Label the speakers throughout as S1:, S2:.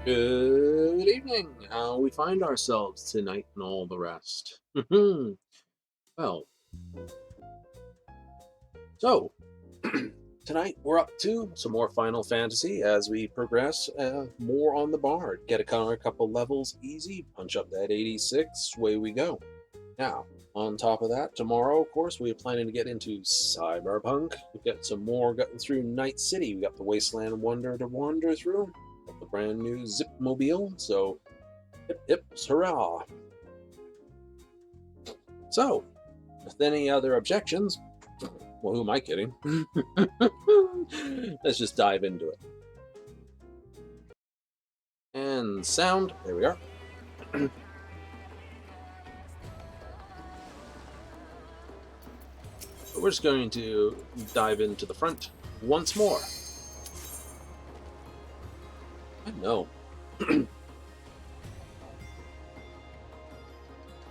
S1: Good evening. How we find ourselves tonight and all the rest. Well, so tonight we're up to some more Final Fantasy as we progress more on the bard. Get a couple levels easy, punch up that 86, away we go. Now, on top of that, tomorrow, of course, we're planning to get into Cyberpunk. We've got some more getting through Night City. We got the Wasteland Wonder to wander through. Got the brand new Zip Mobile, so hip, hurrah! So, with any other objections, well, who am I kidding? Let's just dive into it. And sound, there we are. But we're just going to dive into the front once more. I know.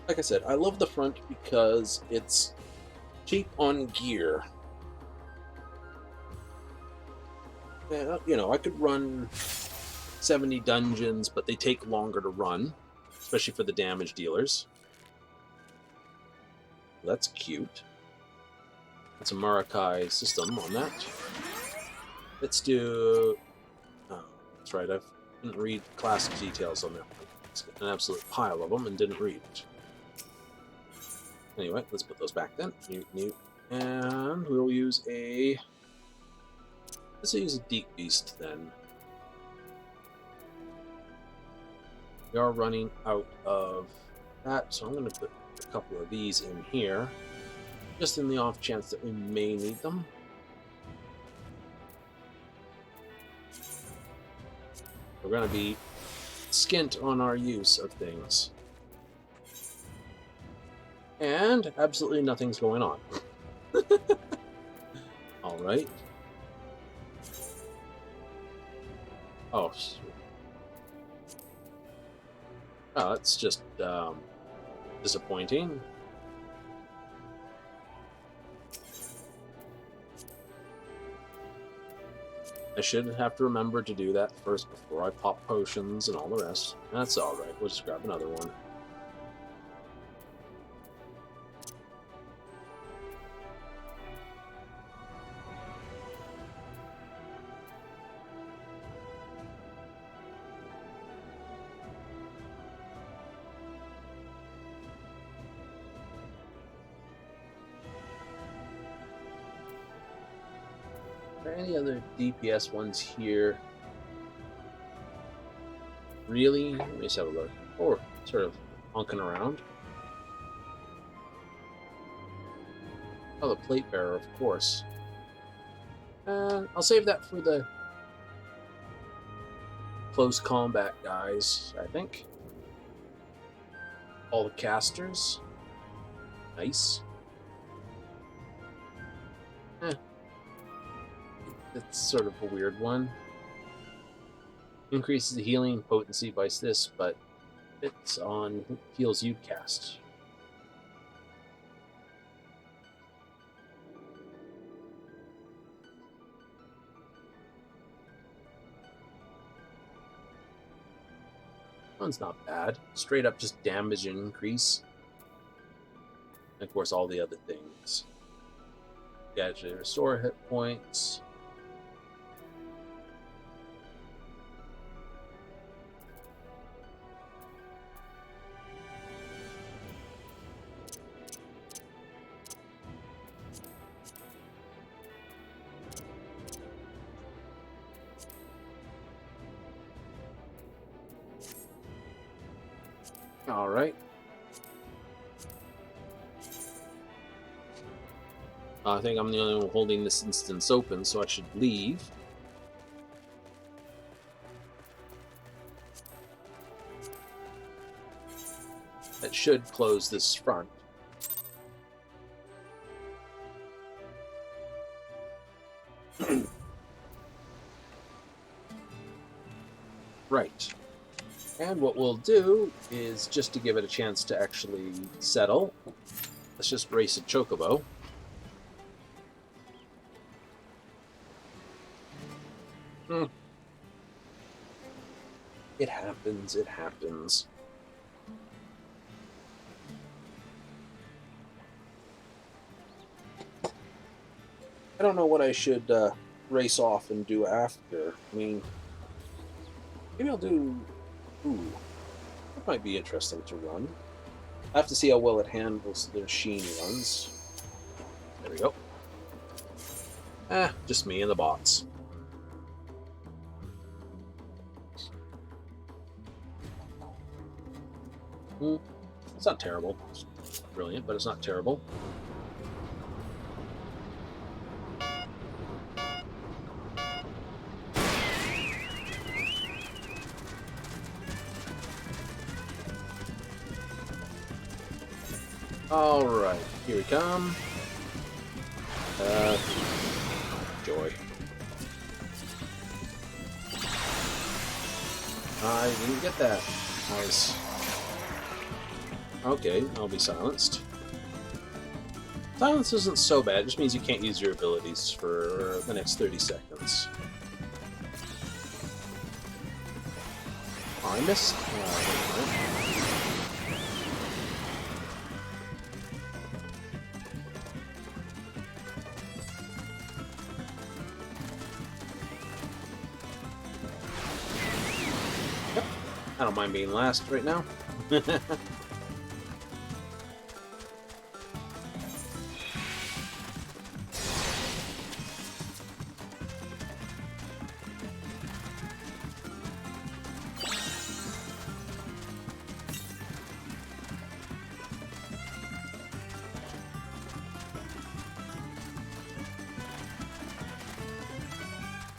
S1: Like I said, I love the front because it's cheap on gear. You know, I could run 70 dungeons, but they take longer to run, especially for the damage dealers. That's cute. That's a Marakai system on that. Let's do... Oh, that's right, I didn't read class details on that one. It's got an absolute pile of them and didn't read it. Anyway, let's put those back then. Mute. And we'll use a... Let's use a Deep Beast then. We are running out of that, so I'm going to put a couple of these in here, just in the off chance that we may need them. We're going to be skint on our use of things. And absolutely nothing's going on. Alright. Oh, that's just disappointing. I should have to remember to do that first before I pop potions and all the rest. That's alright, we'll just grab another one. Are there any other DPS ones here? Really? Let me just have a look. Or sort of honking around. Oh, the plate bearer, of course. I'll save that for the close combat guys, I think. All the casters. Nice. It's sort of a weird one. Increases the healing potency by this, but it's on heals you cast. One's not bad. Straight up just damage increase. And of course all the other things. Gadget restore hit points. Alright. I think I'm the only one holding this instance open, so I should leave. That should close this front. Right. And what we'll do is, just to give it a chance to actually settle, let's just race a chocobo. It happens, it happens. I don't know what I should race off and do after. I mean, maybe I'll do... Ooh, that might be interesting to run. I have to see how well it handles the machine runs. There we go. Just me and the bots. It's not terrible. It's brilliant, but it's not terrible. Alright, here we come. Joy. I didn't get that. Nice. Okay, I'll be silenced. Silence isn't so bad, it just means you can't use your abilities for the next 30 seconds. Oh, I missed. Yep. I don't mind being last right now.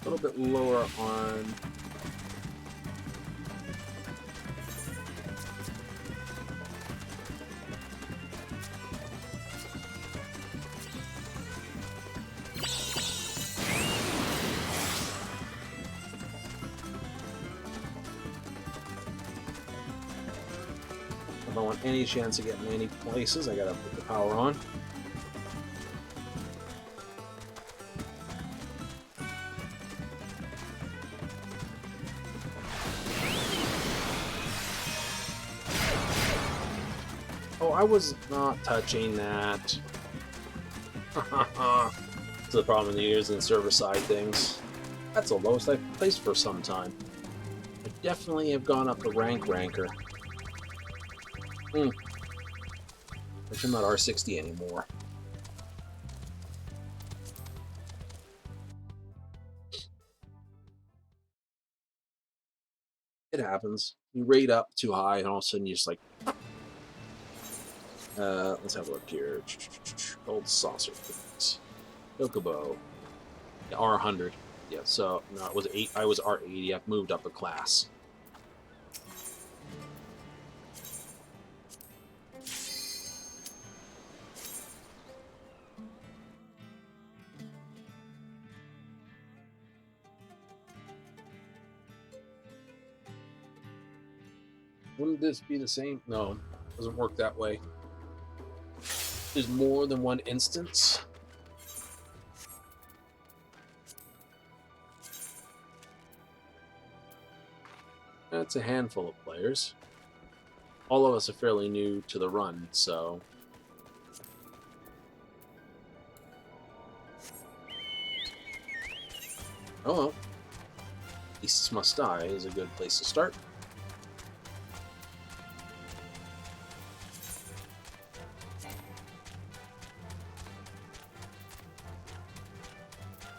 S1: A little bit lower on... If I want any chance of getting any places, I gotta put the power on. Oh, I was not touching that. That's the problem in the years and server side things. That's the lowest I've placed for some time. I definitely have gone up a ranker. Which I'm not R60 anymore. It happens. You rate up too high, and all of a sudden you just like... let's have a look here. Gold saucer. Chocobo. Yeah, R100. Yeah, so no, it was 8. I was R80. I've moved up a class. Wouldn't this be the same? No, it doesn't work that way. There's more than one instance. That's a handful of players. All of us are fairly new to the run, so... Oh well. Beasts Must Die is a good place to start.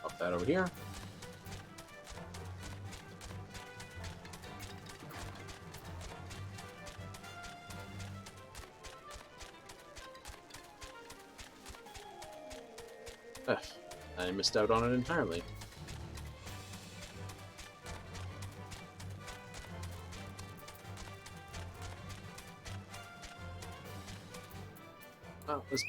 S1: Up that over here. I missed out on it entirely. Oh, this...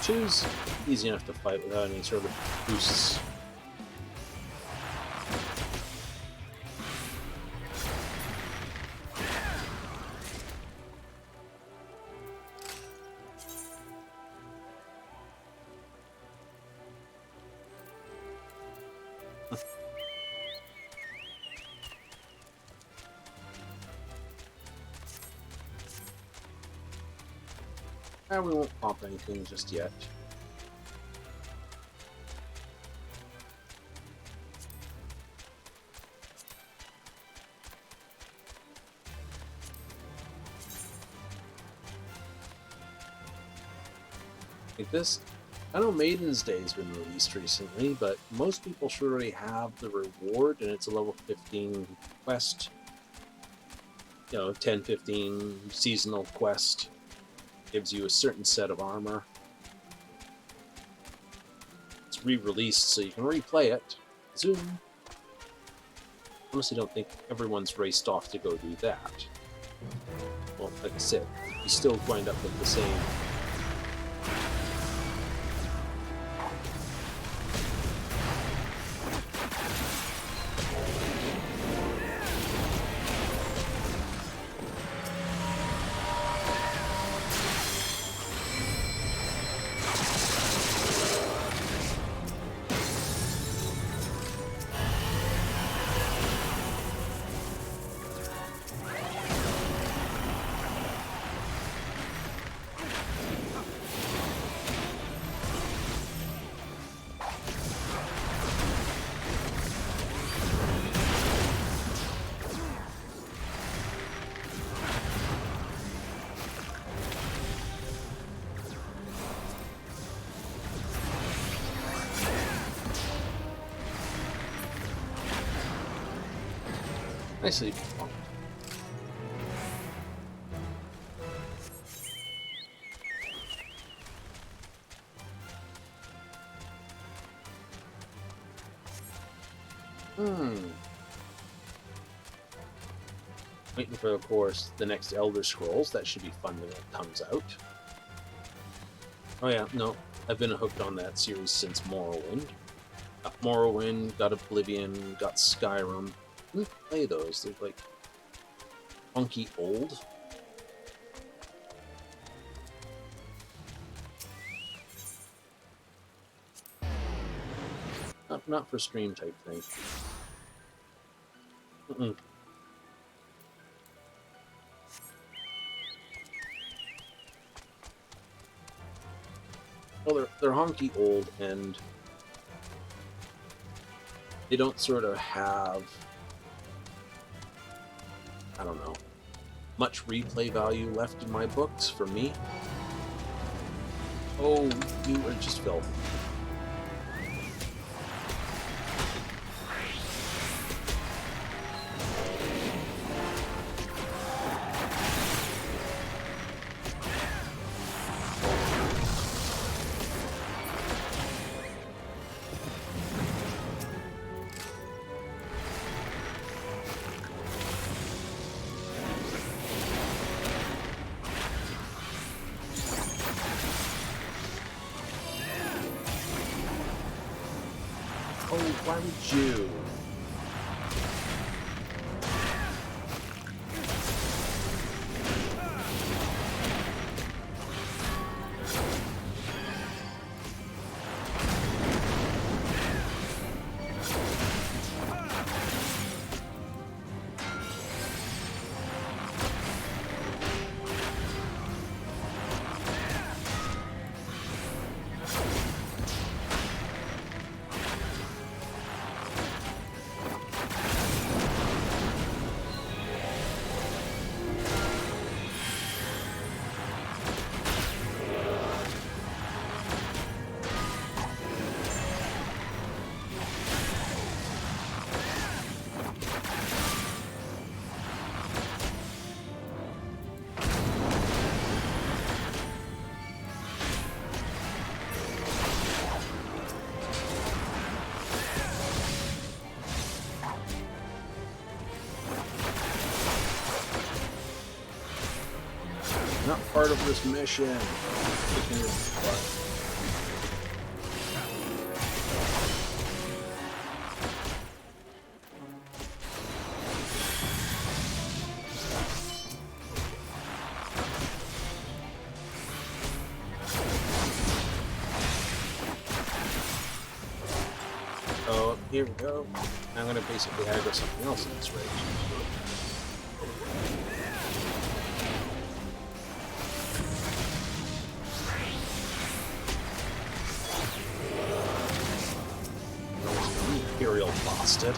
S1: Two's easy enough to fight without any sort of boosts. And we won't pop anything just yet. Like this, I know Maiden's Day has been released recently, but most people should already have the reward, and it's a level 15 quest. You know, 10, 15 seasonal quest. Gives you a certain set of armor. It's re-released, so you can replay it. Zoom. Honestly, don't think everyone's raced off to go do that. Well, like I said, you still wind up with the same. Nicely performed. Waiting for, of course, the next Elder Scrolls. That should be fun when it comes out. Oh yeah, no, I've been hooked on that series since Morrowind. Got Morrowind, got Oblivion, got Skyrim. Didn't play those. They're like funky old. Not for stream type thing. Well, they're honky old, and they don't sort of have, I don't know, much replay value left in my books for me. Oh, you are just filth. Why would you? Not part of this mission. Kicking your butt. Oh, here we go. I'm going to basically aggro something else in this rage. Imperial bastard.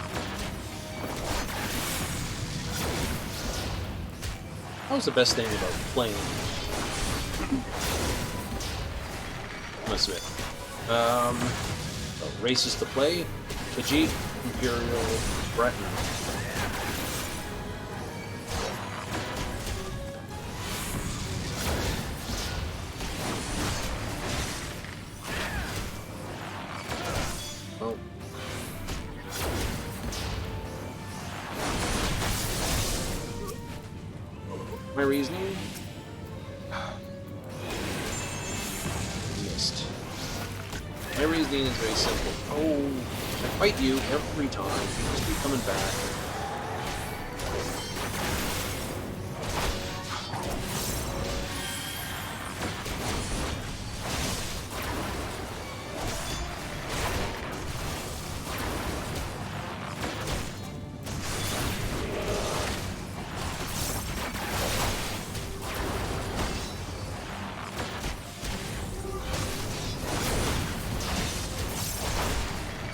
S1: That was the best thing about playing. Must admit. Races to play. Khajiit, Imperial, Breton. Oh. My reasoning? Missed. My reasoning is very simple. Oh, I fight you every time. You just keep coming back.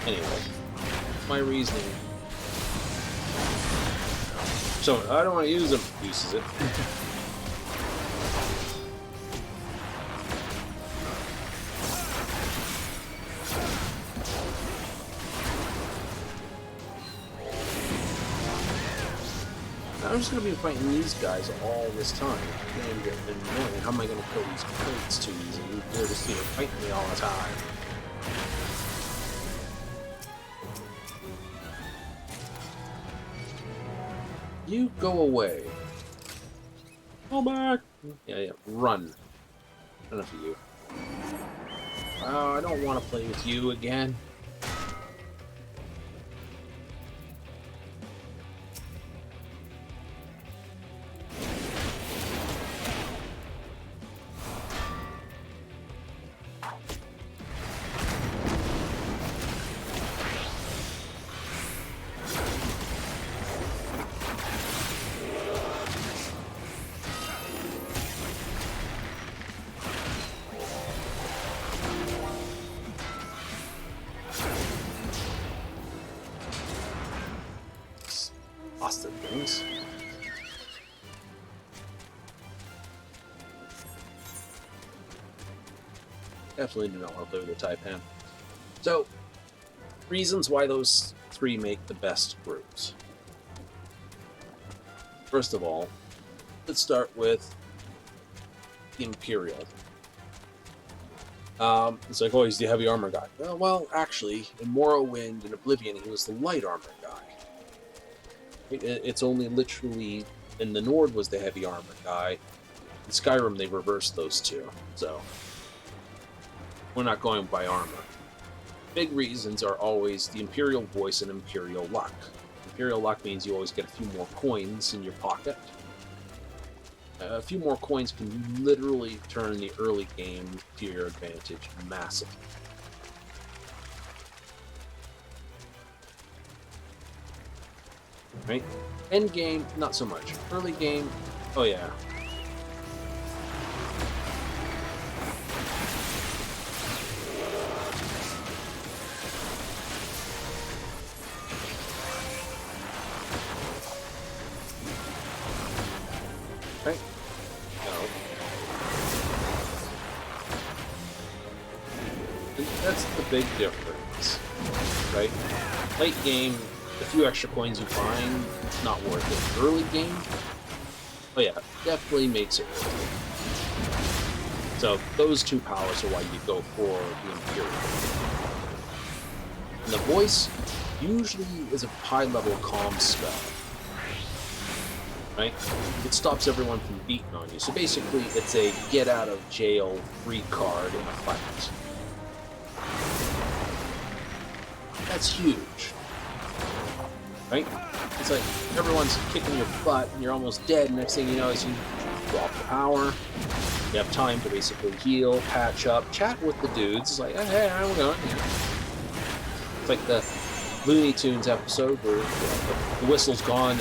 S1: Anyway, my reasoning. So, I don't want to use them. Uses it. I'm just going to be fighting these guys all this time. It's going to get annoying. How am I going to kill these crates too easily? They're just fighting me all the time. You go away. Go back. Yeah, run. Enough of you. I don't want to play with you again. Bastard things. Definitely do not want to play with the Taipan. So, reasons why those three make the best groups. First of all, let's start with the Imperial. It's like, oh, he's the heavy armor guy. Well, actually, in Morrowind and Oblivion, he was the light armor guy. It's only literally, in the Nord was the heavy armor guy. In Skyrim, they reversed those two, so we're not going by armor. Big reasons are always the Imperial voice and Imperial luck. Imperial luck means you always get a few more coins in your pocket. A few more coins can literally turn the early game to your advantage massively. Right? End game, not so much. Early game, oh yeah. Right? No. And that's the big difference, right? Late game, the few extra coins you find, not worth it. Early game, oh yeah, definitely makes it worth it. So those two powers are why you go for the Imperial. And the voice usually is a high-level calm spell. Right? It stops everyone from beating on you. So basically, it's a get-out-of-jail-free card in a fight. That's huge. Right? It's like everyone's kicking your butt and you're almost dead. Next thing you know is you drop the power. You have time to basically heal, patch up, chat with the dudes. It's like, oh, hey, how we going? Yeah. It's like the Looney Tunes episode where the whistle's gone and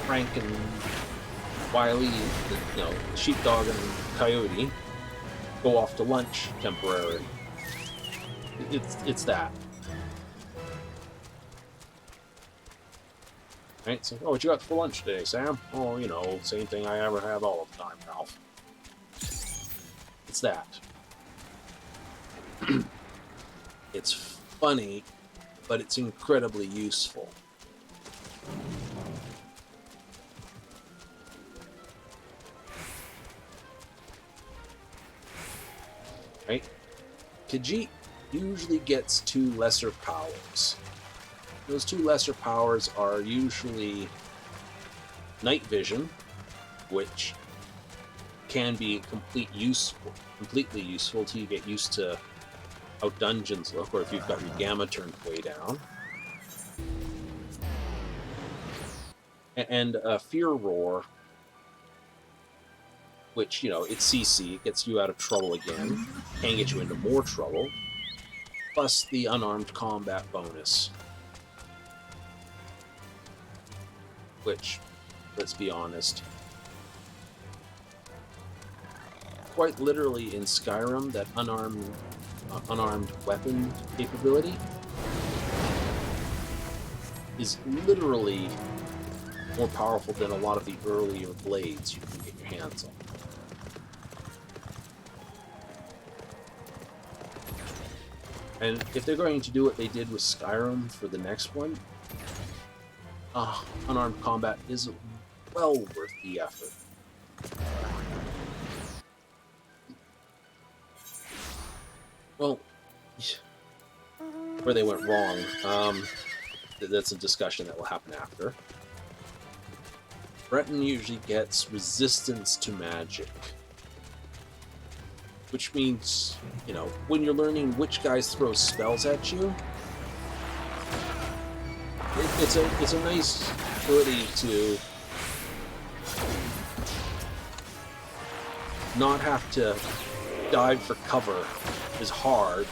S1: Frank and Wiley, the sheepdog and Coyote, go off to lunch temporarily. It's that. Right? So, what you got for lunch today, Sam? Oh, same thing I ever have all the time, Ralph. It's that. It's funny, but it's incredibly useful. Right? Khajiit usually gets 2 lesser powers. Those 2 lesser powers are usually night vision, which can be completely useful till you get used to how dungeons look, or if you've got your gamma turned way down. And Fear Roar, which, it's CC, it gets you out of trouble again, can get you into more trouble, plus the unarmed combat bonus. Which, let's be honest, quite literally in Skyrim, that unarmed weapon capability is literally more powerful than a lot of the earlier blades you can get your hands on. And if they're going to do what they did with Skyrim for the next one, unarmed combat is well worth the effort. Well, where they went wrong, that's a discussion that will happen after. Breton usually gets resistance to magic, which means, when you're learning which guys throw spells at you, it's a nice ability to not have to dive for cover as hard.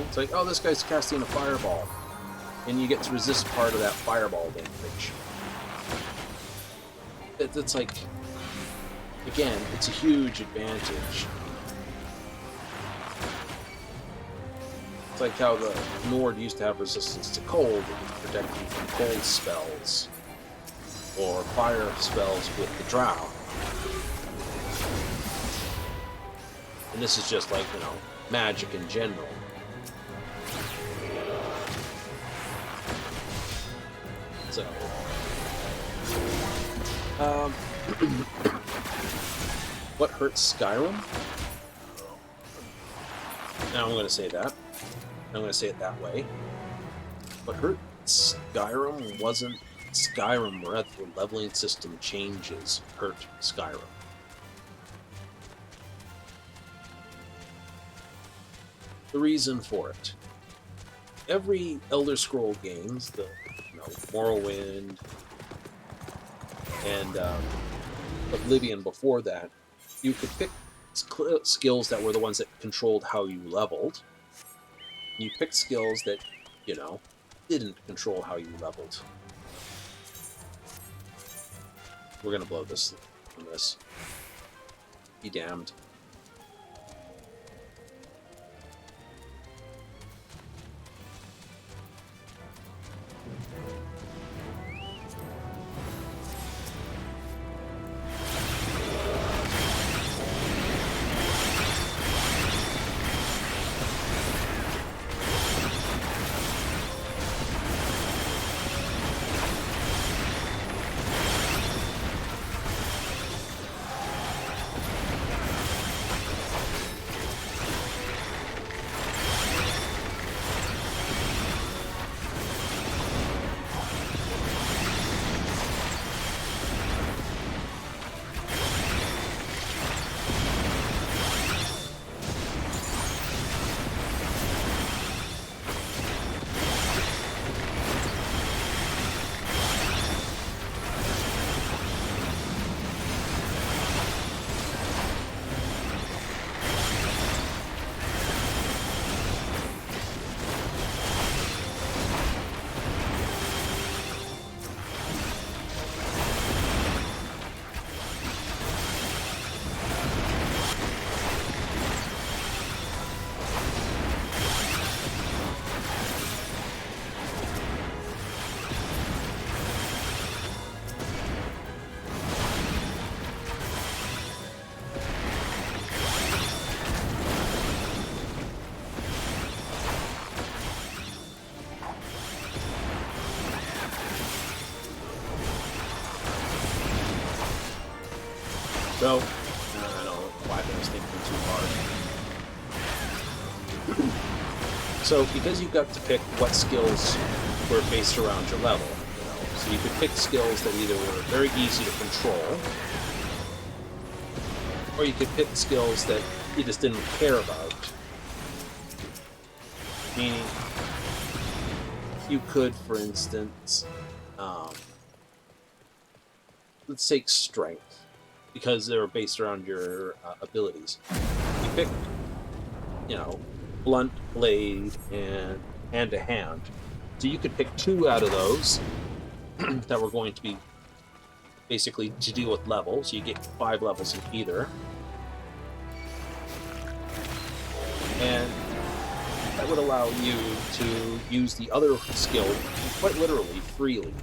S1: It's like, oh, this guy's casting a fireball, and you get to resist part of that fireball damage. It's like, again, it's a huge advantage. It's like how the Nord used to have resistance to cold, it would protect you from cold spells, or fire spells with the Drow. And this is just like, magic in general. So, what hurts Skyrim? Now I'm going to say that. I'm going to say it that way. What hurt Skyrim wasn't Skyrim, rather the leveling system changes hurt Skyrim. The reason for it. Every Elder Scroll games, the Morrowind, and Oblivion before that, you could pick skills that were the ones that controlled how you leveled. You picked skills that, didn't control how you leveled. We're gonna blow this on this. Be damned. So, I don't know why I was thinking too hard. So, because you got to pick what skills were based around your level, so you could pick skills that either were very easy to control, or you could pick skills that you just didn't care about. Meaning, you could, for instance, let's take strength, because they're based around your abilities. You pick, blunt, blade, and hand-to-hand. So you could pick 2 out of those that were going to be basically to deal with levels. You get 5 levels in either. And that would allow you to use the other skill quite literally freely.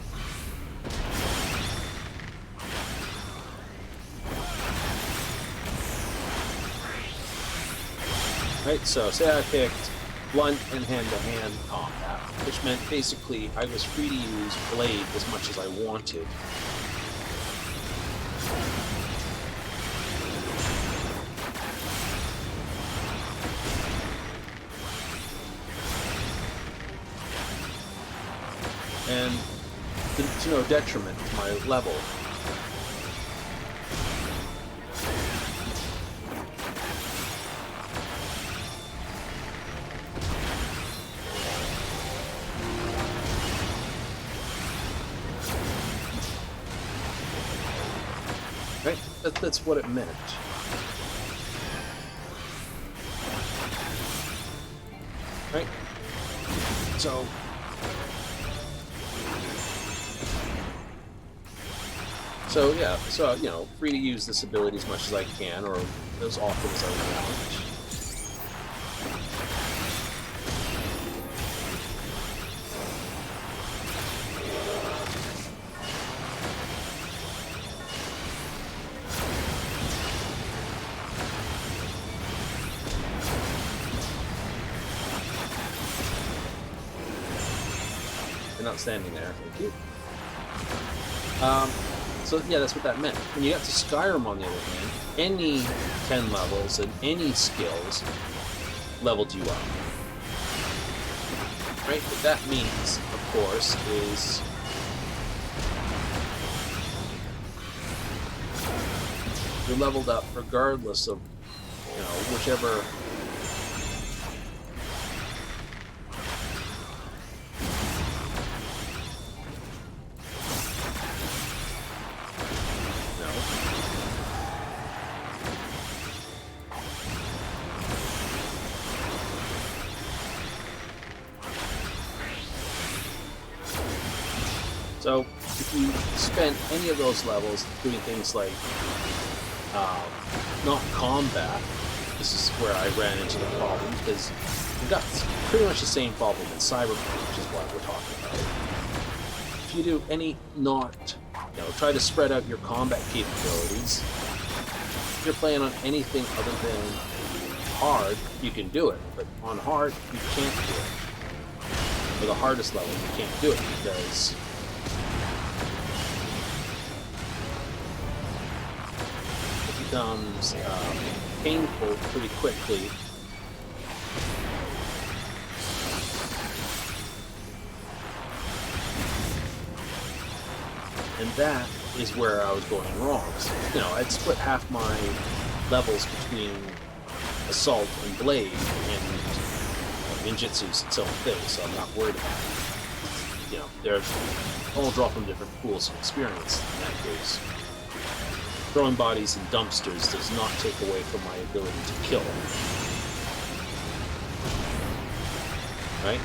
S1: Right, so say I picked blunt and hand-to-hand combat, which meant basically I was free to use blade as much as I wanted. And to no detriment to my level. Right? That's what it meant. Right? So yeah, free to use this ability as much as I can, or as often as I want. You're not standing there, thank you. So yeah, that's what that meant. When you got to Skyrim, on the other hand, any 10 levels and any skills leveled you up. Right? What that means, of course, is you're leveled up regardless of, whichever So, if you spent any of those levels doing things like not combat, this is where I ran into the problem, because we've got pretty much the same problem in Cyberpunk, which is what we're talking about. If you do any try to spread out your combat capabilities, if you're playing on anything other than hard, you can do it, but on hard, you can't do it. For the hardest level, you can't do it, because becomes painful pretty quickly. And that is where I was going wrong. So, I'd split half my levels between Assault and Blade, and Ninjutsu's its own thing, so I'm not worried about it. They're all draw from different pools of experience in that case. Throwing bodies in dumpsters does not take away from my ability to kill. Right?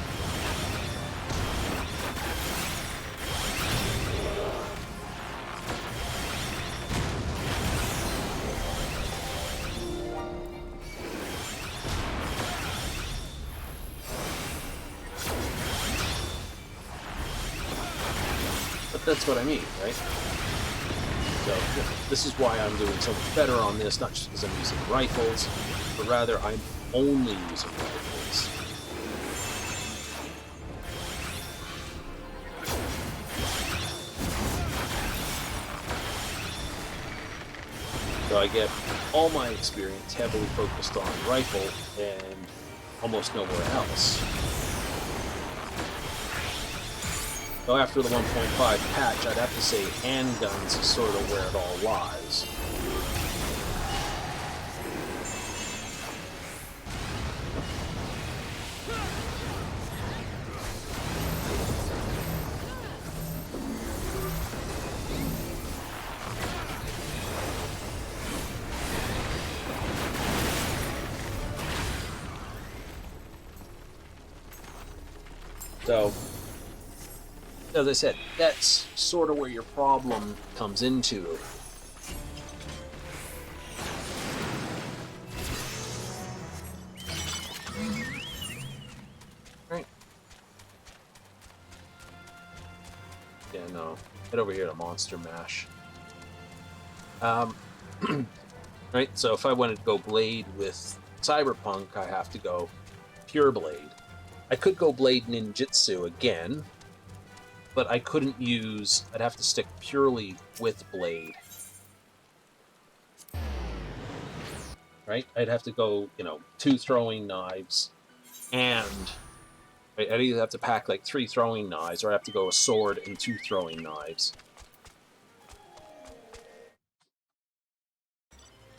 S1: But that's what I mean, right? So, this is why I'm doing so much better on this, not just because I'm using rifles, but rather I'm only using rifles. So I get all my experience heavily focused on rifle and almost nowhere else. So after the 1.5 patch, I'd have to say handguns is sort of where it all lies. So, as I said, that's sort of where your problem comes into. Right. Yeah, no. Head over here to Monster Mash. Right, so if I wanted to go Blade with Cyberpunk, I have to go Pure Blade. I could go Blade Ninjutsu again, but I couldn't use... I'd have to stick purely with Blade. Right? I'd have to go, 2 throwing knives, and... Right, I'd either have to pack, 3 throwing knives, or I'd have to go a sword and 2 throwing knives.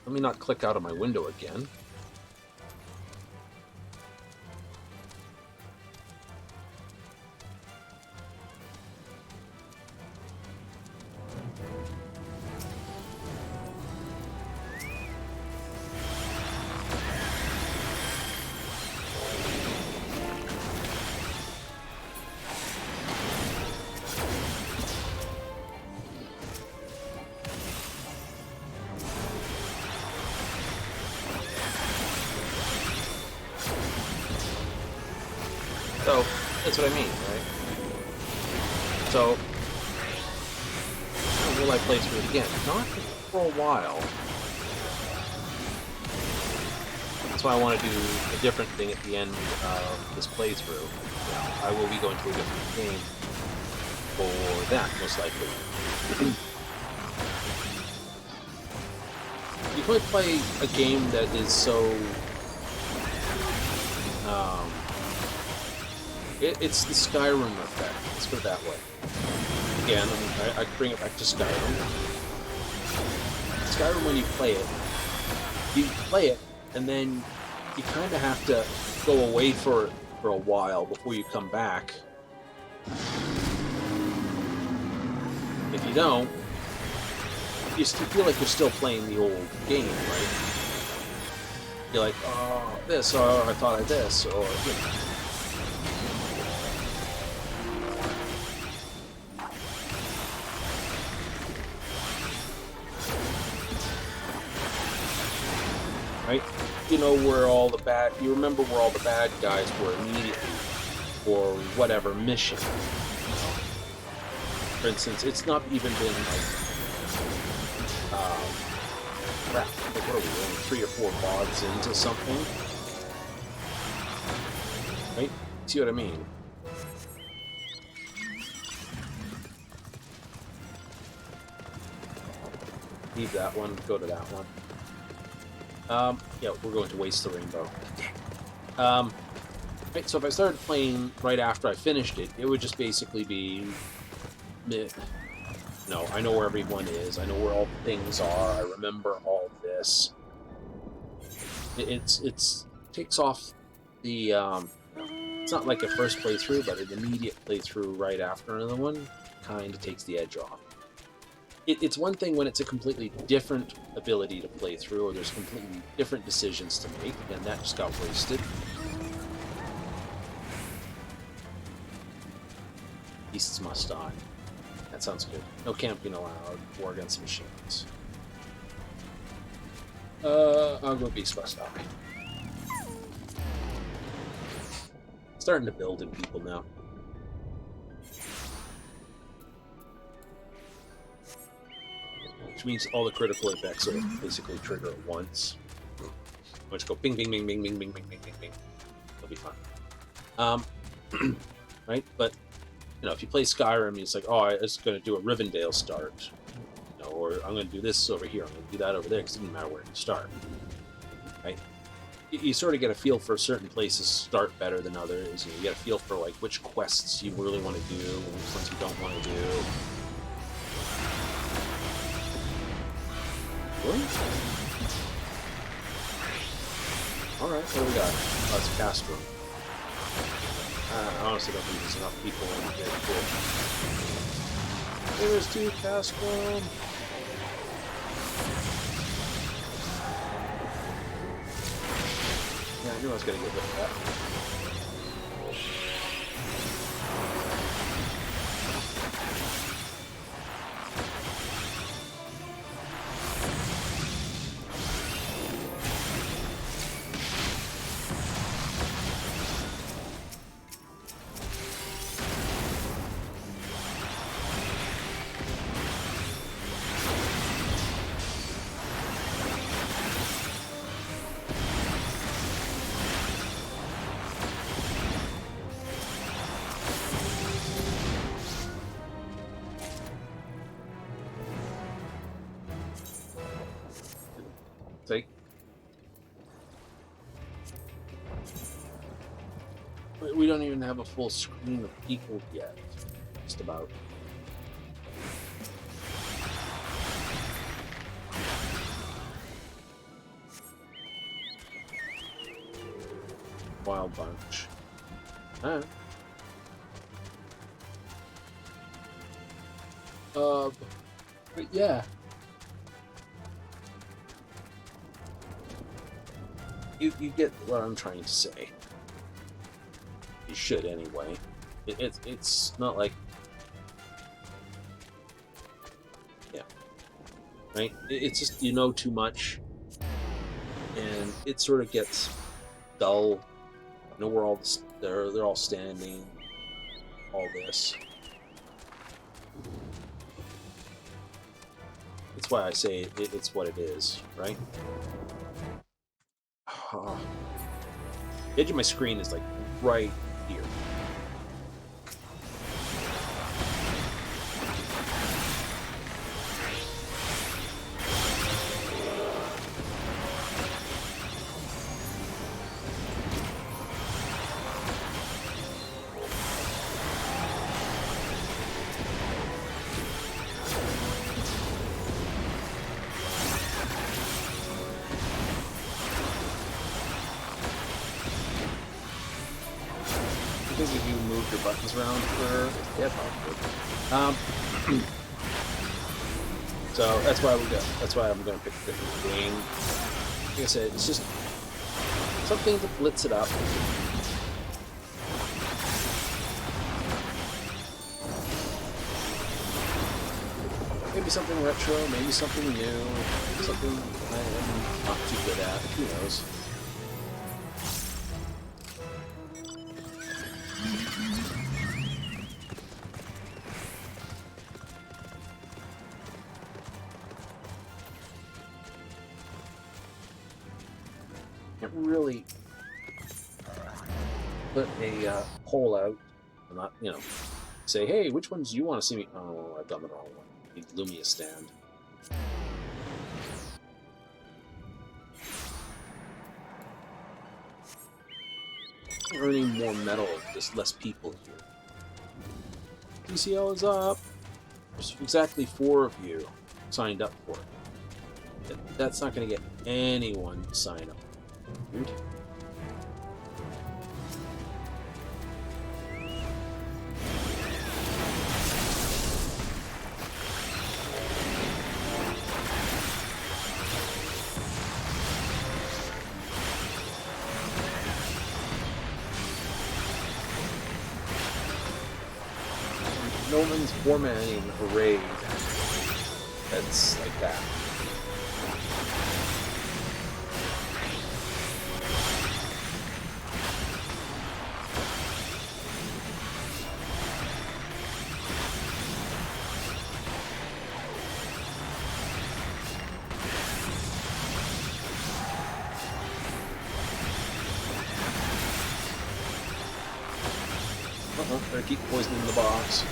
S1: Let me not click out of my window again. So, that's what I mean, right? So, will I play through it again? Not for a while. That's why I want to do a different thing at the end of this playthrough. I will be going to a different game for that, most likely. You could play a game that is so... it's the Skyrim effect, let's put it that way. Again, I bring it back to Skyrim. Skyrim, when you play it, and then you kind of have to go away for a while before you come back. If you don't, you feel like you're still playing the old game, right? You're like, oh, this, or I thought of this, or, Right? You know where all the bad... You remember where all the bad guys were immediately, or whatever mission. For instance, it's not even been crap. What are we only 3 or 4 mods into something? Right? See what I mean? Leave that one, go to that one. Yeah, we're going to Waste the Rainbow. Right, so if I started playing right after I finished it, it would just basically be... No, I know where everyone is, I know where all the things are, I remember all this. It takes off the... it's not like a first playthrough, but an immediate playthrough right after another one kind of takes the edge off. It's one thing when it's a completely different ability to play through, or there's completely different decisions to make, and that just got wasted. Beasts must die. That sounds good. No camping allowed. War against machines. I'll go Beasts must die. Starting to build in people now. Which means all the critical effects will basically trigger at once. Let's go bing, bing, bing, bing, bing, bing, bing, bing, bing, bing. It'll be fun. Right? But, if you play Skyrim, it's like, oh, I was going to do a Rivendell start. or I'm going to do this over here, I'm going to do that over there, because it doesn't matter where you start, right? You sort of get a feel for certain places start better than others. You get a feel for like which quests you really want to do and which ones you don't want to do. Alright, what do we got? Oh, it's a cast room. I honestly don't think there's enough people in here. There's 2 cast room. Yeah, I knew I was going to get rid of that. Take. We don't even have a full screen of people yet. Just about. Wild bunch. But yeah. You get what I'm trying to say. You should anyway. It's not like, yeah, right? It's just you know too much, and it sort of gets dull. You know where all they're all standing, all this. That's why I say it's what it is, right? The edge of my screen is like right here. If you move your buttons around for, yeah, probably. So that's why that's why I'm going to pick a different game. Like I said, it's just something to blitz it up. Maybe something retro, maybe something new, something I'm not too good at. Who knows? Can't really put a poll out, and not, you know, say, hey, which ones do you want to see me? Oh, I've done the wrong one. I need Lumia stand. Earning more metal, just less people here. TCL is up. There's exactly 4 of you signed up for it. That's not going to get anyone to sign up. Dude. No one's formatting a raid that's like that. Better keep poisoning the box.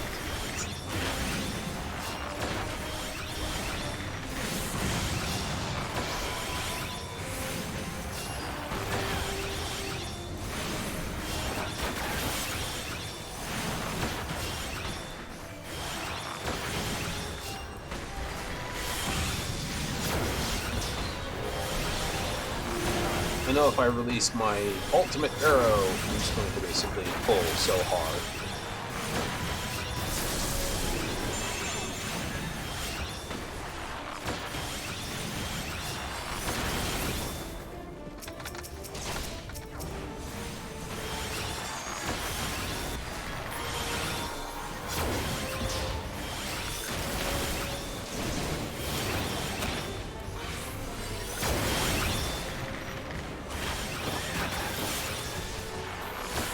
S1: I know if I release my ultimate arrow, I'm just going to basically pull so hard.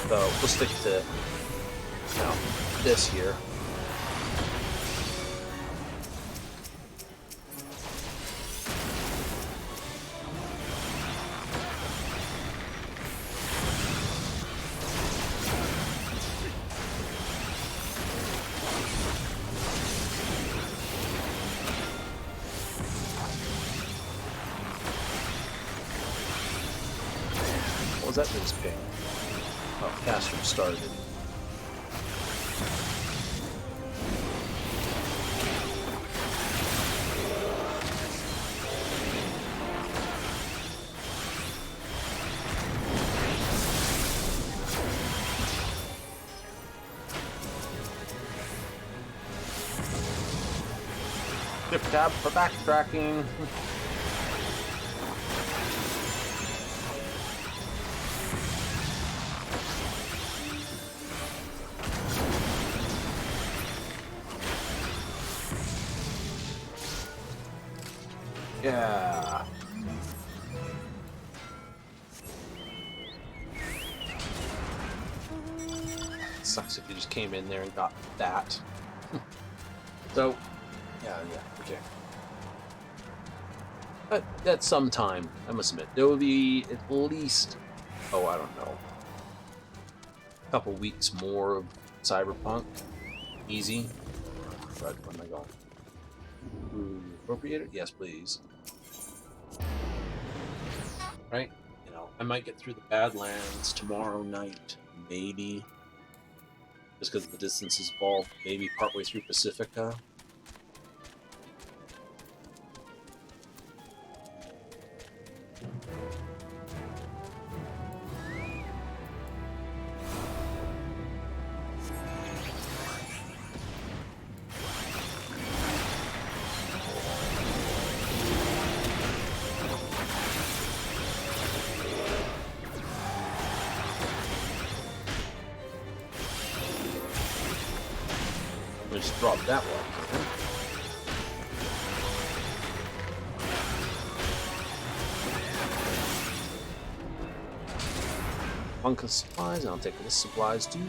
S1: So we'll stick to, this here. What was that news ping? Oh, caster started. Shift tab for backtracking. Yeah. Sucks if you just came in there and got that. So, yeah, okay. But at some time, I must admit, there will be at least, I don't know, a couple weeks more of Cyberpunk. Easy. But where am I going? Ooh, appropriator? Yes, please. Right? I might get through the Badlands tomorrow night, maybe. Just because the distance is involved, maybe partway through Pacifica. Just drop that one. Funkus supplies, I'll take this supplies too.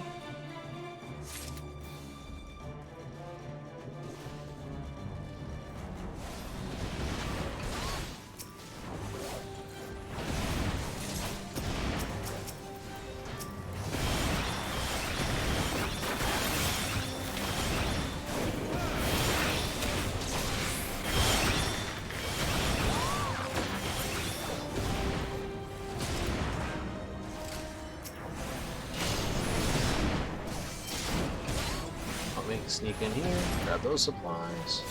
S1: Sneak in here, grab those supplies.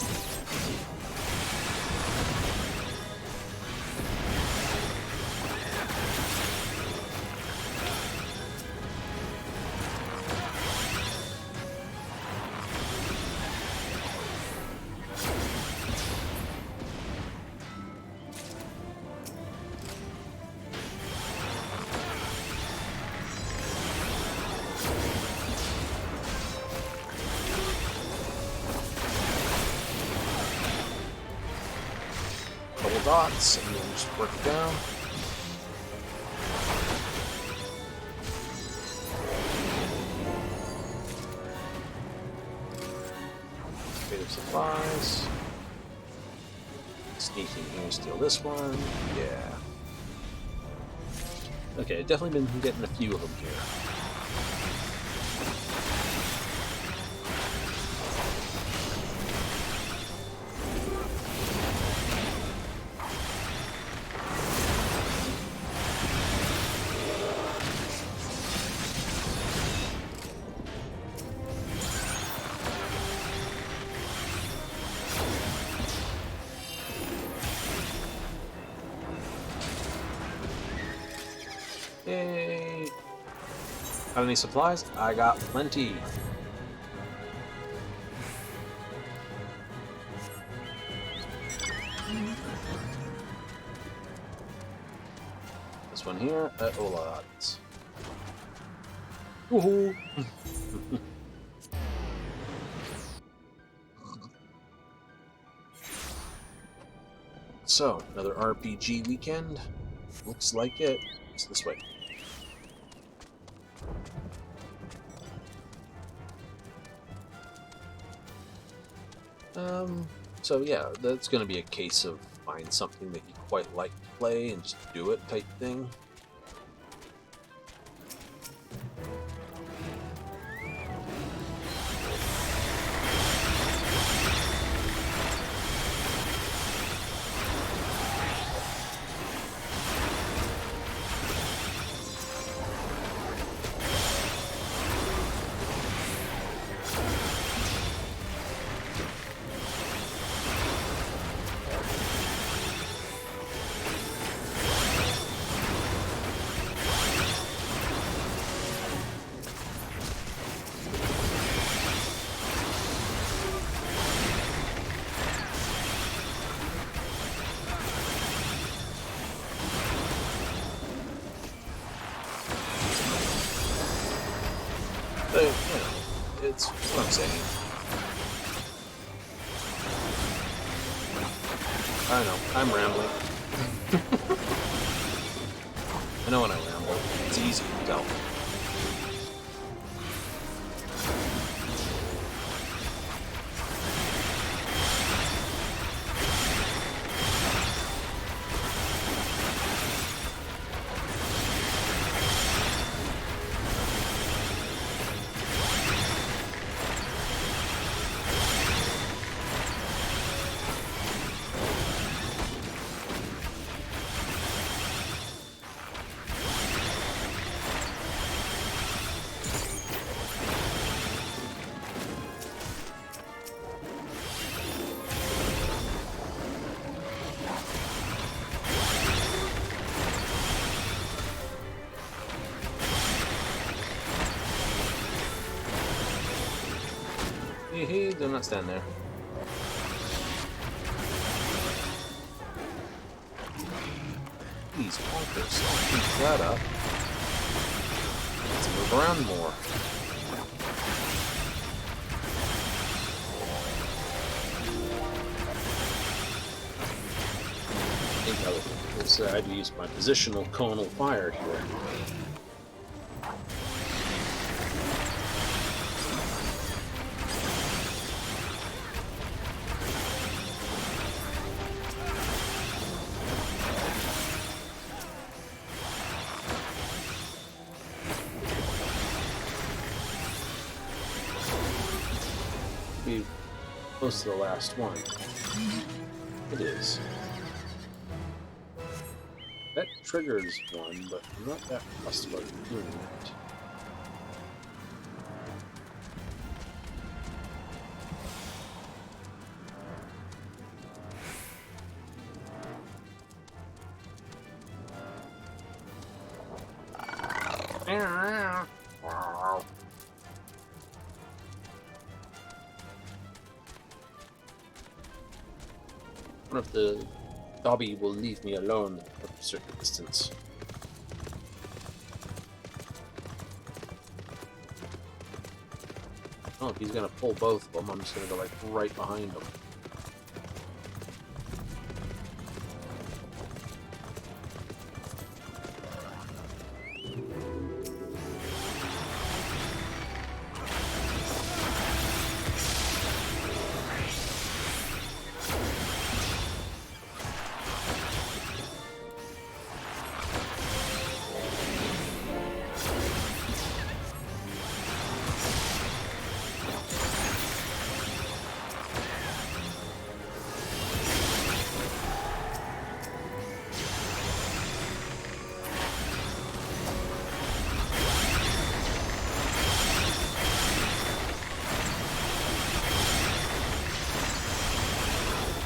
S1: Dots, and then just work it down. Creative supplies. Sneak in here, steal this one. Yeah. Okay, definitely been getting a few of them here. Hey! Got any supplies? I got plenty. This one here at Olad's. Woohoo! So, another RPG weekend. Looks like it. It's this way. So yeah, that's going to be a case of find something that you quite like to play and just do it type thing. But, you know, it's what I'm saying. I know, I'm rambling. I know when I ramble. It's easy to tell. Hey, do not stand there. These walkers, I'll keep that up. Let's move around more. I think I had to use my positional conal fire here. Be close to the last one. It is. That triggers one, but I'm not that fussed about doing it. I wonder if the Dobby will leave me alone at a certain distance. Oh, if he's gonna pull both of them, I'm just gonna go like right behind him.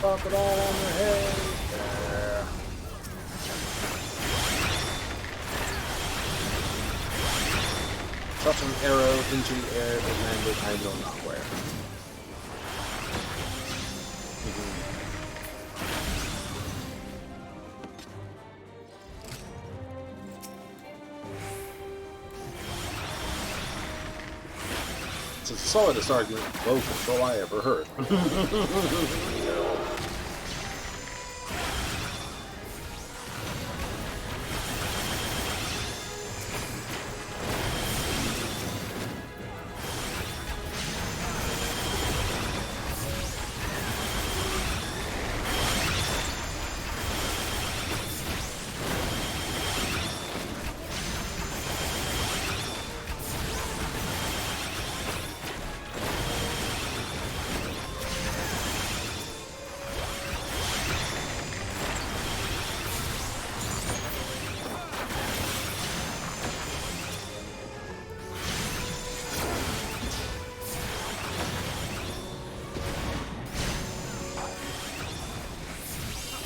S1: Pop it all on their head. There. Shot an arrow into the air and landed I know not where. It's the solidest argument for low control I ever heard.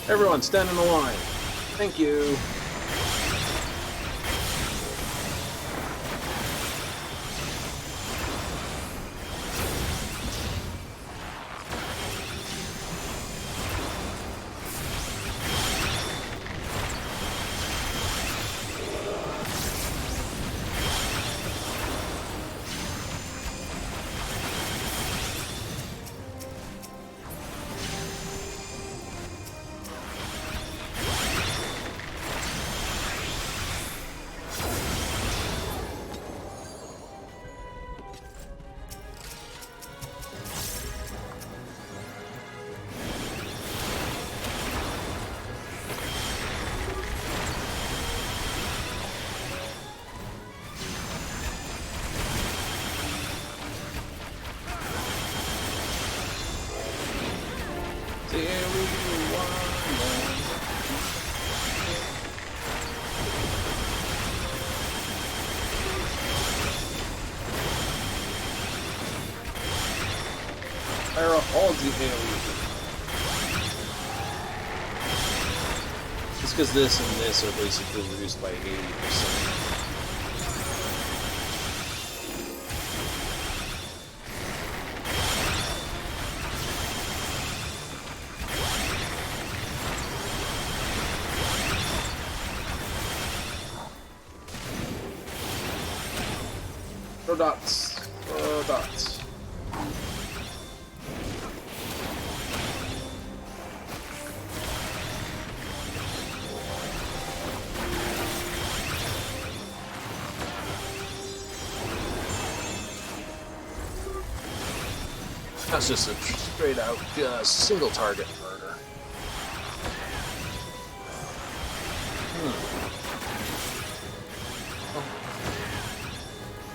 S1: Everyone, stand in the line. Thank you. Fire up all the aliens. Just because this and this are basically reduced by 80%. Throw dots. Throw dots. That's just a straight out single target murder.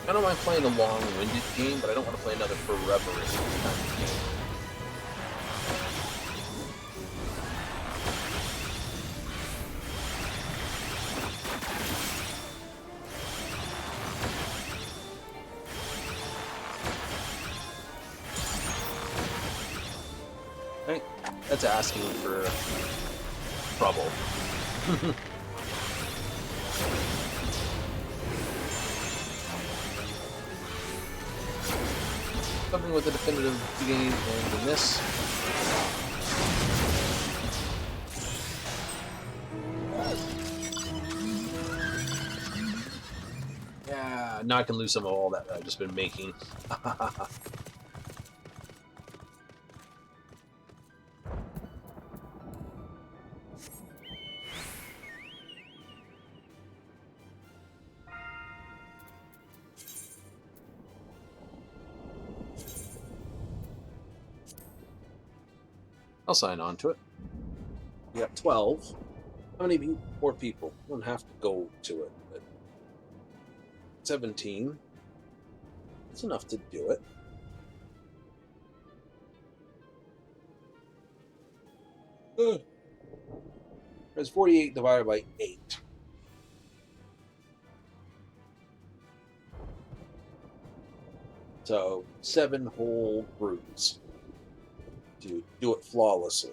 S1: I don't mind playing a long-winded game, but I don't want to play another forever kind of game. Right? That's asking for trouble. Something with a definitive game and in this. Yeah, now I can lose some of all that I've just been making. I'll sign on to it. We got 12. How many more people? I don't have to go to it, but 17. That's enough to do it. There's 48 divided by 8. So 7 whole brews to do it flawlessly.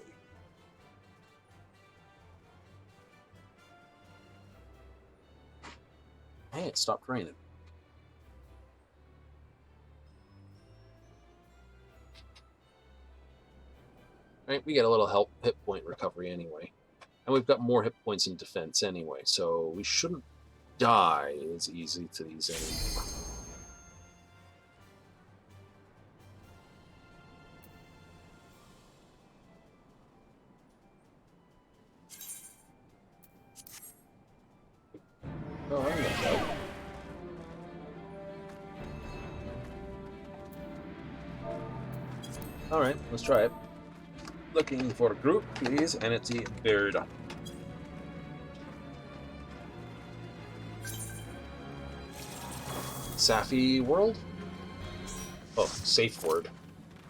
S1: Hey, it stopped raining. Right, we get a little hit point recovery anyway. And we've got more hit points in defense anyway, so we shouldn't die as easy to these anymore. Oh, I'm gonna go. Alright, let's try it. Looking for a group, please, and it's a bird. Safi world? Oh, safe word.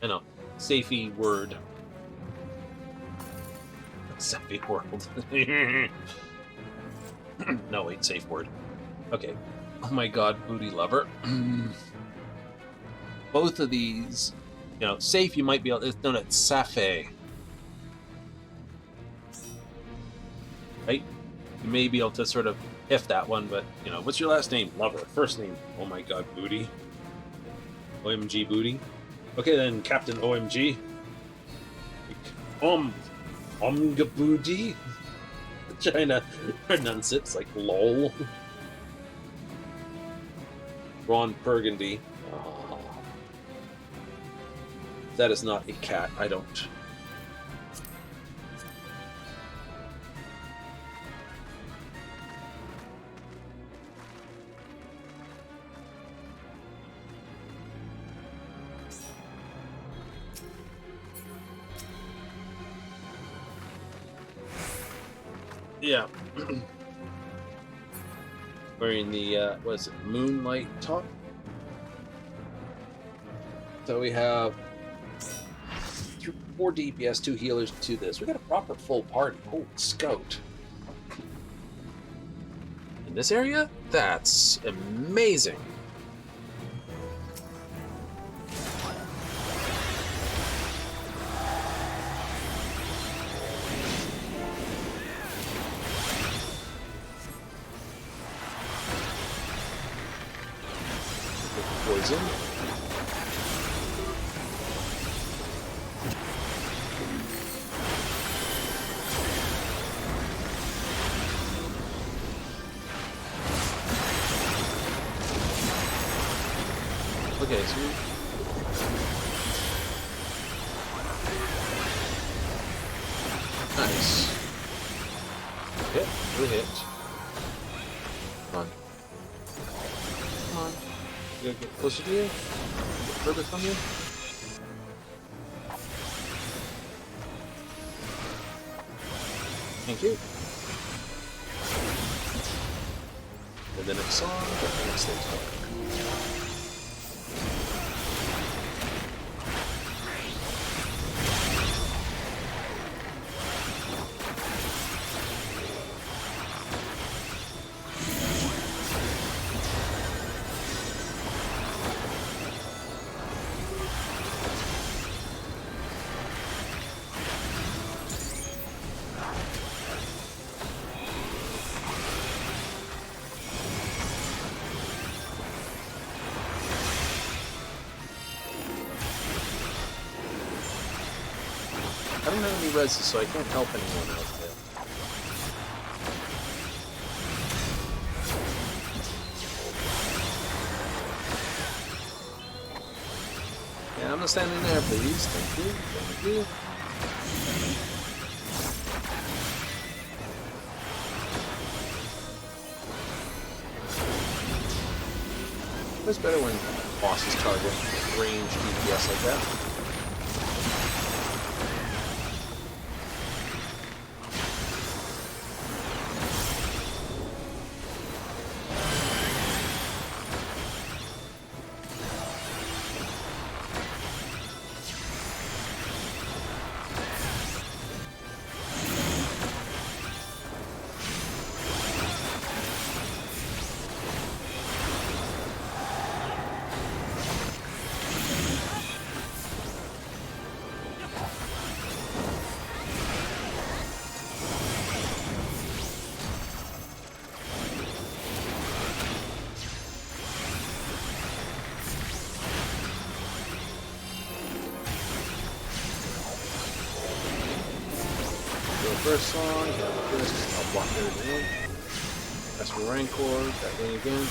S1: I know. Safey word. Safi world. No, wait, safe word. Okay. Oh my god, booty lover. Both of these, you know, safe you might be able to, no, it's Safe. Right? You may be able to sort of if that one, but, you know, what's your last name? Lover. First name, oh my god, booty. OMG booty. Okay then, Captain OMG. Omga booty. Trying to pronounce it, it's like lol. Ron Burgundy. Oh. That is not a cat, I don't. Yeah. Wearing the, what is it, Moonlight top? So we have 4 DPS, 2 healers, 2 this. We got a proper full party. Oh, scout. In this area? That's amazing. Poison. Okay, so nice. Hit, good hit. Come on. Come on. You gotta get closer to you? Get further from you? Thank you. And the next song, the next stage. I don't have any reses, so I can't help anyone out there. Yeah, I'm not standing there, please. Thank you. Thank you. It's better when bosses target range DPS like that. first song, got this, I'll block everything in. That's for Rancor, that way again.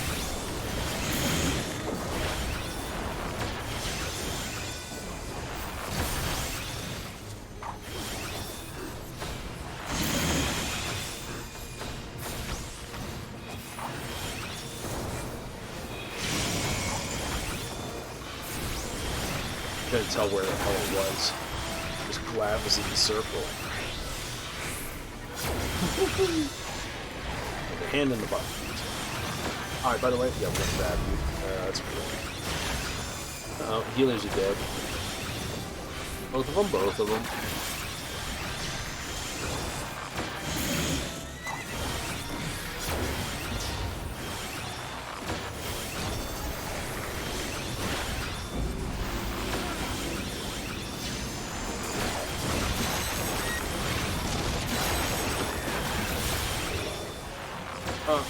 S1: Couldn't tell where the hell it was. Just glad was in the circle. Like a hand in the butt. Alright, by the way, yeah, we're gonna grab you. That's cool. Uh-oh, healers are dead. Both of them, both of them.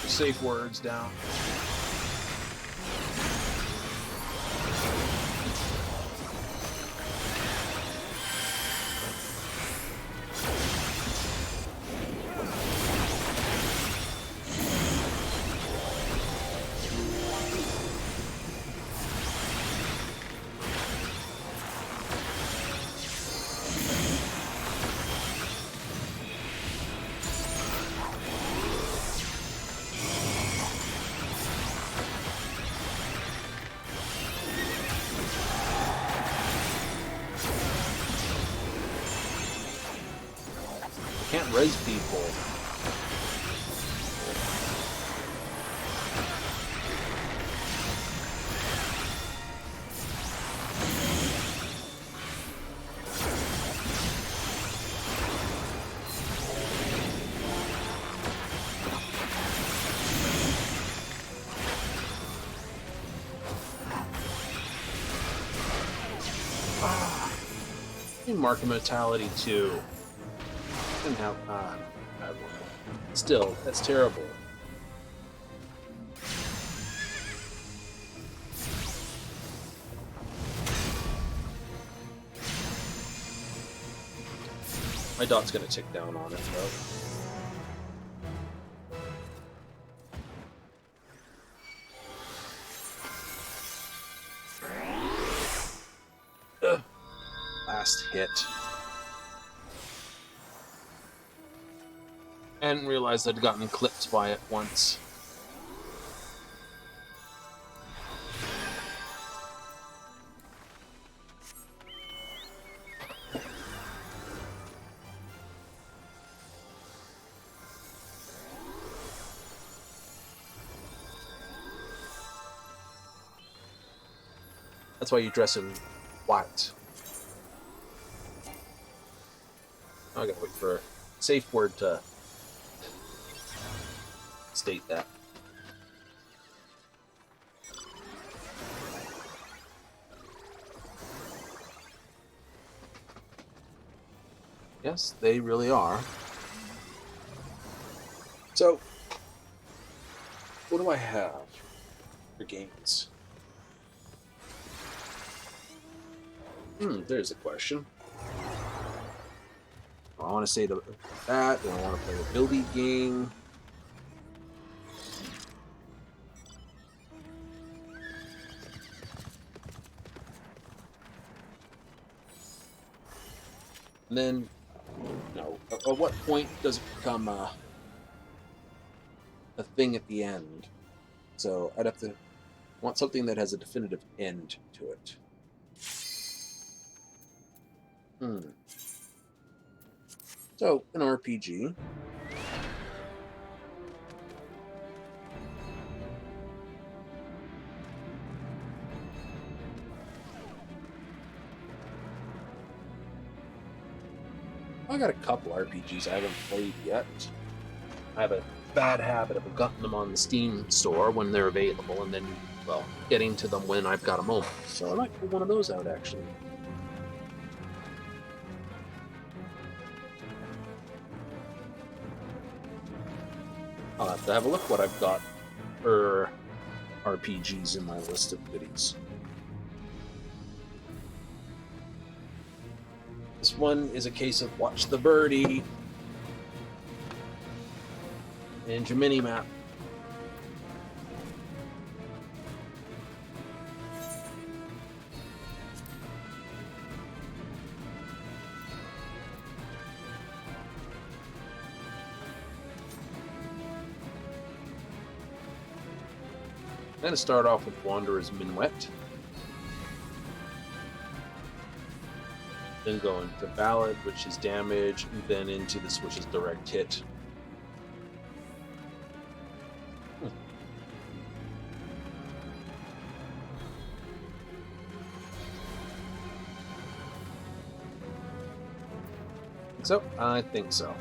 S1: Safe words down. Can't res people. Mark mentality too. And how still, that's terrible. My dot's gonna tick down on it though. Last hit. I didn't realize I'd gotten clipped by it once. That's why you dress in white. I gotta wait for a safe word to state that. Yes, they really are. So, what do I have for games? There's a question. I want to say that, or I want to play a building game. And then, at what point does it become a thing at the end? So I'd have to want something that has a definitive end to it. So, an RPG. I got a couple RPGs I haven't played yet. I have a bad habit of getting them on the Steam store when they're available, and then, well, getting to them when I've got a moment. So I might pull one of those out, actually. I'll have to have a look what I've got for RPGs in my list of goodies. This one is a case of watch the birdie. And your mini map. I'm going to start off with Wanderer's Minuet. Then go into Ballad, which is damage, and then into this, which is direct hit. So, I think so.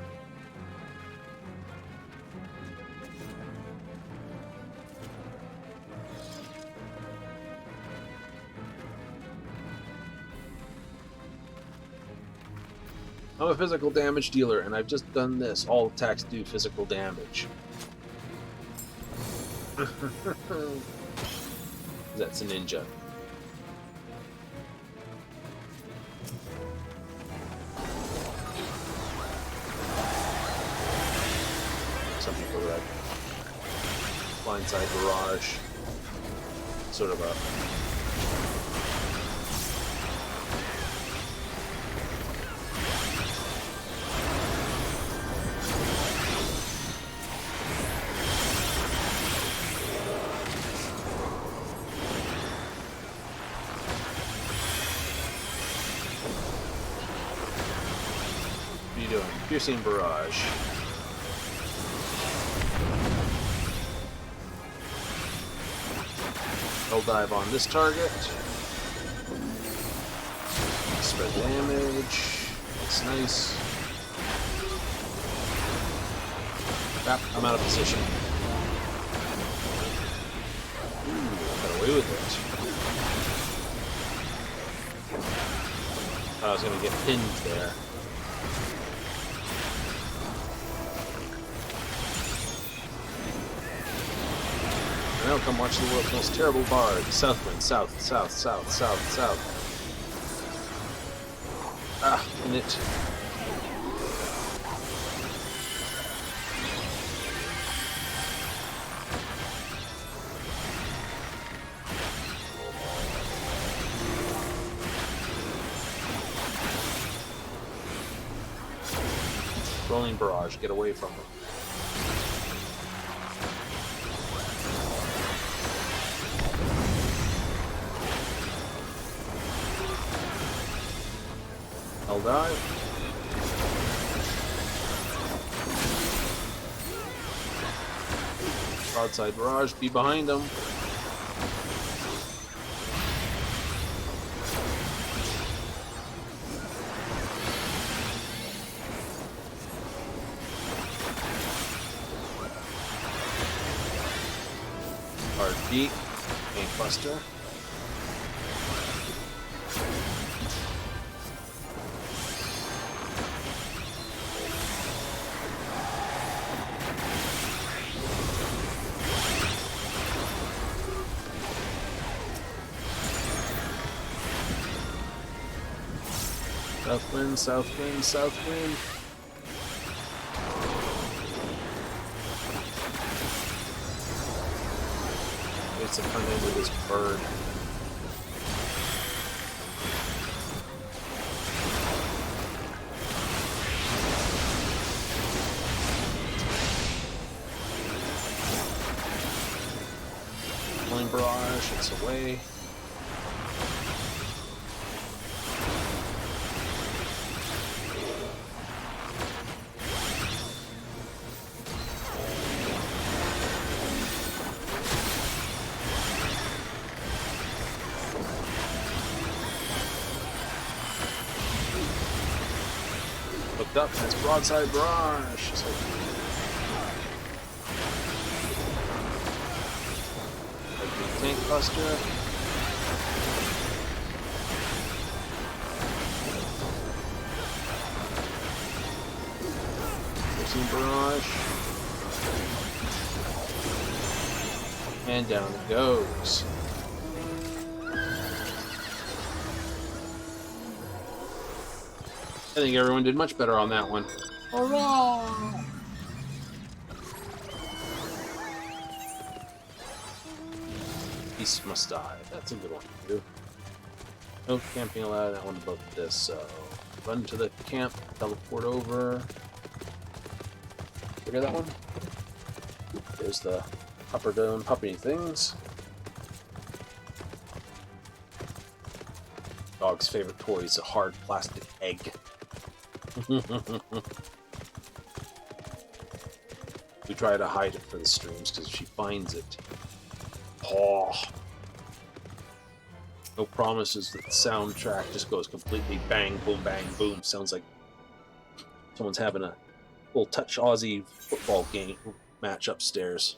S1: I'm a physical damage dealer, and I've just done this. All attacks do physical damage. That's a ninja. Some people like blindside barrage. Sort of a piercing barrage. I'll dive on this target. Spread damage. That's nice. Crap, I'm out of position. Ooh, I got away with it. I was gonna get pinned there. Now come watch the world's most terrible bard. Southwind, south, south, south, south, south. Ah, in it. Rolling barrage, get away from them. I'll die. Broadside barrage, be behind them. Hard beat, Ink Buster. South wind, south wind, south wind. It's to turn into this bird. Flame barrage, it's away. Up, that's broadside barrage. So, tank buster. Piercing barrage. And down it goes. I think everyone did much better on that one. Hurrah! Beast must die. That's a good one to do. No camping allowed. That one above this. So run to the camp. Teleport over. Look at that one. There's the upper dome puppy things. Dog's favorite toy is a hard plastic egg. We try to hide it for the streams because if she finds it, oh, no promises that the soundtrack just goes completely bang, boom, bang, boom. Sounds like someone's having a full touch Aussie football game match upstairs.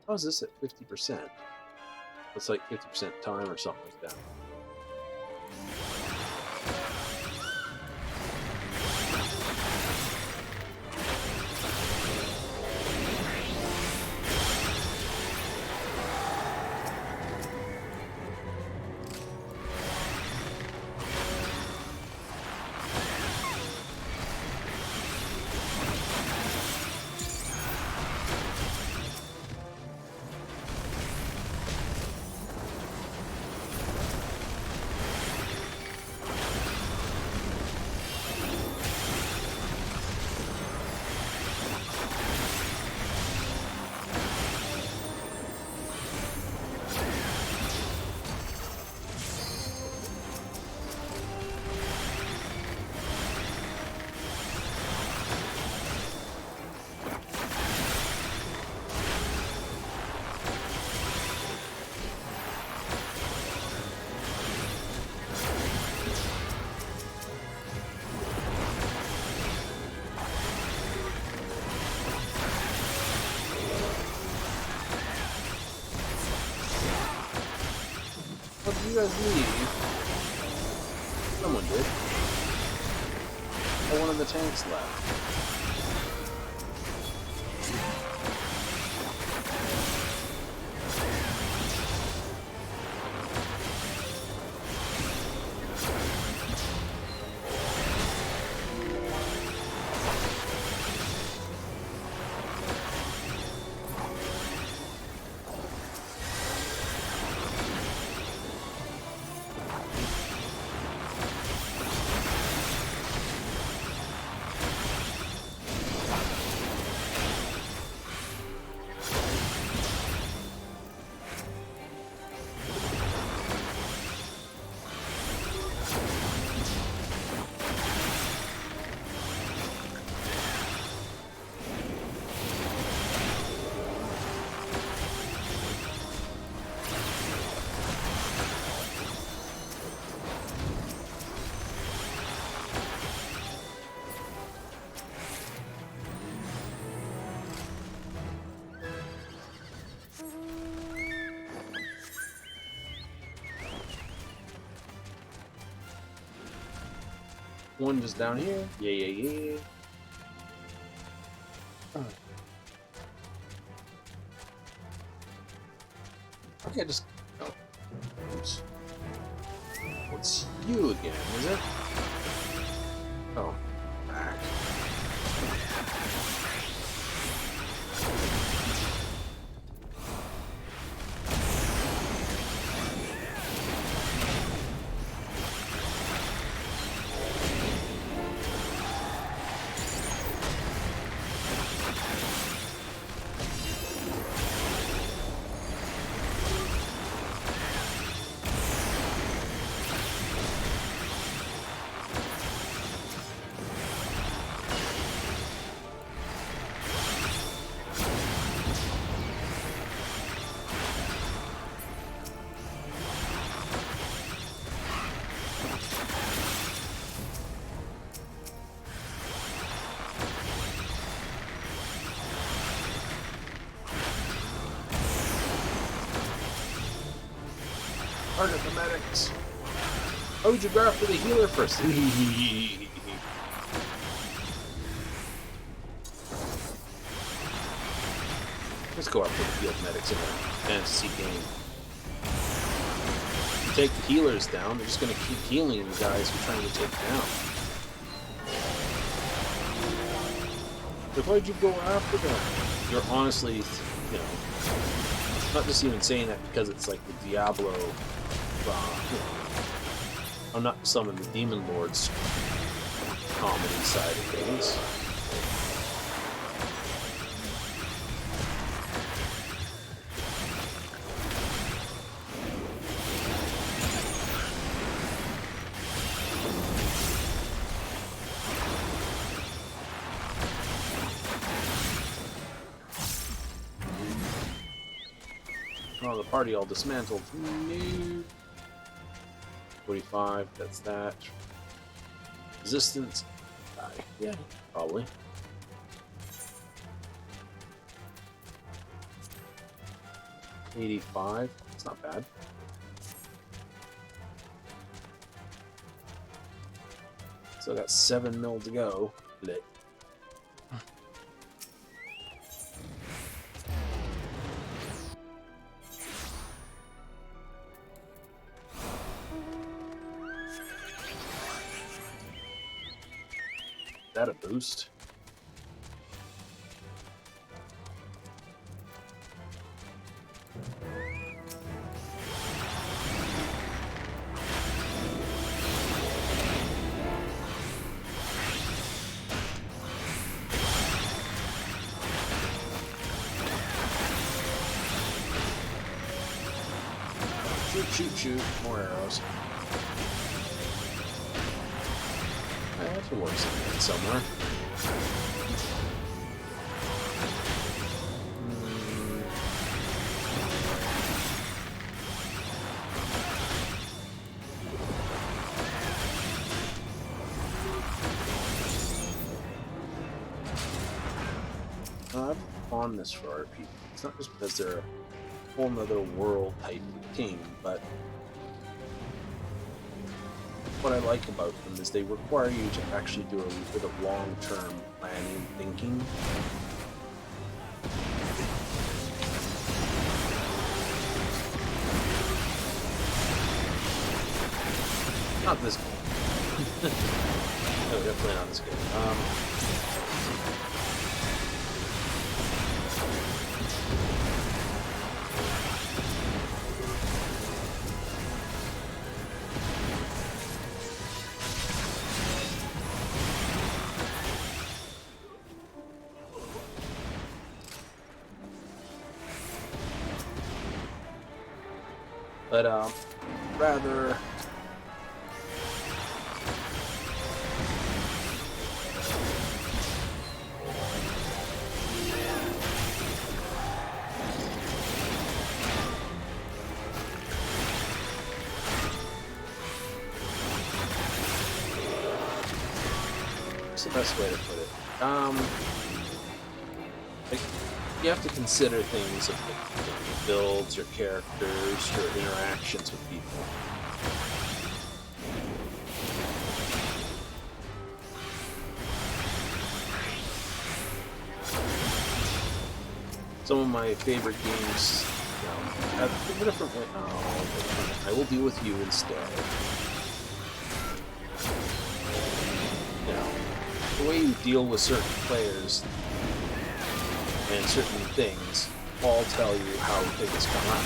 S1: How is this at 50%? It's like 50% time or something like that. What did you guys leave? Someone did. Oh, one of the tanks left. One just down here. Yeah. Okay, just. Oh. Oops. It's you again, is it? Oh. Back. Target the medics. How would you go after the healer first? Let's go after the field medics in a fantasy game. If you take the healers down, they're just going to keep healing the guys you're trying to take down. So why'd you go after them? You're honestly, you know, not just even saying that because it's like the Diablo, you know, I'm not some of the Demon Lord's comedy side of things. Oh, the party all dismantled. No. 45, that's that. Resistance. Yeah, probably. $85. It's not bad. So I got 7 mil to go. Lit. That a boost? Shoot, shoot, shoot. More arrows. I have to work something somewhere. I'm on this for our people. It's not just because they're a whole nother world type team, but what I like about them is they require you to actually do a bit of long-term planning, thinking. Not this game. No, definitely not this game. But, rather... What's the best way to put it? Like, you have to consider things of the builds, your characters, your interactions with people. Some of my favorite games, you know, have a different way. Oh, I will deal with you instead. You know, the way you deal with certain players and certain things all tell you how things come out.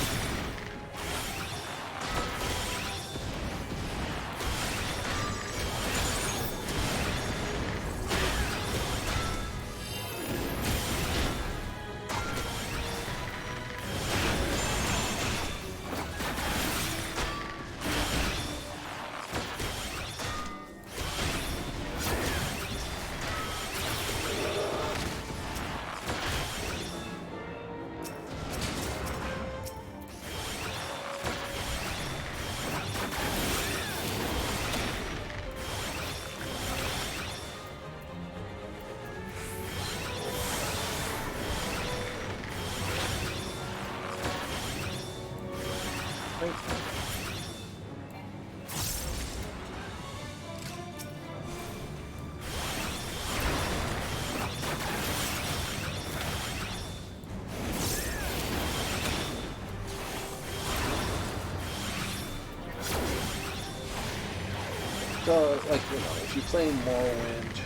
S1: like, you know, if you play Morrowind,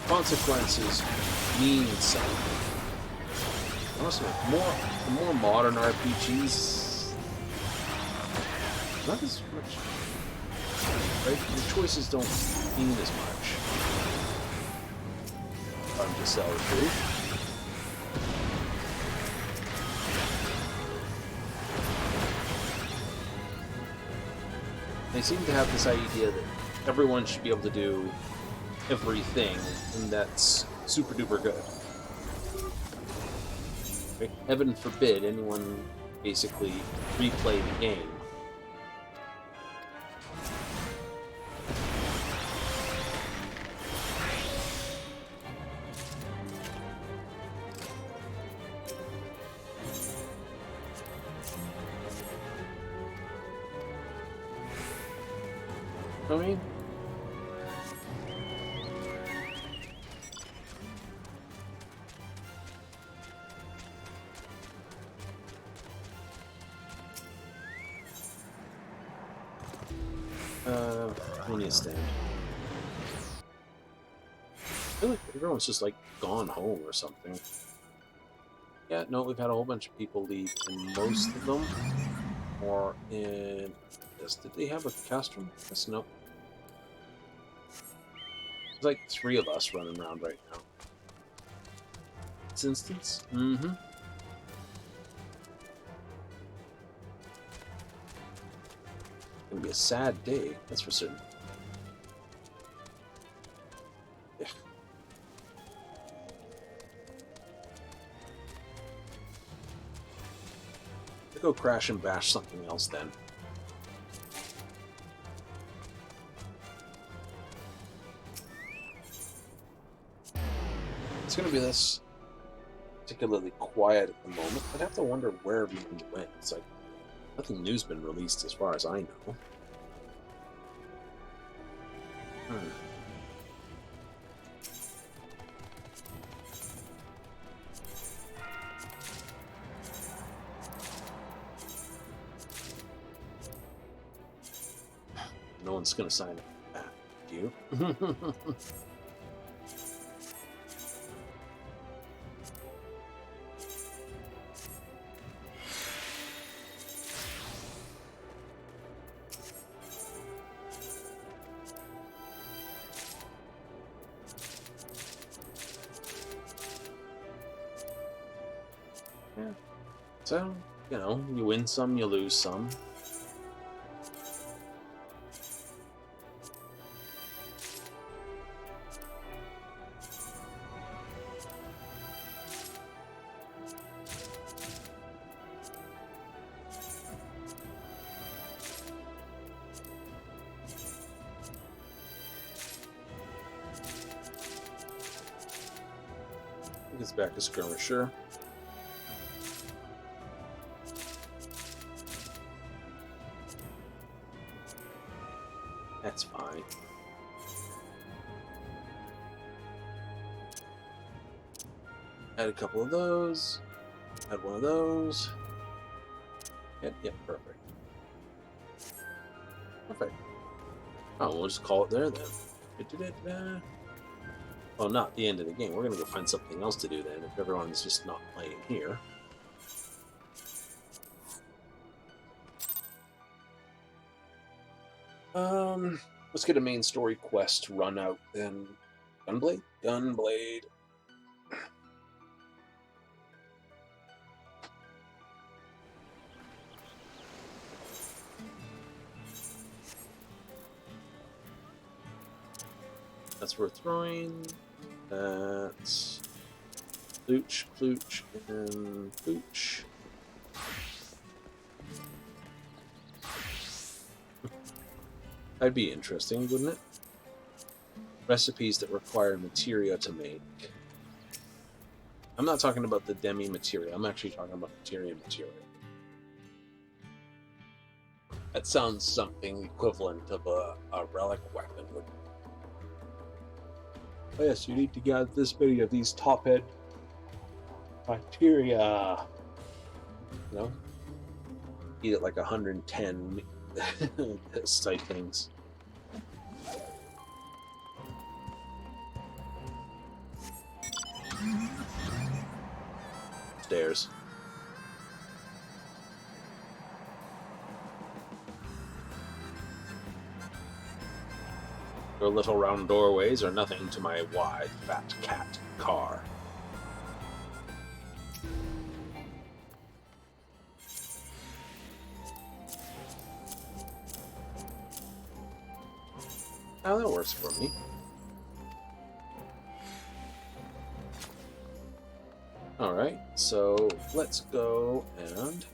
S1: consequences mean something. Honestly, more modern RPGs, not as much. Right? Your choices don't mean as much. I'm just telling the truth. They seem to have this idea that everyone should be able to do everything, and that's super duper good. Right? Heaven forbid anyone basically replay the game. I mean, we need a stand. I feel like everyone's just like gone home or something. Yeah, no, we've had a whole bunch of people leave, and most of them are in. Yes, did they have a custom? Yes, no. There's like 3 of us running around right now. This instance? Mm-hmm. Gonna be a sad day, that's for certain. Yeah. I'll go crash and bash something else then. It's gonna be this particularly quiet at the moment. I'd have to wonder where everything went. It's like nothing new's been released as far as I know. No one's gonna sign up for that. You? Yeah. So, you know, you win some, you lose some. I think it's back to skirmisher. That's fine. Add a couple of those. Add one of those. Yep, perfect. Perfect. Oh, we'll just call it there then. Oh, not the end of the game. We're gonna go find something else to do then if everyone's just not playing here. Let's get a main story quest run out then. Gunblade? Gunblade. That's worth throwing. That's Plooch, Plooch, and Plooch. That'd be interesting, wouldn't it? Recipes that require materia to make. I'm not talking about the demi materia. I'm actually talking about materia. That sounds something equivalent of a relic weapon. Oh yes, you need to get this many of these top-end materia. You know? Eat it like 110 type things. upstairs. Your little round doorways are nothing to my wide, fat cat car. Oh, that works for me. Alright, so let's go and...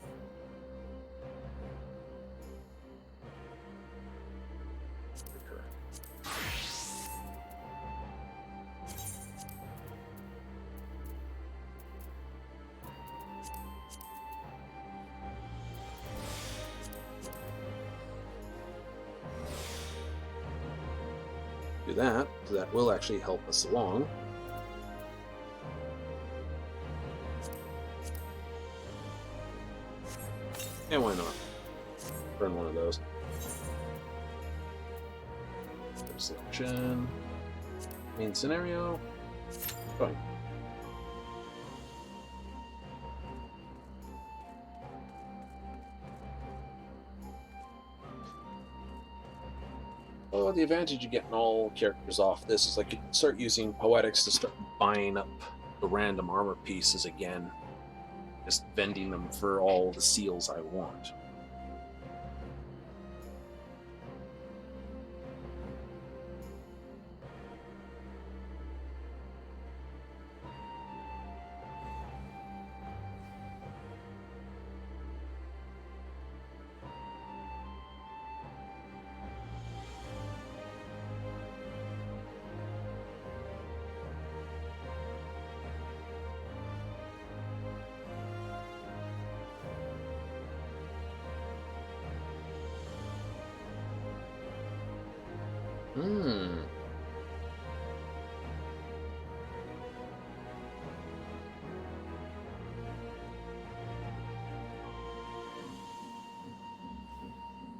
S1: do that, because that will actually help us along. And why not? Burn one of those. Selection. Main scenario. Fine. Oh, the advantage of getting all characters off this is I could start using poetics to start buying up the random armor pieces again. Just vending them for all the seals I want.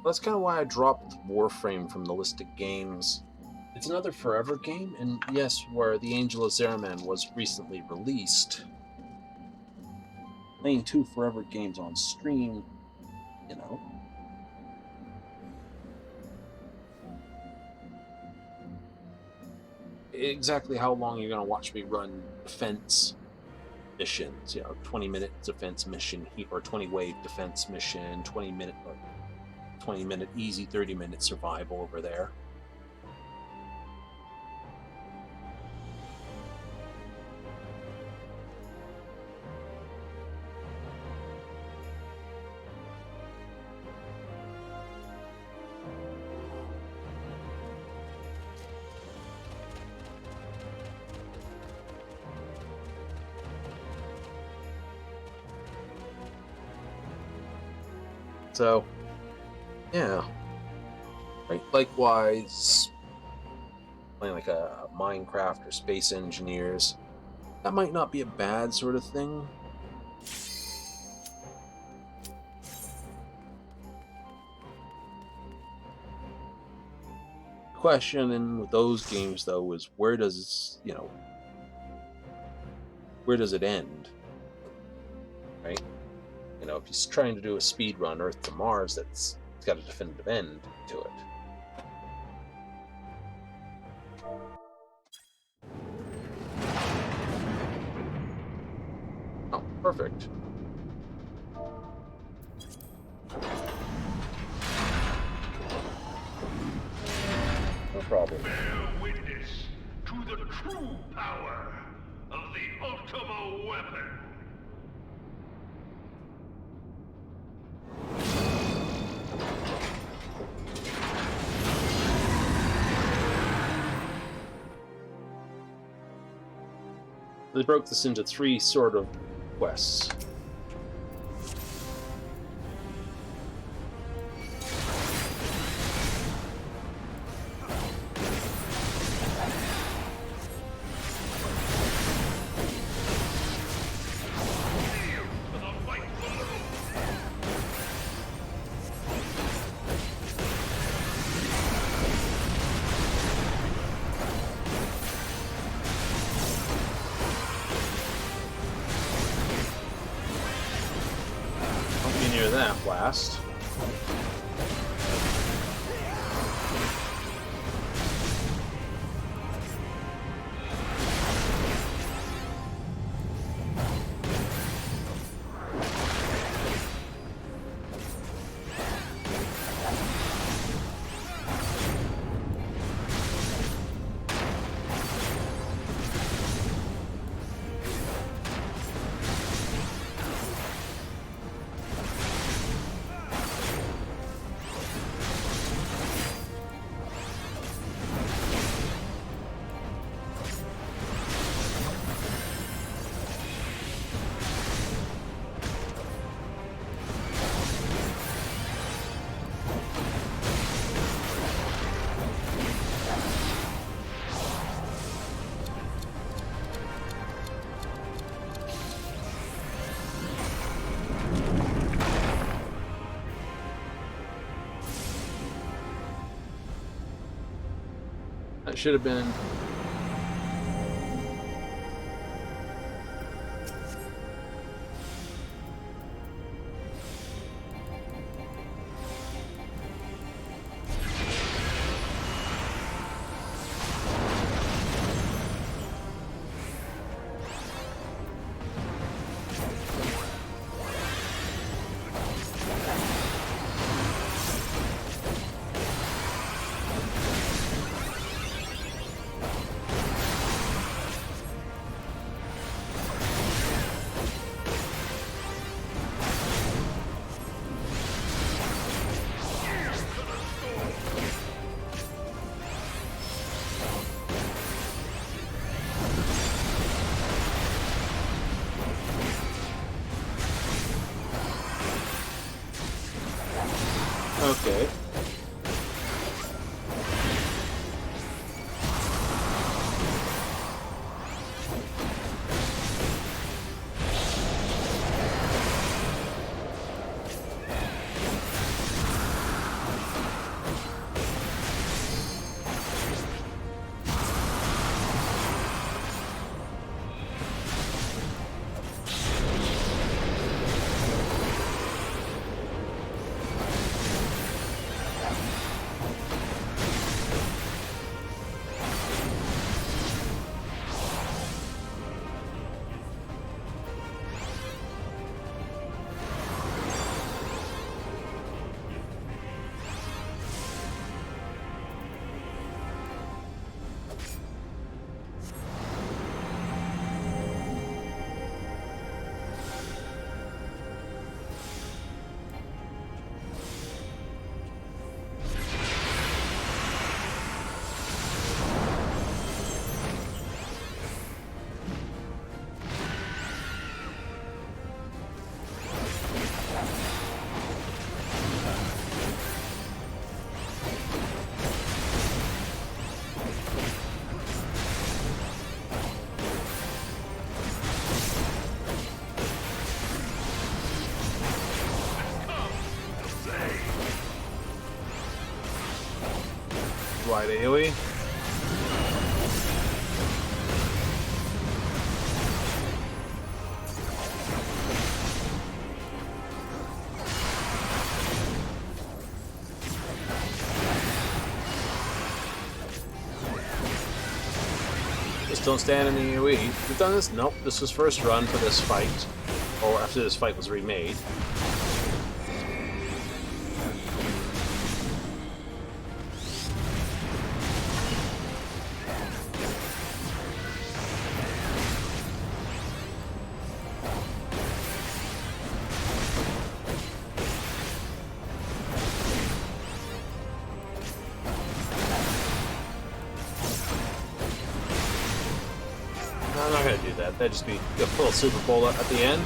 S1: That's kind of why I dropped Warframe from the list of games. It's another Forever game, and yes, where The Angel of Zeraman was recently released. Playing 2 Forever games on stream, you know. Exactly how long you're going to watch me run defense missions, 20-minute defense mission or 20-wave defense mission, 20-minute easy, 30-minute survival over there. So, yeah. Right. Likewise, playing like a Minecraft or Space Engineers, that might not be a bad sort of thing. The question with those games, though, is where does it end? Right? If he's trying to do a speed run Earth to Mars, it's got a definitive end to it. Oh, perfect. No problem.
S2: Bear witness to the true power of the Ultima weapon.
S1: They broke this into 3 sort of quests. Lamp Blast. That should have been... Okay. Wide AoE. Just don't stand in the AoE. We've done this? Nope. This was first run for this fight. Or after this fight was remade. I'm not gonna do that. That'd just be a full Super Bowl at the end.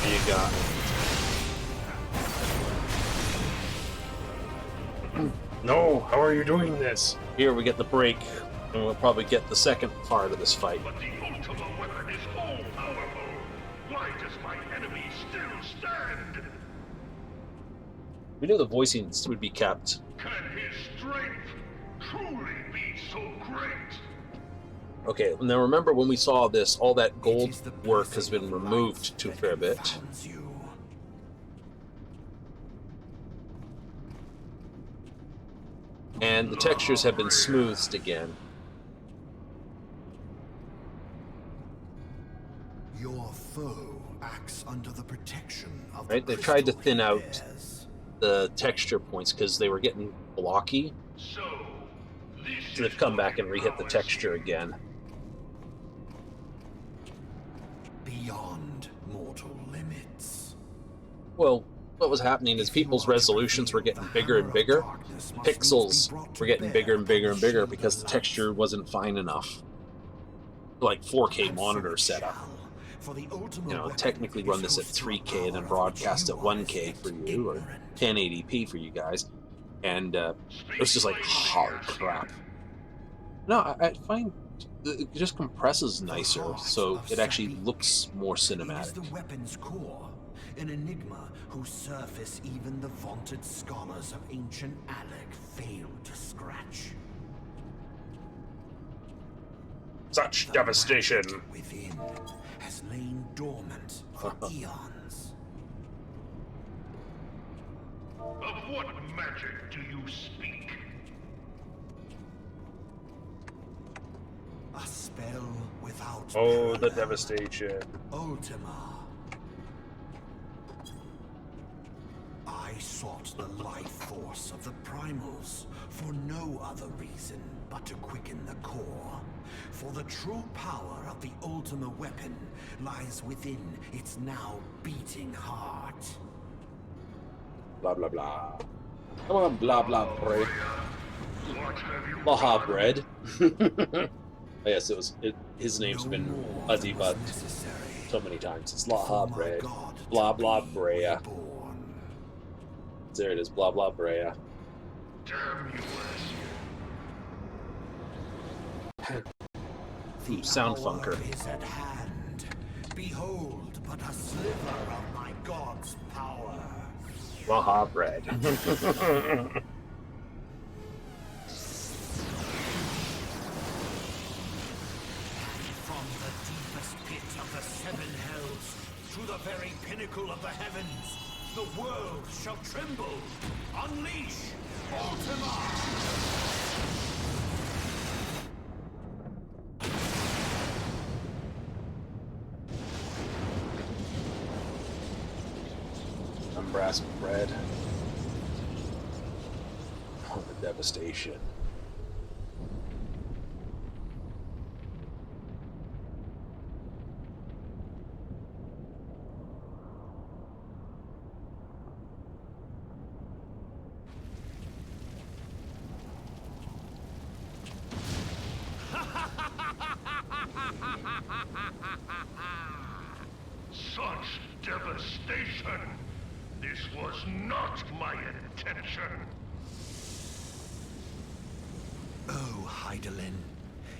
S1: What do you got? No, how are you doing this? Here we get the break, and we'll probably get the second part of this fight.
S2: But the Ultima weapon is all-powerful. Why does my enemy still stand?
S1: We knew the voicings would be kept.
S2: Can his strength truly be so great?
S1: Okay, now remember when we saw this, all that gold work has been removed to a fair bit. And the textures have been smoothed again.
S3: Your foe acts under the protection of
S1: Right? They tried to thin out the texture points because they were getting blocky.
S2: So
S1: they've come back and re-hit the texture again.
S3: Beyond mortal limits.
S1: Well, what was happening is people's resolutions were getting bigger and bigger. Pixels were getting bigger and bigger and bigger because the texture wasn't fine enough. Like 4K monitor setup. You know, technically run this at 3K and then broadcast at 1K for you, or 1080p for you guys. And it was just like, holy crap. No, I find it just compresses nicer, so it actually looks more cinematic.
S3: The weapon's core, an enigma whose surface even the vaunted scholars of ancient Alec failed to scratch.
S1: Such devastation
S3: within has lain dormant for eons.
S2: of what magic do you speak?
S3: A spell without
S1: Oh, the
S3: parallel.
S1: devastation.
S3: Ultima. I sought the life force of the primals for no other reason but to quicken the core. For the true power of the Ultima weapon lies within its now beating heart.
S1: Blah, blah, blah. Come on, blah, blah, bread.
S2: What have you
S1: Baha
S2: done?
S1: bread. Yes, his name's been debugged so many times. It's Laha bread. Blah, blah, Brea. There it is, blah, blah, Brea.
S2: Damn you,
S3: The
S1: Sound
S3: hour
S1: funker.
S3: is at hand. Behold but a sliver of my god's power.
S1: Baha bread.
S3: From the deepest pit of the seven hells to the very pinnacle of the heavens, the world shall tremble. Unleash Ultima!
S1: I'm brass bread. Oh, the devastation.
S2: such devastation! This was not my intention!
S3: Oh, Heidelin.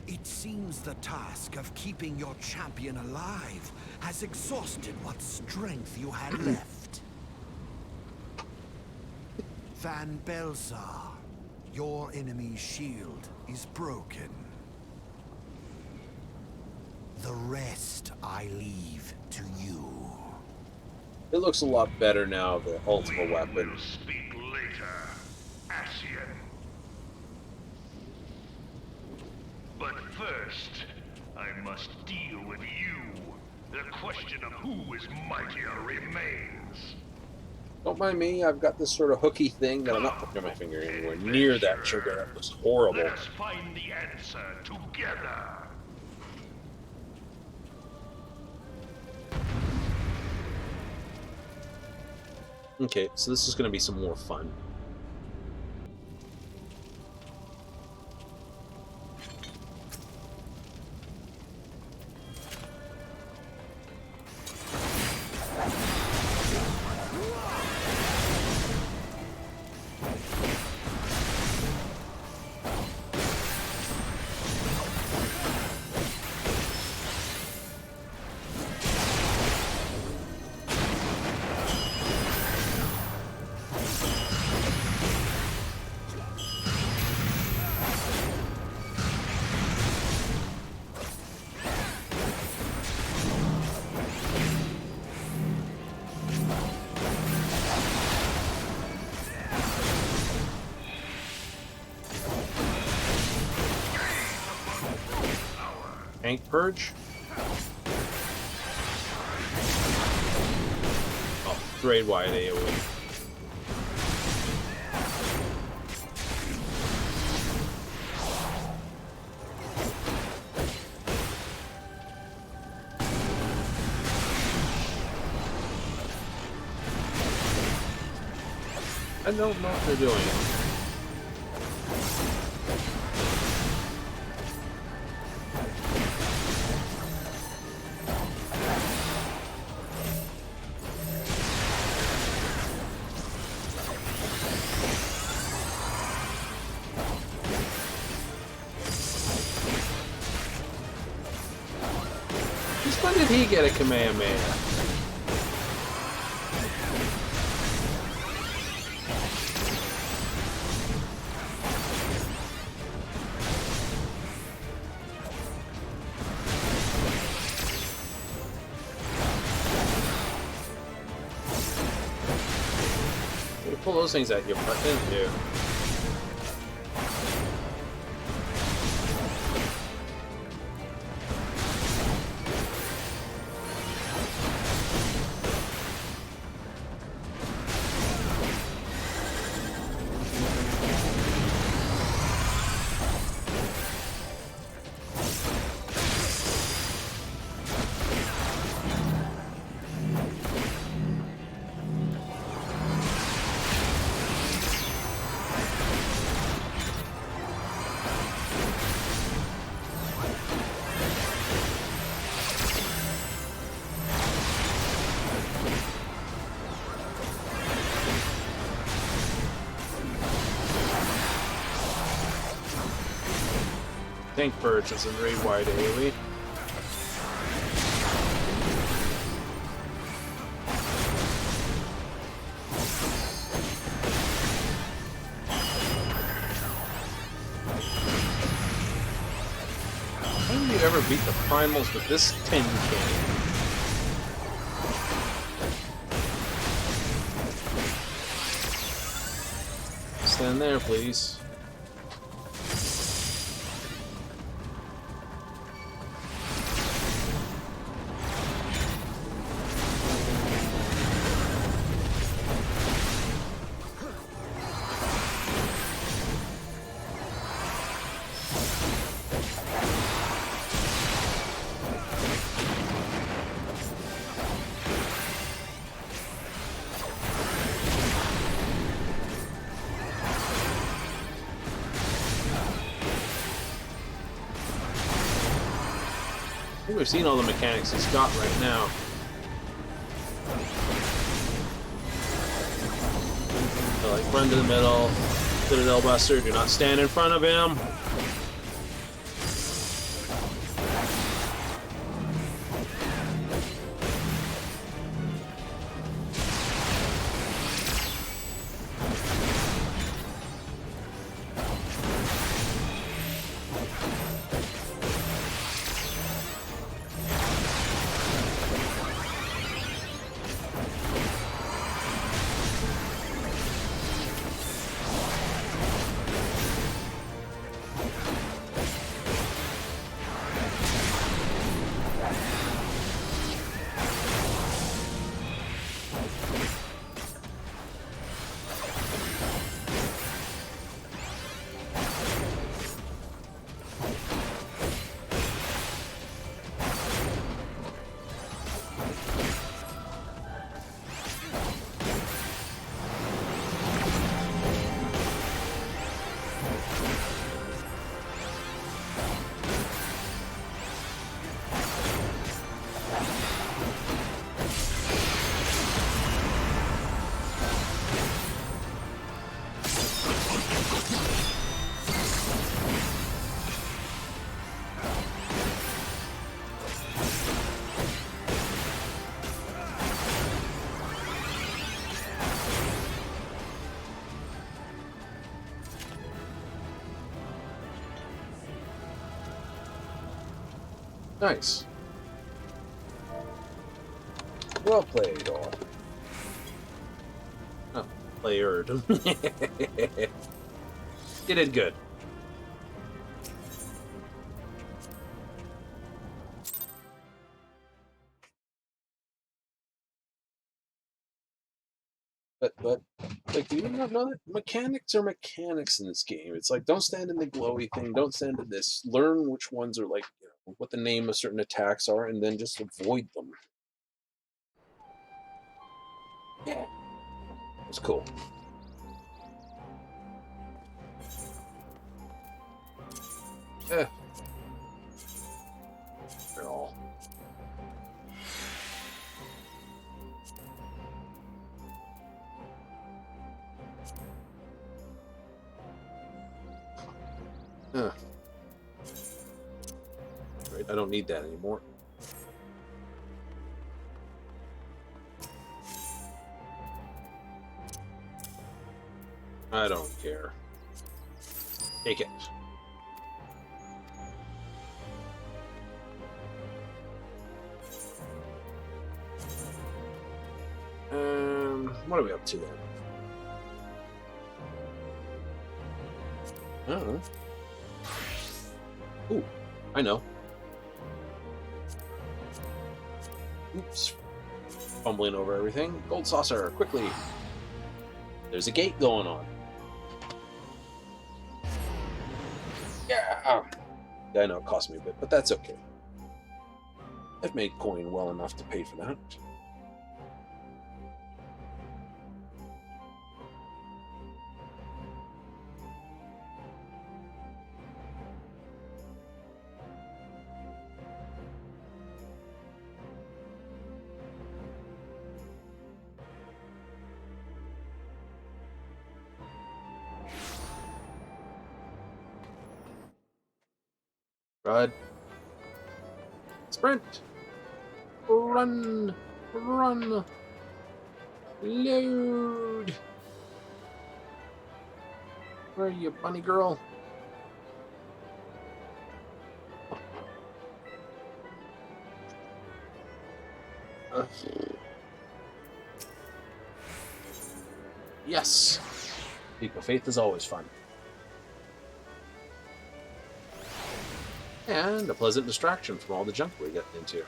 S3: It seems the task of keeping your champion alive has exhausted what strength you had left. Van Belzar, your enemy's shield is broken. The rest I leave to you.
S1: It looks a lot better now, the Ultima
S2: We
S1: weapon.
S2: will speak later, Ascian. But first, I must deal with you. The question of who is mightier remains.
S1: Don't mind me, I've got this sort of hooky thing that I'm not putting my finger anywhere near that sugar. That looks horrible.
S2: Let us find the answer together.
S1: Okay, so this is going to be some more fun. tank purge. Oh, grade wide AoE. I don't know what they're doing. Just when did he get a Kamehameha? Pull those things out your butt, didn't you? Tank purge is in raid wide AoE. How do you ever beat the primals with this tin can? Stand there, please. I think we've seen all the mechanics he's got right now. So, like, run to the middle, Citadel Buster, do not stand in front of him. Nice. Well played, all. Oh, playered. You did good. But like, do you not know that mechanics are mechanics in this game? It's like, don't stand in the glowy thing, don't stand in this. Learn which ones are like, what the name of certain attacks are, and then just avoid them. Yeah, it's cool. Eh. They're all. Right, I don't need that anymore. I don't care. Take it. What are we up to then? I don't know. Ooh, I know. Oops. Fumbling over everything. Gold saucer, quickly. There's a gate going on. Yeah! I know it cost me a bit, but that's okay. I've made coin well enough to pay for that. Run. Sprint. Run. Run. Load. Where are you, bunny girl? Yes. Leap of faith is always fun. And a pleasant distraction from all the junk we're getting into.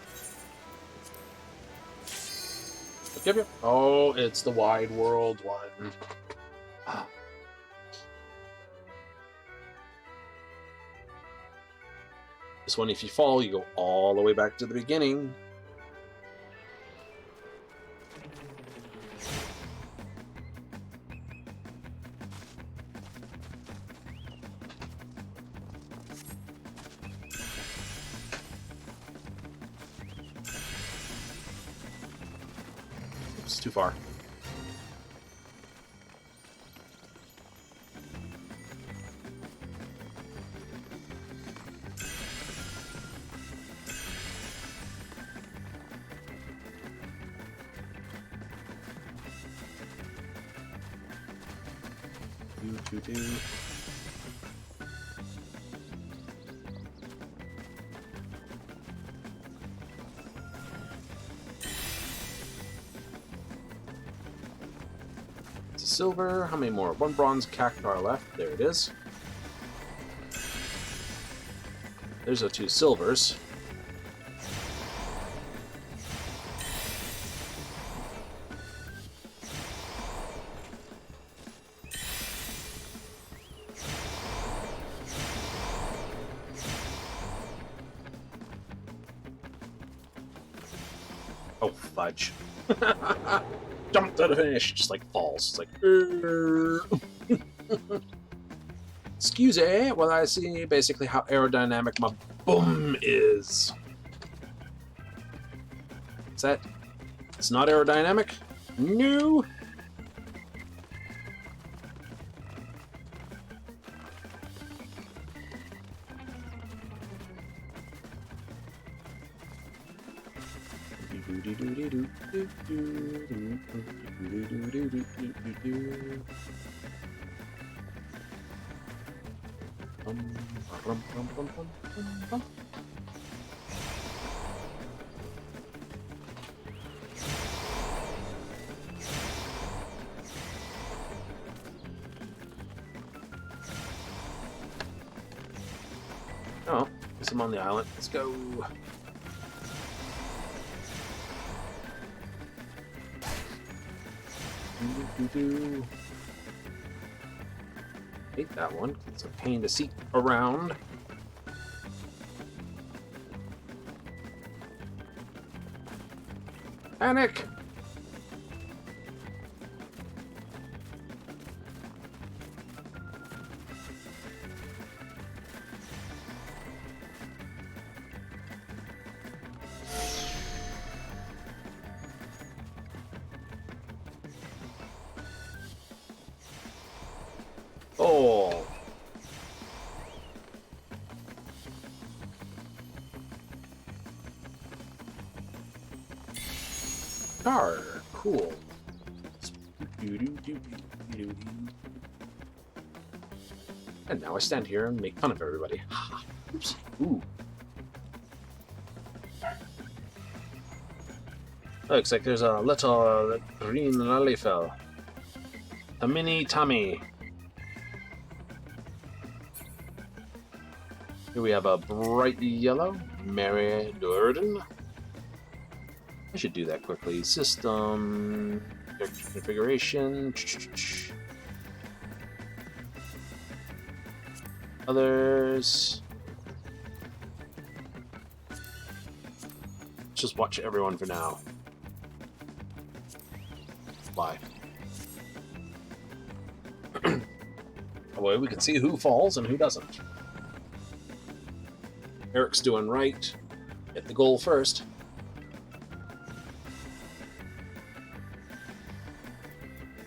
S1: Yep. Oh, it's the wide world one. Ah. This one, if you fall, you go all the way back to the beginning. Oops, too far. Do. It's a silver. How many more? One bronze cactuar left. There it is. There's the 2 silvers. Oh, fudge. Jump to the finish. Just like falls. It's like, excuse me, well, I see basically how aerodynamic my boom is. Is that? It's not aerodynamic? No. Oh, guess I'm on the island. Let's go. Hate that one. It's a pain to see around. Panic! Oh! Car, cool. And now I stand here and make fun of everybody. Oops. Ooh. Looks like there's a little green lollyfell. A mini Tommy. Here we have a bright yellow Mary Durden. I should do that quickly. System character configuration. Others. Just watch everyone for now. Bye. That way we can see who falls and who doesn't. Eric's doing right. Get the goal first.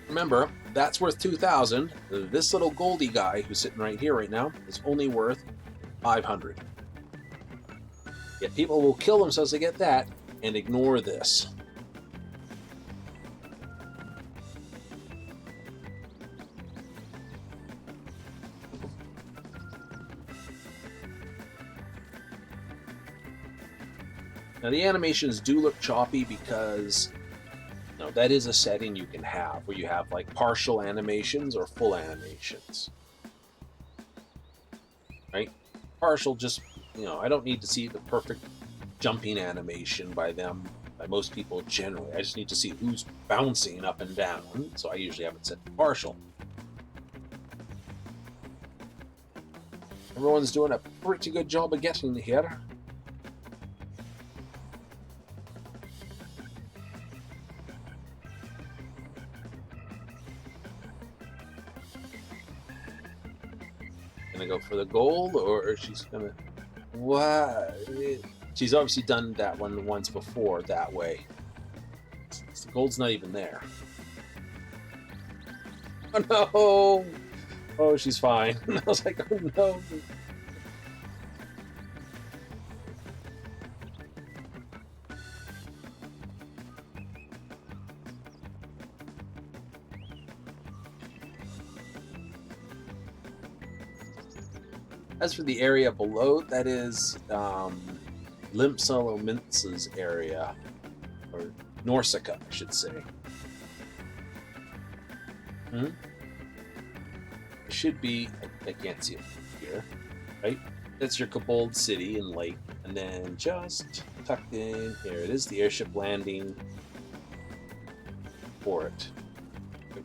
S1: Remember, that's worth 2,000. This little Goldie guy who's sitting right here right now is only worth 500. Yet people will kill themselves to get that and ignore this. Now the animations do look choppy because that is a setting you can have where you have like partial animations or full animations. Right? Partial just, I don't need to see the perfect jumping animation by most people generally. I just need to see who's bouncing up and down. So I usually have it set to partial. Everyone's doing a pretty good job of getting here. Gonna go for the gold, or she's gonna what? She's obviously done that one once before that way. The gold's not even there. Oh no! Oh, she's fine. I was like, oh no. As for the area below, that is Limpsalomince's area, or Norsica, I should say. It should be, I can't see it here, right? That's your Kobold City and Lake, and then just tucked in, here it is, the airship landing for it,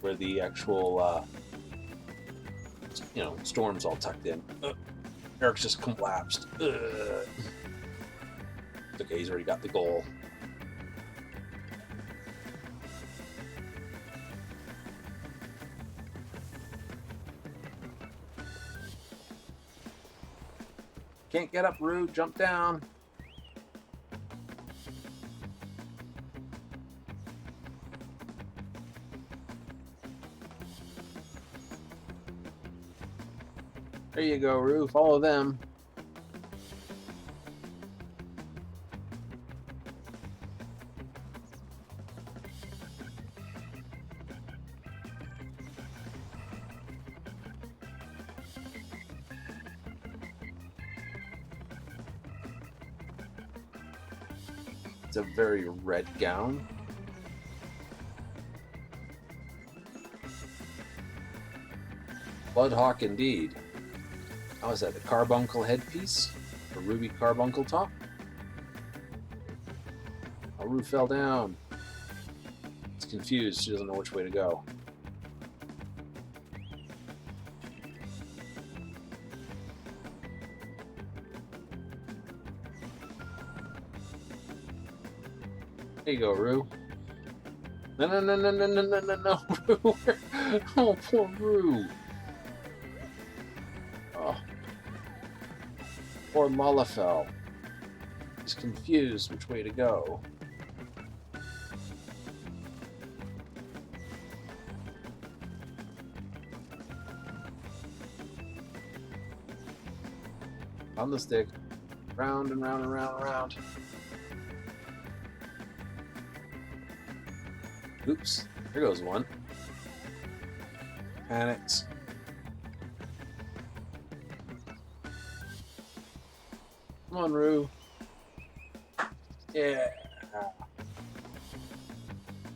S1: where the actual, storm's all tucked in. Eric's just collapsed. It's okay, he's already got the goal. Can't get up, Rude. Jump down. There you go, Rue. Follow them. It's a very red gown. Bloodhawk indeed. How is that? A carbuncle headpiece? A ruby carbuncle top? Oh, Rue fell down. It's confused. She doesn't know which way to go. There you go, Rue. No, no, no, no, no, no, no, no, no, Rue. Oh, poor Rue. Oh. Poor Lalafell. He's confused which way to go. On the stick. Round and round and round and round. Oops. There goes one. Panics. Come on, Rue. Yeah. I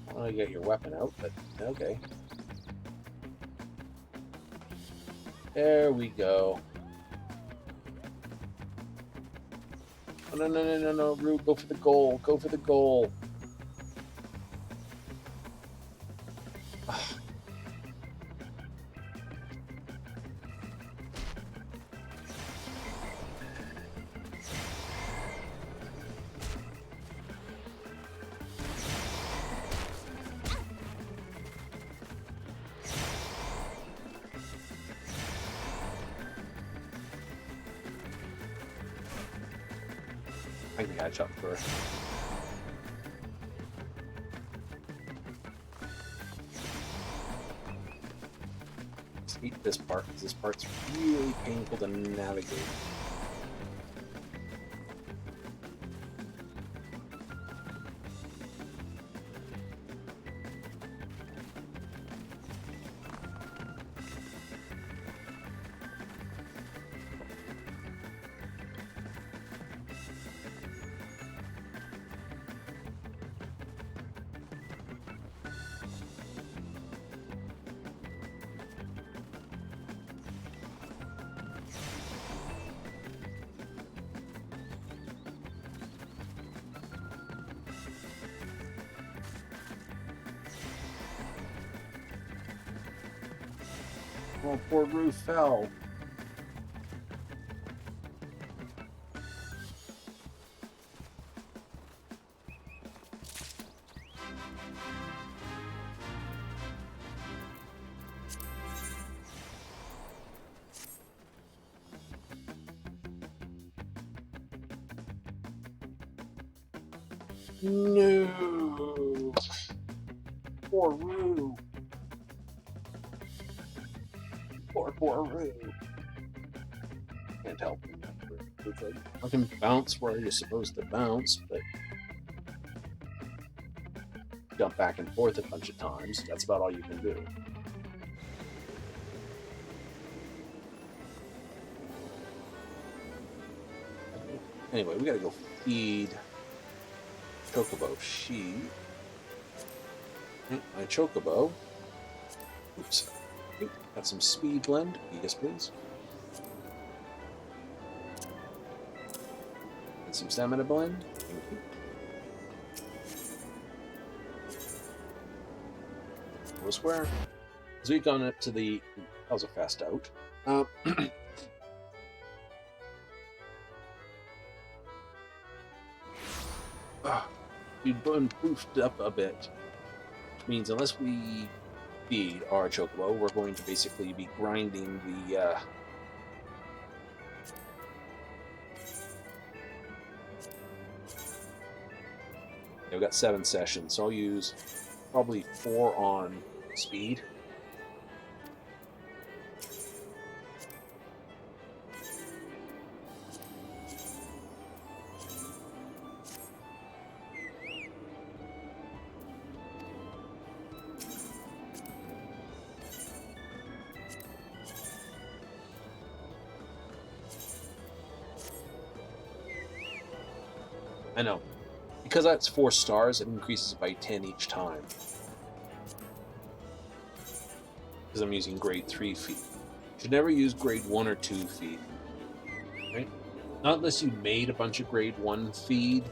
S1: don't want to get your weapon out, but okay. There we go. Oh, no, no, no, no, no, Rue, go for the goal. Go for the goal. I can catch up first. Let's eat this part, because this part's really painful to navigate. Oh, poor Rue fell. No. Poor Rue. Poor Rue. Can't help him. It's like, I can bounce where you're supposed to bounce, but jump back and forth a bunch of times. That's about all you can do. Anyway, we gotta go feed Chocobo. My Chocobo. Oops. Got some speed blend. Yes, please. And some stamina blend. Thank you. Go square. As we've gone up to the... That was a fast out. We've been poofed up a bit. Which means unless we feed our Chocobo, we're going to basically be grinding the... We've got 7 sessions, so I'll use probably 4 on speed. I know. Because that's 4 stars, it increases by 10 each time. Because I'm using grade 3 feet. You should never use grade 1 or 2 feed. Right? Not unless you made a bunch of grade 1 feed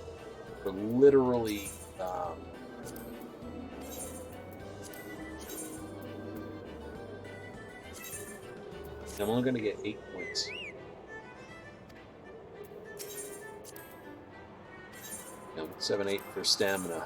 S1: for literally I'm only going to get 8 points. Yeah, 7, 8 for stamina.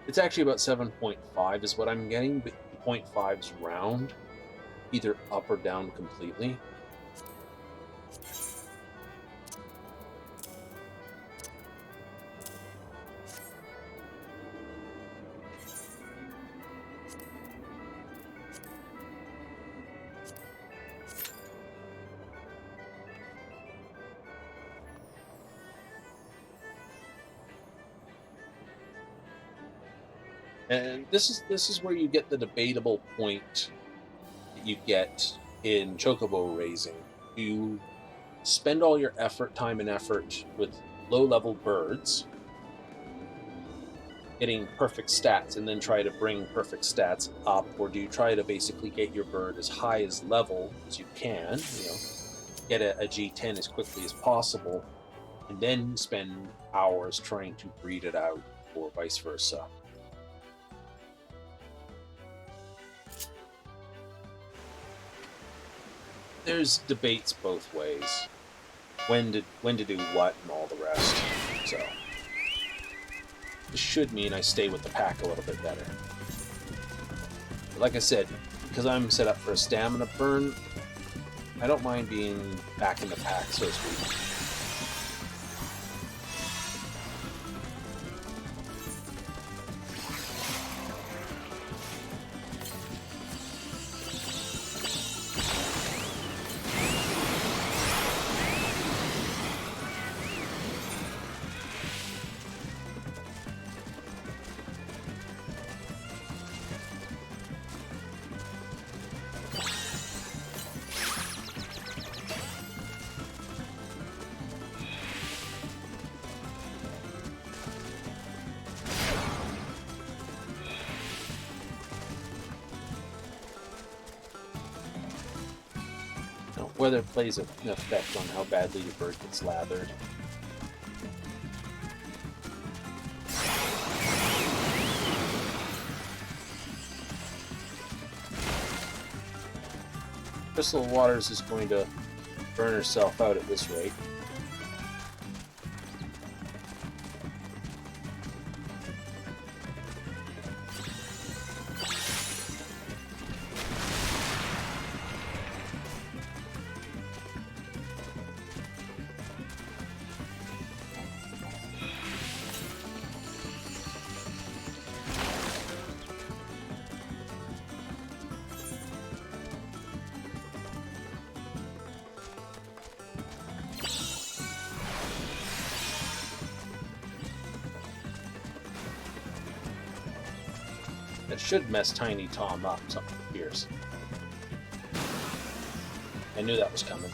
S1: It's actually about 7.5 is what I'm getting, but 0.5 is round, either up or down completely. And this is where you get the debatable point that you get in chocobo raising. You spend all your time and effort with low-level birds, getting perfect stats, and then try to bring perfect stats up, or do you try to basically get your bird as high as level as you can, get a G10 as quickly as possible, and then spend hours trying to breed it out, or vice versa? There's debates both ways. When to do what and all the rest. So this should mean I stay with the pack a little bit better. But like I said, because I'm set up for a stamina burn, I don't mind being back in the pack, so to speak. Weather plays an effect on how badly your bird gets lathered. Crystal Waters is going to burn herself out at this rate. That should mess Tiny Tom up. Something appears. I knew that was coming.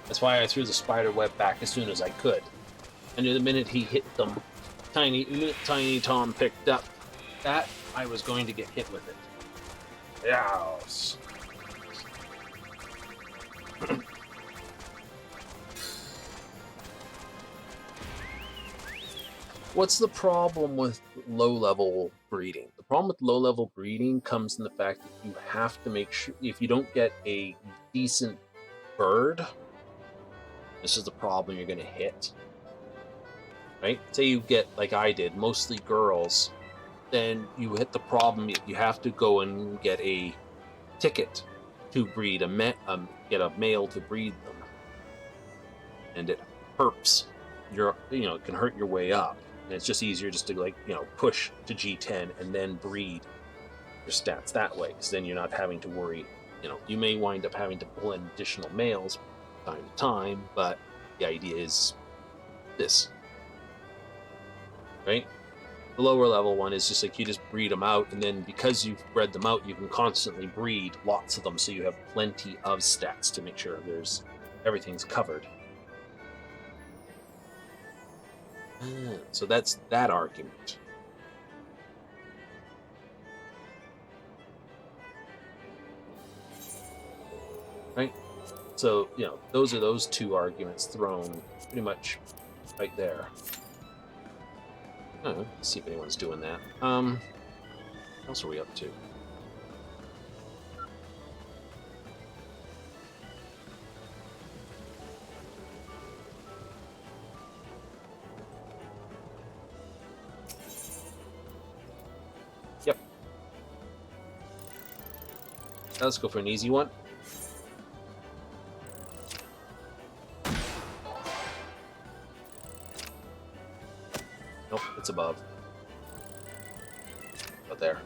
S1: That's why I threw the spider web back as soon as I could. I knew the minute he hit them, Tiny Tom picked up that, I was going to get hit with it. Yes. What's the problem with low-level breeding? The problem with low-level breeding comes in the fact that you have to make sure, if you don't get a decent bird, this is the problem you're going to hit. Right? Say you get, like I did, mostly girls, then you hit the problem, you have to go and get a ticket to breed get a male to breed them. And it hurts it can hurt your way up. And it's just easier just to push to G10 and then breed your stats that way, because then you're not having to worry. You may wind up having to pull in additional males time to time, but the idea is this, right? The lower level one is just like you just breed them out, and then because you've bred them out, you can constantly breed lots of them, so you have plenty of stats to make sure everything's covered. So that's that argument. right? So, those are those two arguments thrown pretty much right there. Let's see if anyone's doing that. What else are we up to? Yep. Now let's go for an easy one. Nope, it's above. But there.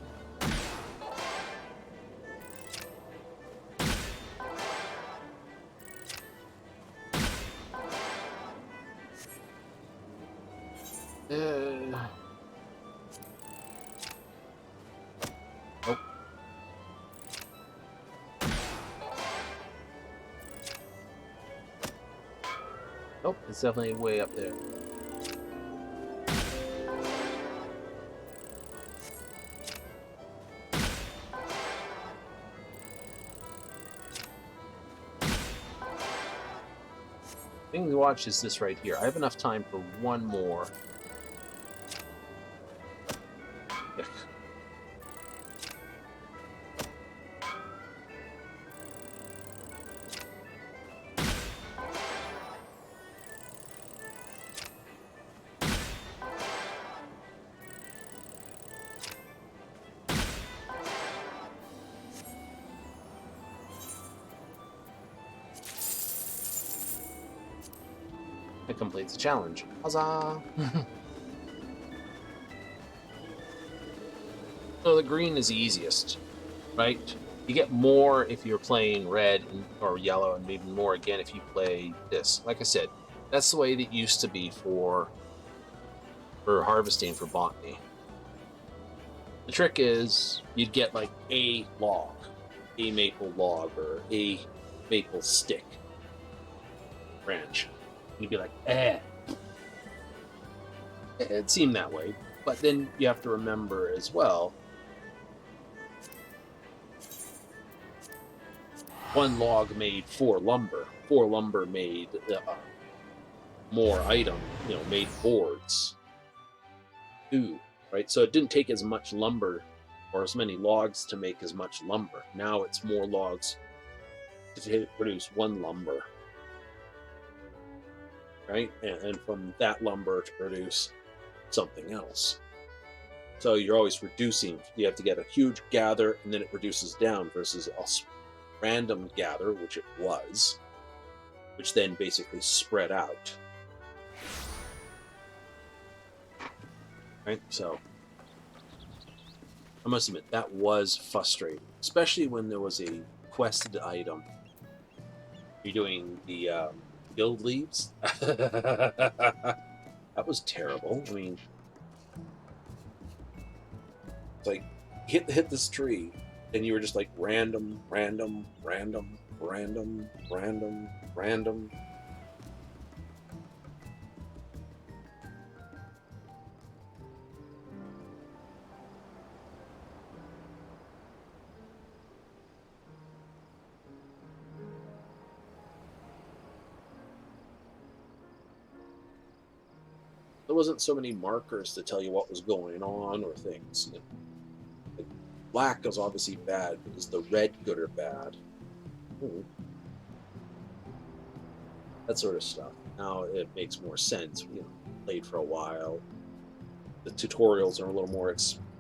S1: Nope. Nope, it's definitely way up there. Thing to watch is this right here. I have enough time for one more. Yuck. It completes the challenge. Huzzah! So the green is the easiest, right? You get more if you're playing red or yellow, and maybe more again if you play this. Like I said, that's the way that it used to be for harvesting for botany. The trick is you'd get like a log, a maple log, or a maple stick branch. You'd be like, It seemed that way. But then you have to remember as well, one log made 4 lumber. 4 lumber made more item, made boards. 2, right? So it didn't take as much lumber or as many logs to make as much lumber. Now it's more logs to produce 1 lumber. Right? And from that lumber to produce something else. So you're always reducing. You have to get a huge gather, and then it reduces down, versus a random gather, which it was, which then basically spread out. Right? So I must admit, that was frustrating, especially when there was a quested item. You're doing the guild leaves. That was terrible. I mean, it's like hit this tree, and you were just like random. There wasn't so many markers to tell you what was going on or things. Like, black is obviously bad because the red good or bad. That sort of stuff. Now it makes more sense. Played for a while. The tutorials are a little more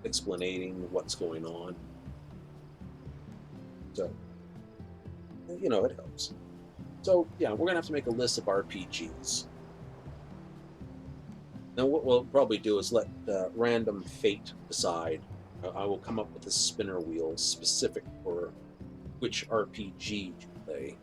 S1: explaining what's going on. So, it helps. So, yeah, we're going to have to make a list of RPGs. Now, what we'll probably do is let random fate decide. I will come up with a spinner wheel specific for which RPG to play.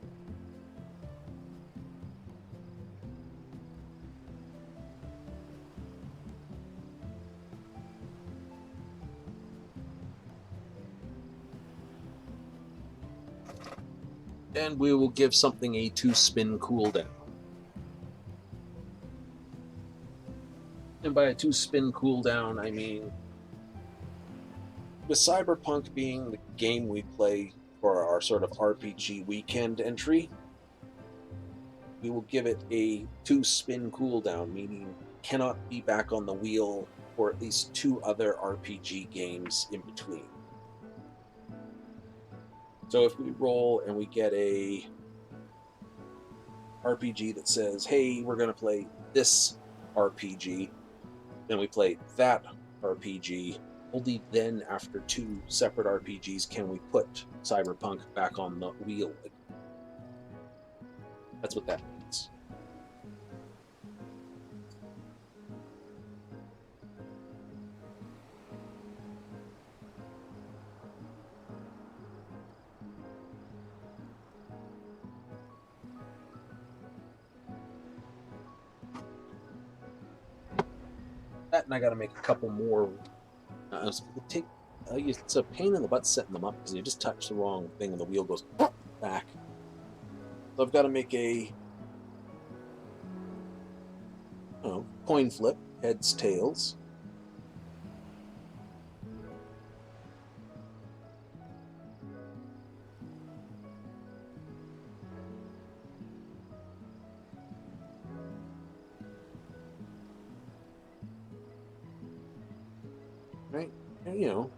S1: And we will give something a 2-spin cooldown. And by a 2-spin cooldown, I mean, with Cyberpunk being the game we play for our sort of RPG weekend entry, we will give it a 2-spin cooldown, meaning cannot be back on the wheel for at least 2 other RPG games in between. So if we roll and we get a RPG that says, hey, we're going to play this RPG, then we play that RPG, only then after 2 separate RPGs can we put Cyberpunk back on the wheel. That's what that means. That, and I got to make a couple more. It's a pain in the butt setting them up because you just touch the wrong thing and the wheel goes back. So I've got to make a coin flip, heads, tails. Right? And,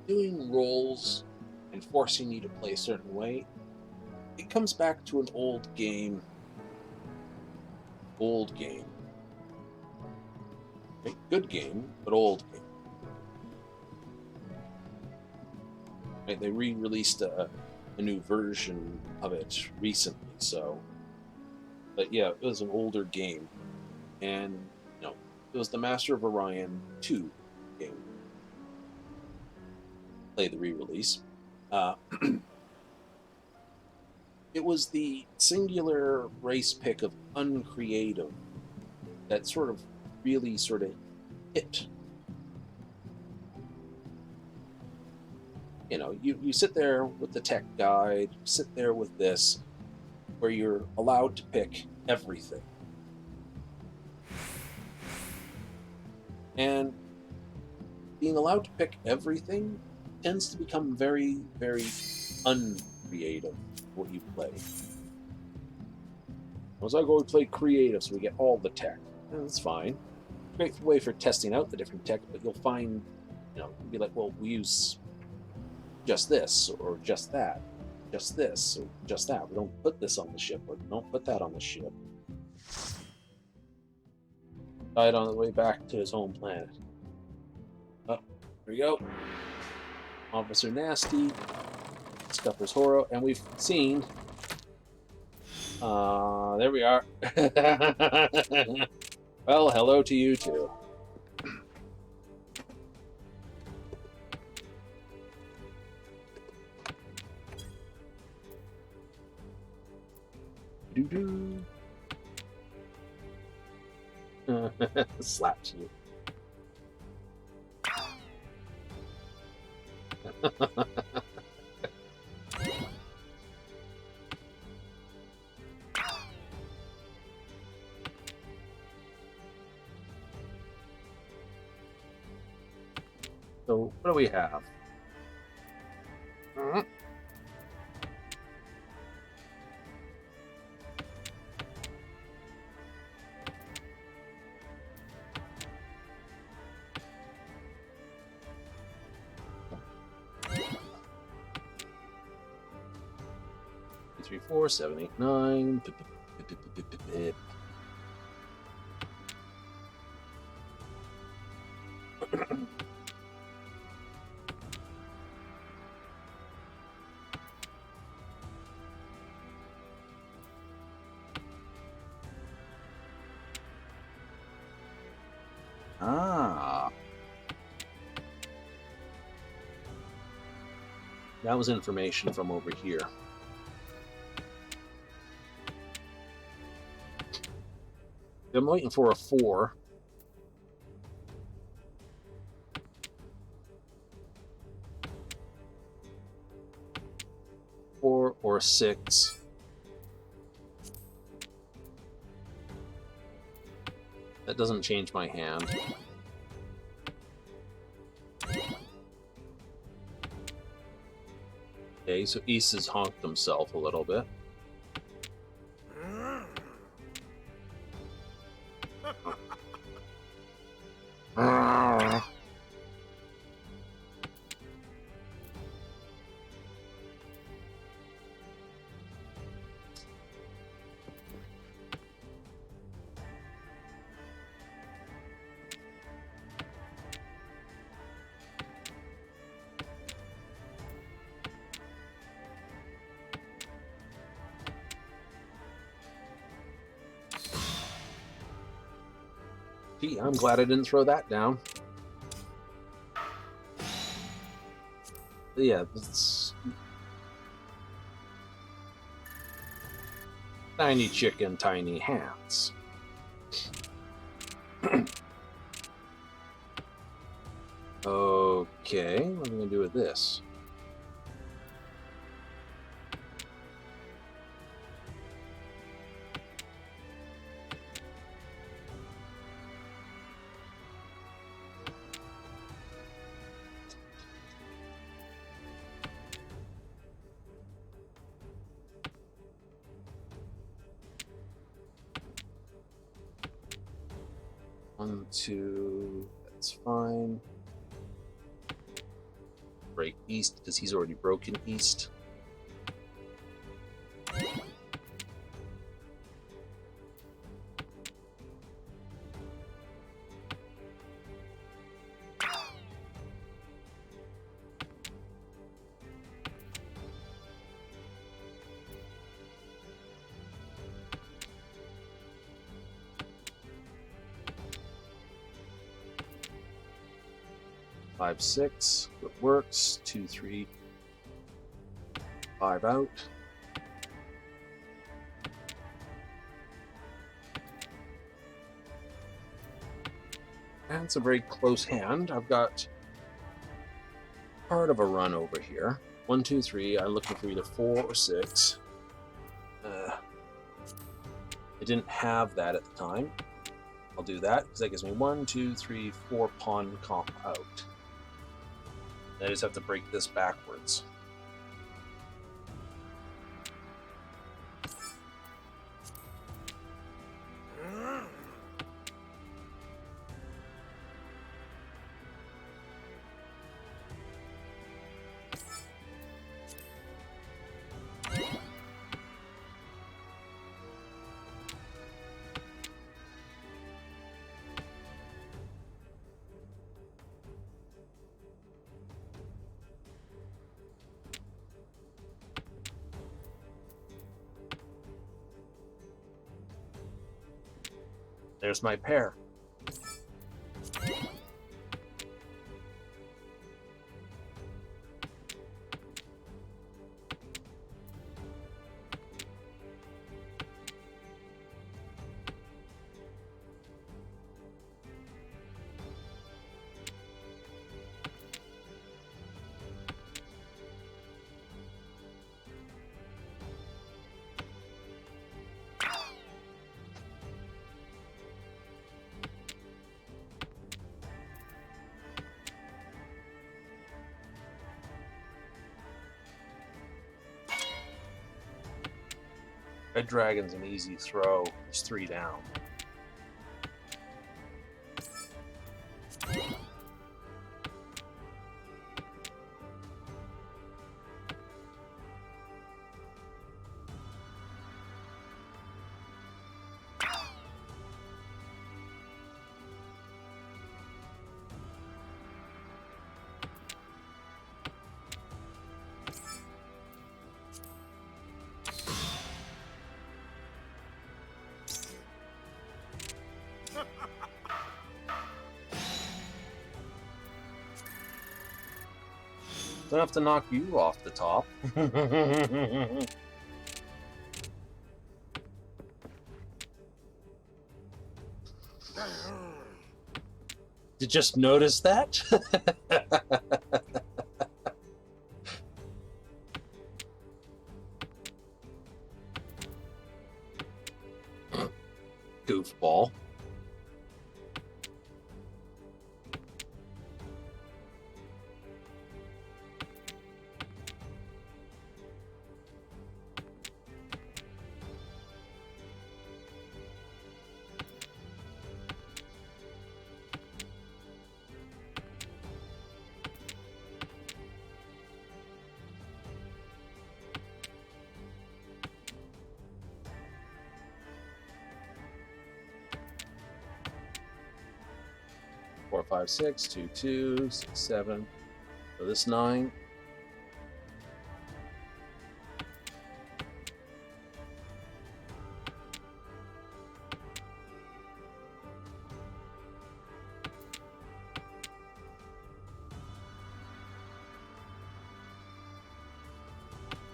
S1: doing rolls and forcing you to play a certain way, it comes back to an old game. Right? Good game, but old game. Right? They re-released a new version of it recently, so. But yeah, it was an older game. And, it was the Master of Orion 2 game. Play the re-release. It was the singular race pick of uncreative that really hit. You sit there with the tech guide, you sit there with this, where you're allowed to pick everything. And being allowed to pick everything tends to become very, very uncreative what you play. As I go and play creative, so we get all the tech. And that's fine. Great way for testing out the different tech, but you'll find, you'll be like, well, we use just this, or just that, just this, or just that. We don't put this on the ship, or we don't put that on the ship. Died on the way back to his home planet. Oh, here we go. Officer Nasty, Scuppers Horo, and we've seen. There we are. Well, hello to you too. Doo-doo. Slaps you. So, what do we have? Three, 4, 7, 8, 9. That was information from over here. I'm waiting for a 4. Or a 6. That doesn't change my hand. Okay, so East has honked himself a little bit. Gee, I'm glad I didn't throw that down. But yeah, it's tiny chicken, tiny hands. Okay, what am I gonna do with this? One, two, that's fine. Break East, because he's already broken East. Five, 6, it works. 2, 3, 5 out. And it's a very close hand. I've got part of a run over here. 1, 2, 3. I'm looking for either 4 or 6. I didn't have that at the time. I'll do that because that gives me 1, 2, 3, 4 pawn comp out. I just have to break this backwards. There's my pair. Red Dragon's an easy throw. It's 3 down. Don't have to knock you off the top. Did you just notice that? Goofball. Four, five, six, 2, 2, 6, 7. So this 9.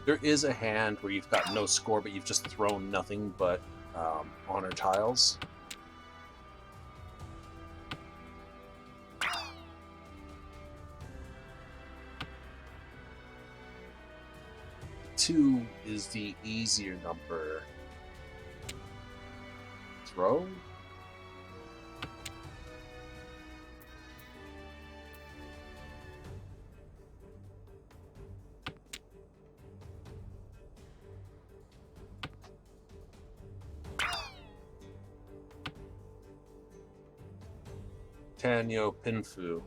S1: There is a hand where you've got no score, but you've just thrown nothing but honor tiles. Two is the easier number. Throw? Tanyo Pinfu.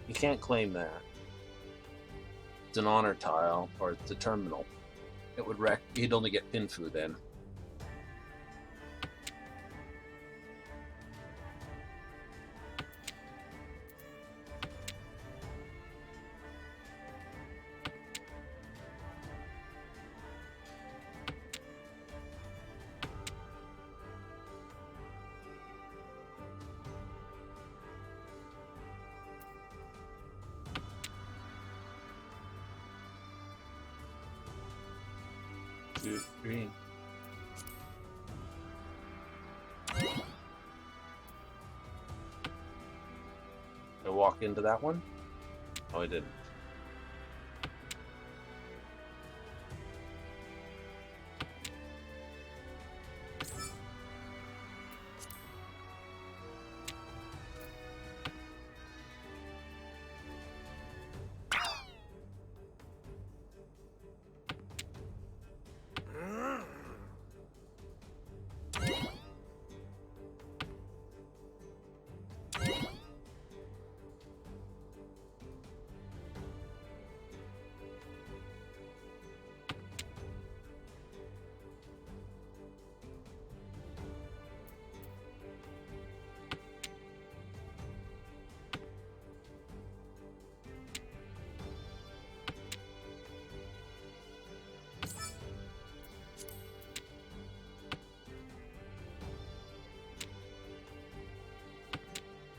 S1: You can't claim that. It's an honor tile, or it's a terminal. It would wreck. You'd only get Pinfu then. Two, three. I walk into that one? Oh, I didn't.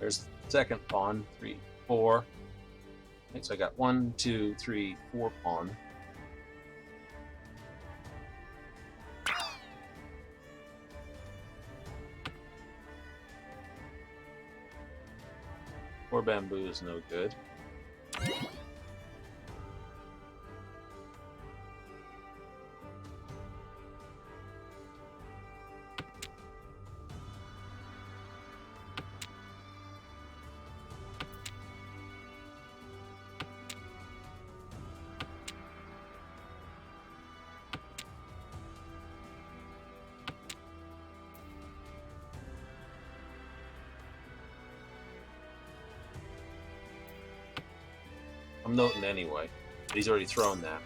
S1: There's the second pawn. 3, 4. Okay, so I got 1, 2, 3, 4 pawn. Four bamboo is no good. I'm noting anyway. He's already thrown that.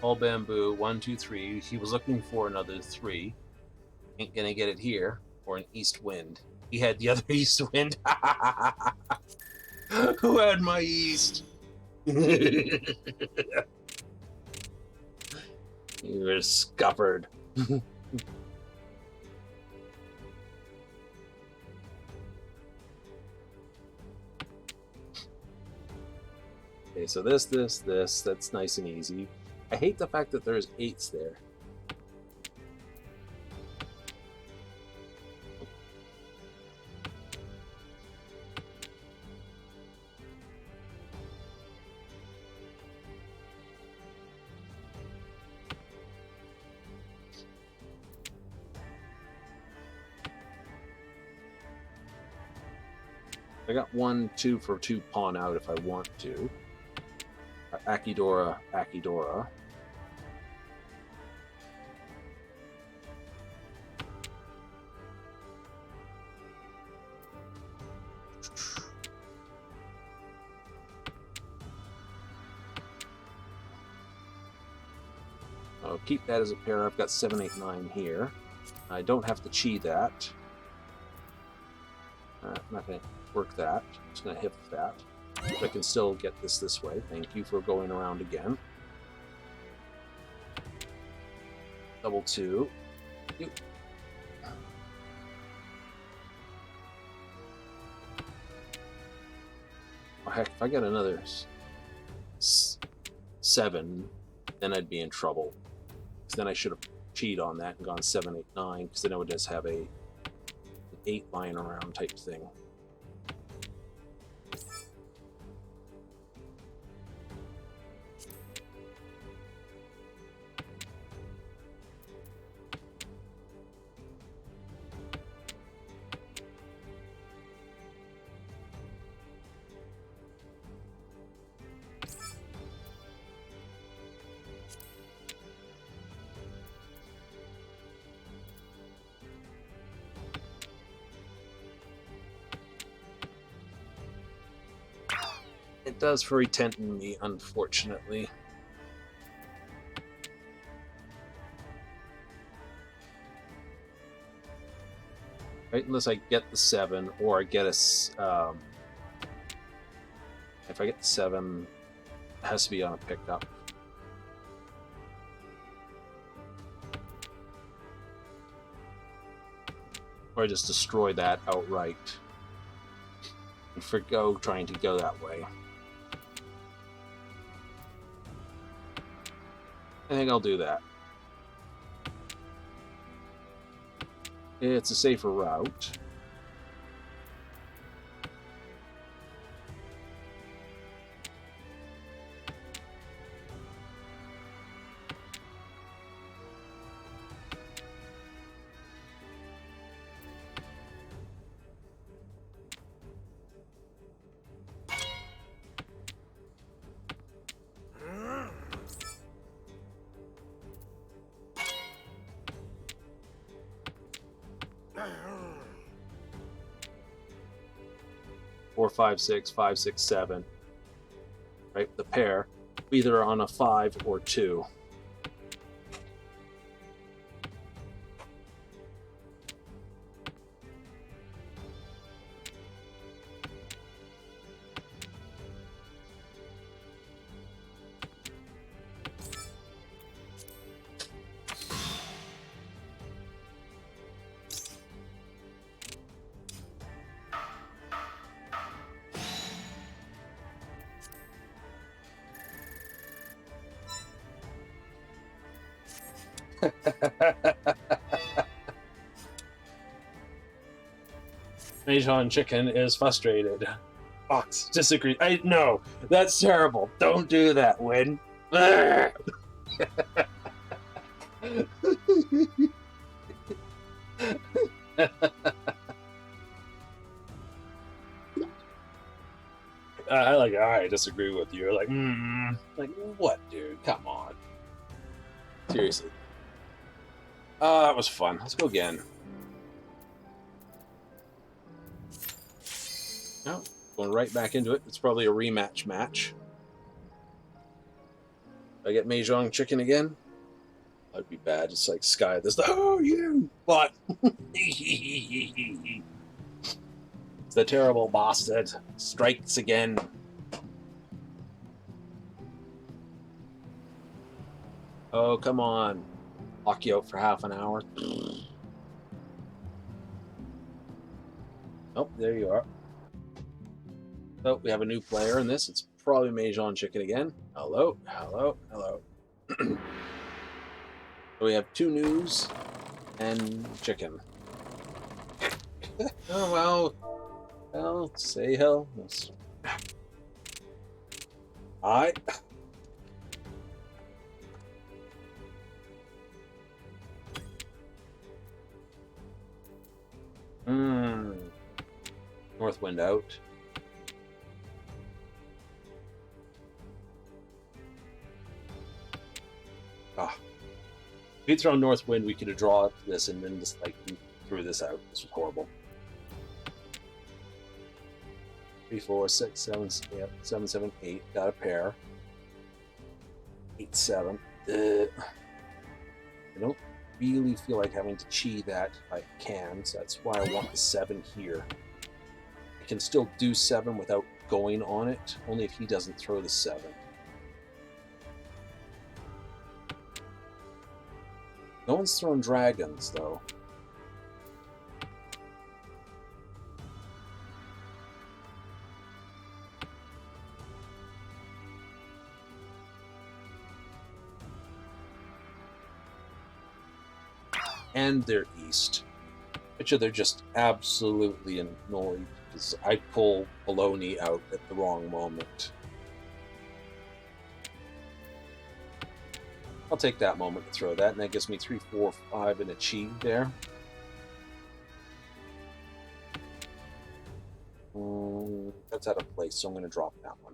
S1: All bamboo, 1, 2, 3. He was looking for another 3. Ain't gonna get it here. Or an east wind. He had the other east wind. Who had my yeast? You were scuppered. Okay, so this, that's nice and easy. I hate the fact that there's 8s there. I got 1, 2 for 2 pawn out if I want to. Akidora, Akidora. I'll keep that as a pair. I've got 7, 8, 9 here. I don't have to chi that. I'm not going to work that. I'm just going to hit that. I can still get this way. Thank you for going around again. Double 2. Oh, heck, if I got another 7, then I'd be in trouble. Because then I should have cheated on that and gone 7, 8, 9, because then I would just have an 8 lying around type thing. It does for retenting me, unfortunately. Right, unless I get the 7, or I get a... if I get the 7, it has to be on a pickup. Or I just destroy that outright. And forgo trying to go that way. I think I'll do that. It's a safer route. Four, 5, 6, 5, 6, 7. Right, the pair, either on a 5 or 2. Bozjan chicken is frustrated. Fox disagrees. No, that's terrible. Don't do that, Win. I like. I disagree with you. Like, like what, dude? Come on. Seriously. That was fun. Let's go again. No, going right back into it. It's probably a rematch match. I get Bozjan chicken again? That'd be bad. It's like Sky. This. Oh, you! What? It's The terrible bastard strikes again. Oh, come on. Lock you out for half an hour. Oh, there you are. So we have a new player in this. It's probably Bozjan Chicken again. Hello, hello, hello. So we have 2 news and chicken. Oh, well. Well, say hell. Alright. North wind out. Ah. If he'd thrown north wind, we could have drawn this and then just like threw this out. This was horrible. 3, 4, 6, 7, yeah, 7, 7, 8. Got a pair. 8, 7. I don't really feel like having to chi that if I can, so that's why I want the 7 here. I can still do 7 without going on it, only if he doesn't throw the 7. No one's thrown dragons, though. And they're east. Which they're just absolutely annoyed because I pull baloney out at the wrong moment. I'll take that moment to throw that, and that gives me 3, 4, 5 and a chi there. That's out of place, so I'm going to drop that one.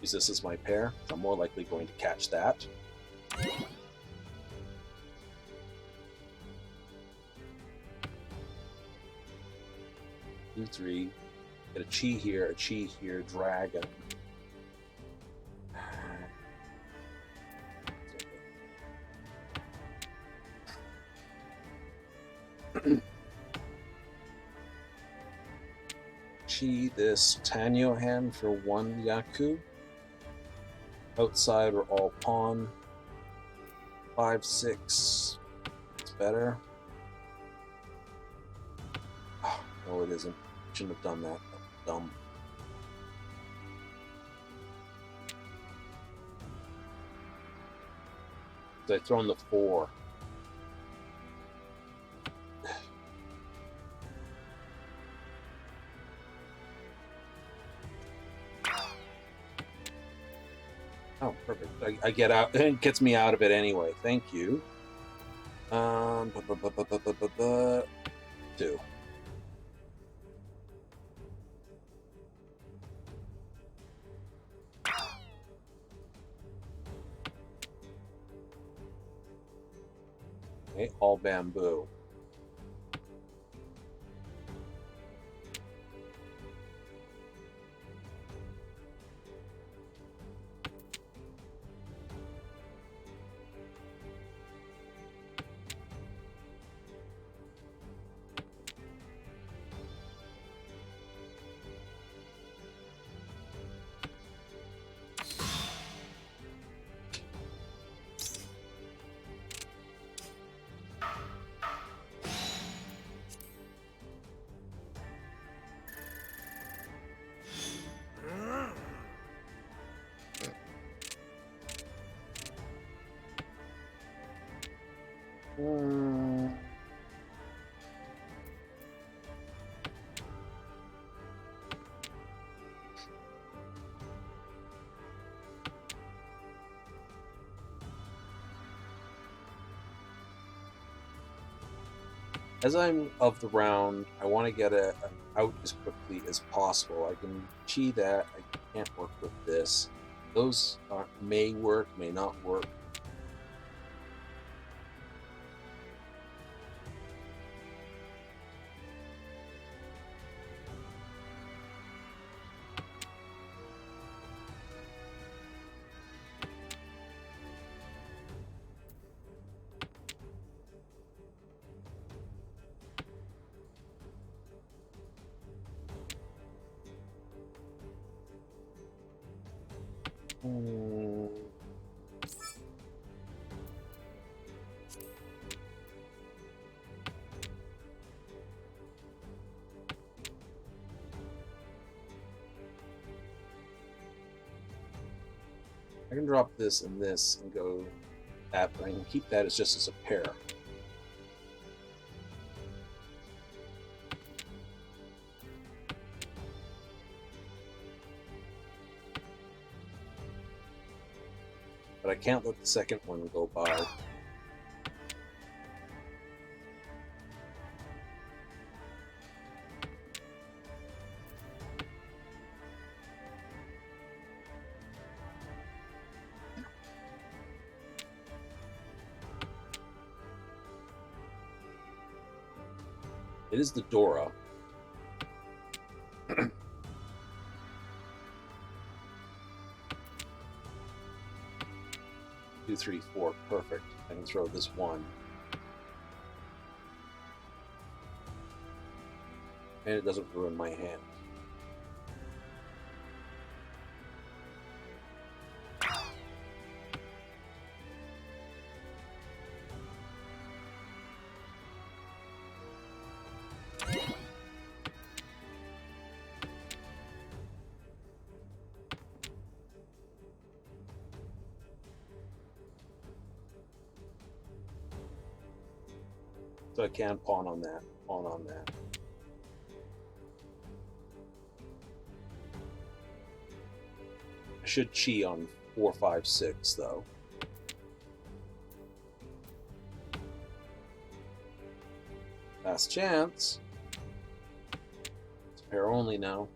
S1: Use this as my pair. I'm more likely going to catch that. Two, 3. Get a chi here, dragon. Chi this Tanyo hand for 1 Yaku. Outside are all pawn. 5, 6. It's better. Oh, no, it isn't. Shouldn't have done that. Dumb. I've thrown the 4. Oh, perfect. I get out. It gets me out of it anyway. Thank you. 2. Okay, all bamboo. As I'm of the round, I want to get it out as quickly as possible. I can chi that. I can't work with this. Those may work, may not work. I can drop this and this and go that, but I can keep that as just as a pair. But I can't let the second one go by. It is the Dora. 2, 3, 4, perfect. I can throw this one. And it doesn't ruin my hand. So I can pawn on that, pawn on that. I should chi on 4, 5, 6 though. Last chance. It's a pair only now.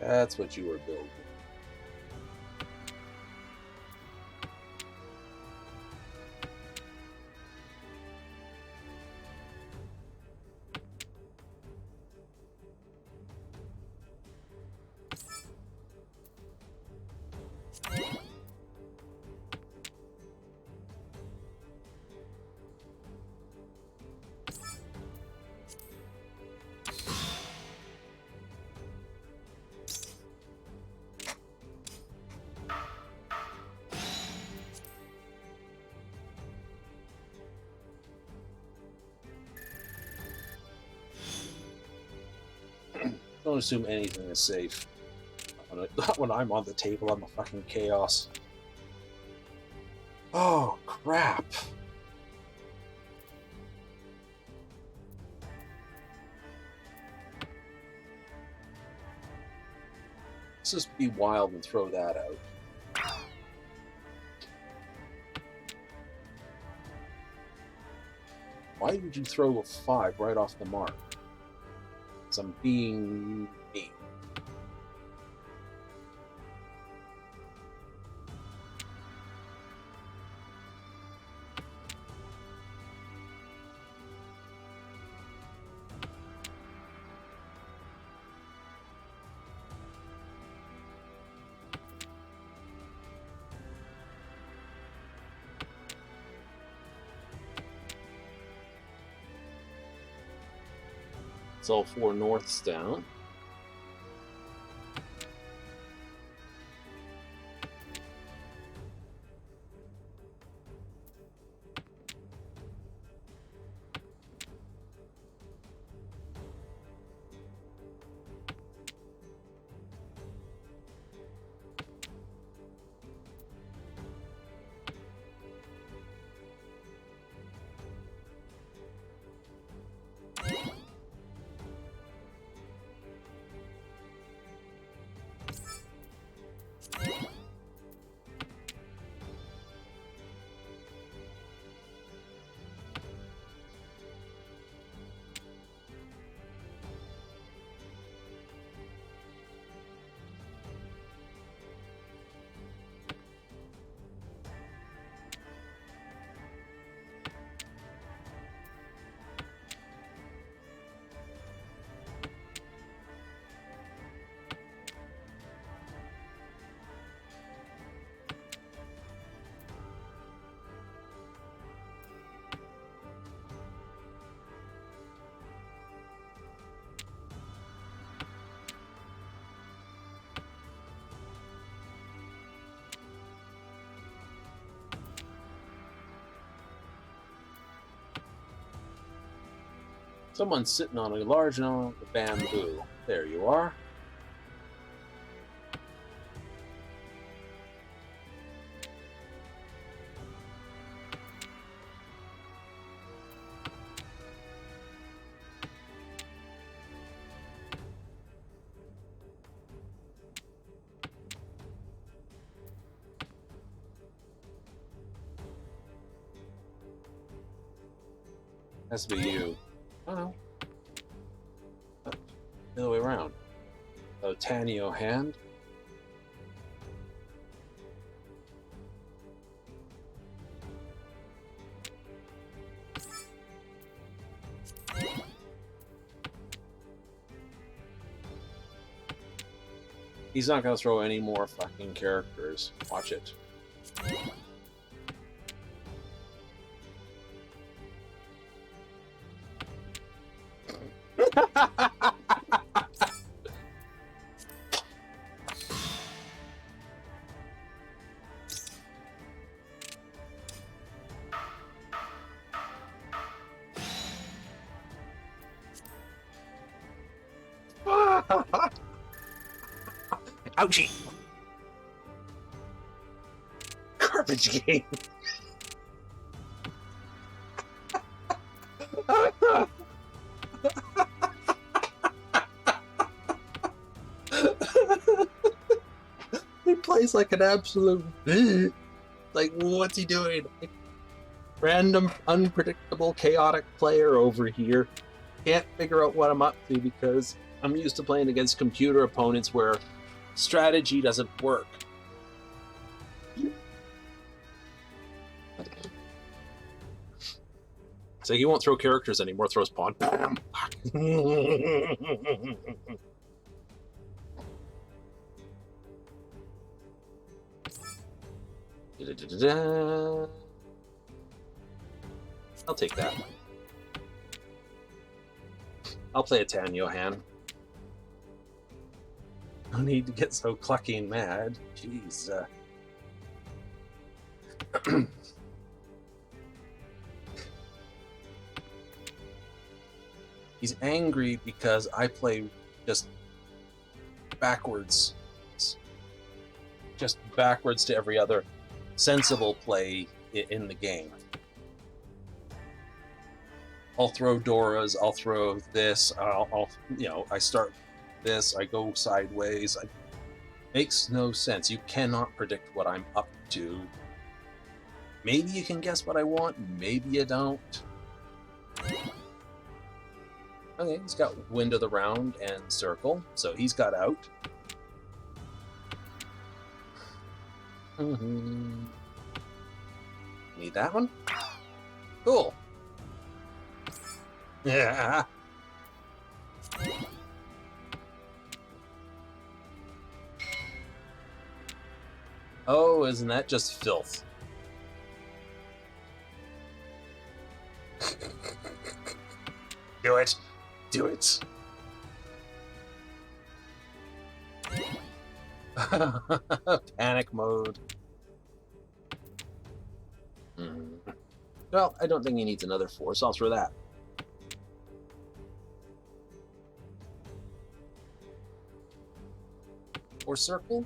S1: That's what you were building. Don't assume anything is safe. When I'm on the table, I'm a fucking chaos. Oh, crap. Let's just be wild and throw that out. Why would you throw a 5 right off the mark? Because I'm being me. all 4 norths down. Someone's sitting on a large amount of bamboo. There you are. Has to be you. Oh no. The other way around. So Tanio hand. He's not gonna throw any more fucking characters. Watch it. Ouchie! Garbage game! He plays like an absolute... Like, what's he doing? Random, unpredictable, chaotic player over here. Can't figure out what I'm up to because I'm used to playing against computer opponents where strategy doesn't work. So he won't throw characters anymore, throws pawn. Bam! I'll take that. I'll play a Tanyo hand. No need to get so clucking mad. Jeez. He's angry because I play just backwards. Just backwards to every other sensible play in the game. I'll throw Doras, I'll throw this, I'll I start this, I go sideways. Makes no sense. You cannot predict what I'm up to. Maybe you can guess what I want, maybe you don't. Okay, he's got Wind of the Round and Circle, so he's got out. Need that one? Cool. Yeah. Oh, isn't that just filth? Do it. Do it. Panic mode. Well, I don't think he needs another force. I'll throw that. Or circle.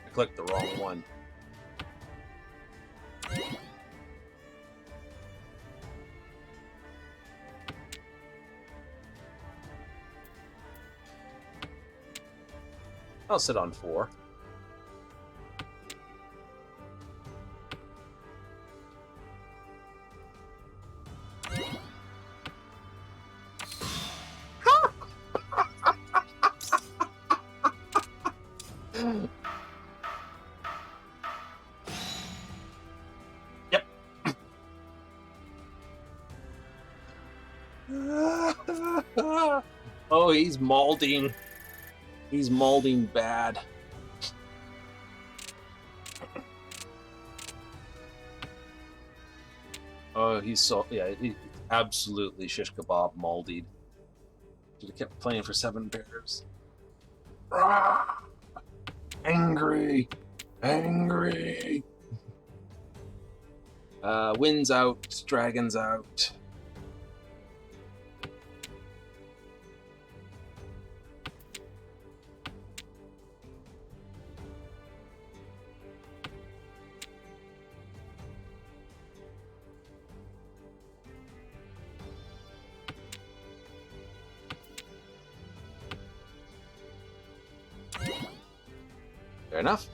S1: I clicked the wrong one. I'll sit on 4. Yep. Oh, he's mauling. He's mauling bad. Oh, he's so, yeah, he's absolutely shish kebab maldied. Should have kept playing for 7 bears. Ah! Angry. Angry. Wind's out, dragon's out. Fair enough.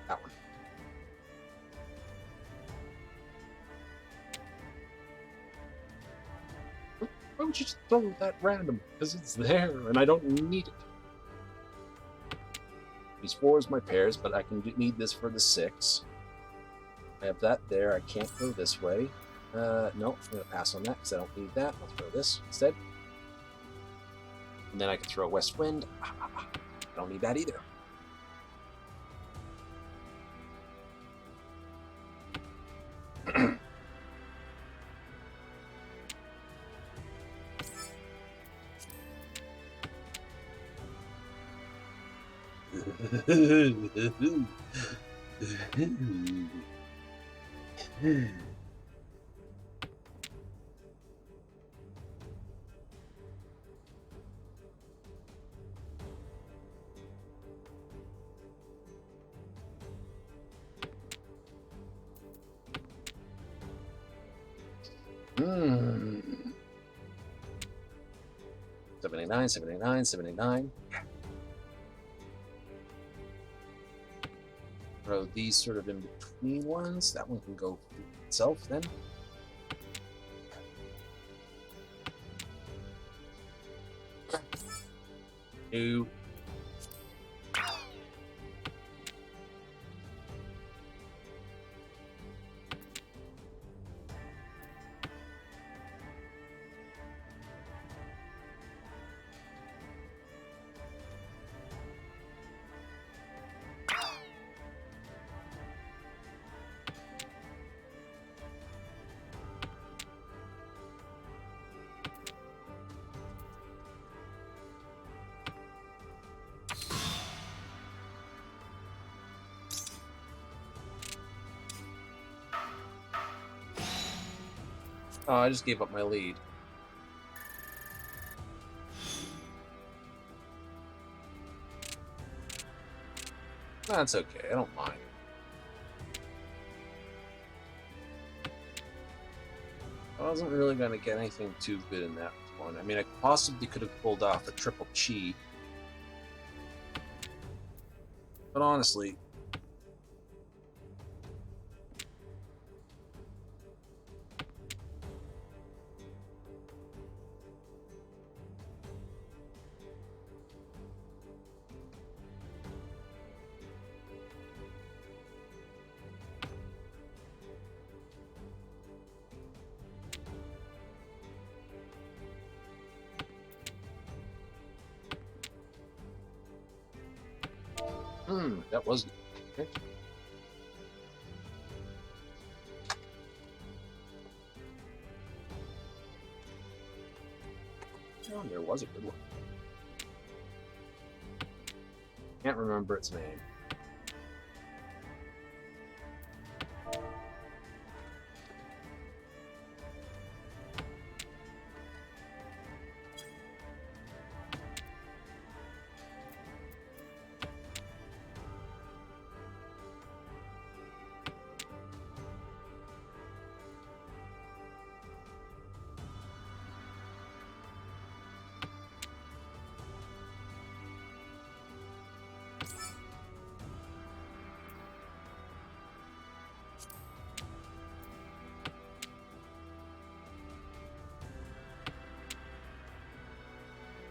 S1: That one. Why would you just throw that random? Because it's there and I don't need it. These 4 is my pairs, but I can need this for the 6. I have that there. I can't go this way. No, I'm going to pass on that because I don't need that. I'll throw this instead. And then I can throw West Wind. I don't need that either. Hmm. 79, 79, 79. Throw these sort of in between ones. That one can go itself then. Two. Oh, I just gave up my lead. That's okay, I don't mind. I wasn't really going to get anything too good in that one. I mean, I possibly could have pulled off a triple chi. But honestly, That was okay. Oh, there was a good one. Can't remember its name.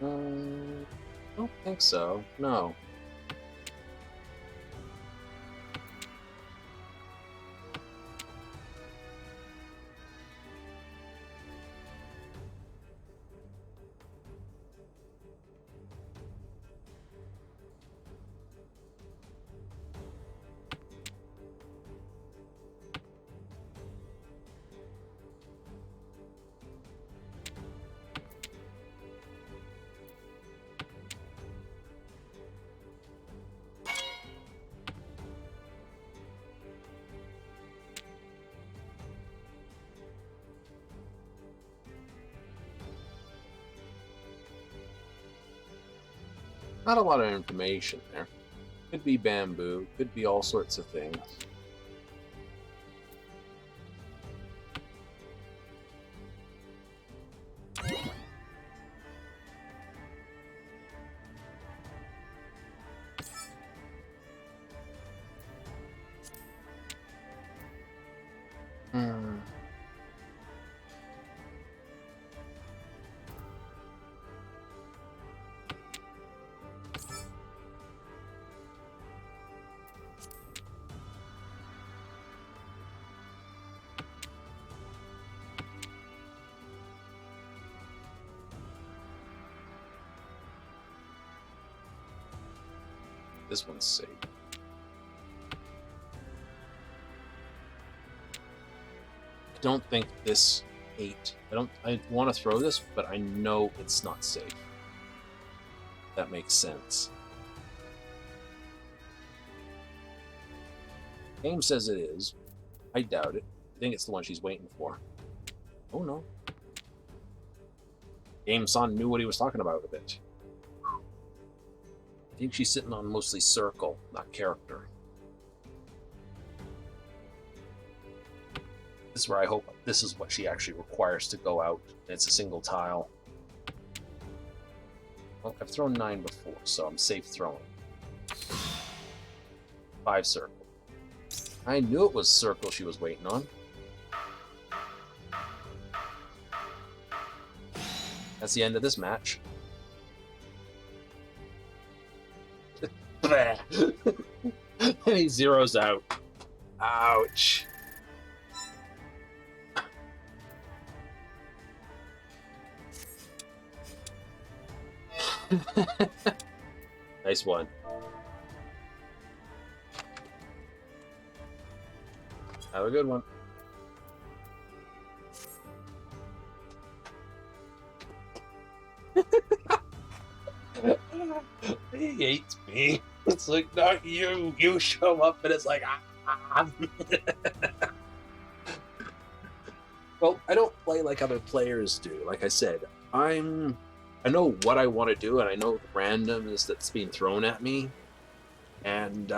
S1: I don't think so. No. Not a lot of information there. Could be bamboo, could be all sorts of things. This one's safe. I don't think this 8. I want to throw this, but I know it's not safe. That makes sense. Game says it is. I doubt it. I think it's the one she's waiting for. Oh no. Game-san knew what he was talking about a bit. I think she's sitting on mostly circle, not character. This is where I hope this is what she actually requires to go out. It's a single tile. Well, I've thrown 9 before, so I'm safe throwing. 5 circle. I knew it was circle she was waiting on. That's the end of this match. And he zeroes out. Ouch. Nice one. Have a good one. He hates me. It's like, not you. You show up and it's like, ah. Well, I don't play like other players do. Like I said, I know what I want to do, and I know the randomness that's being thrown at me. And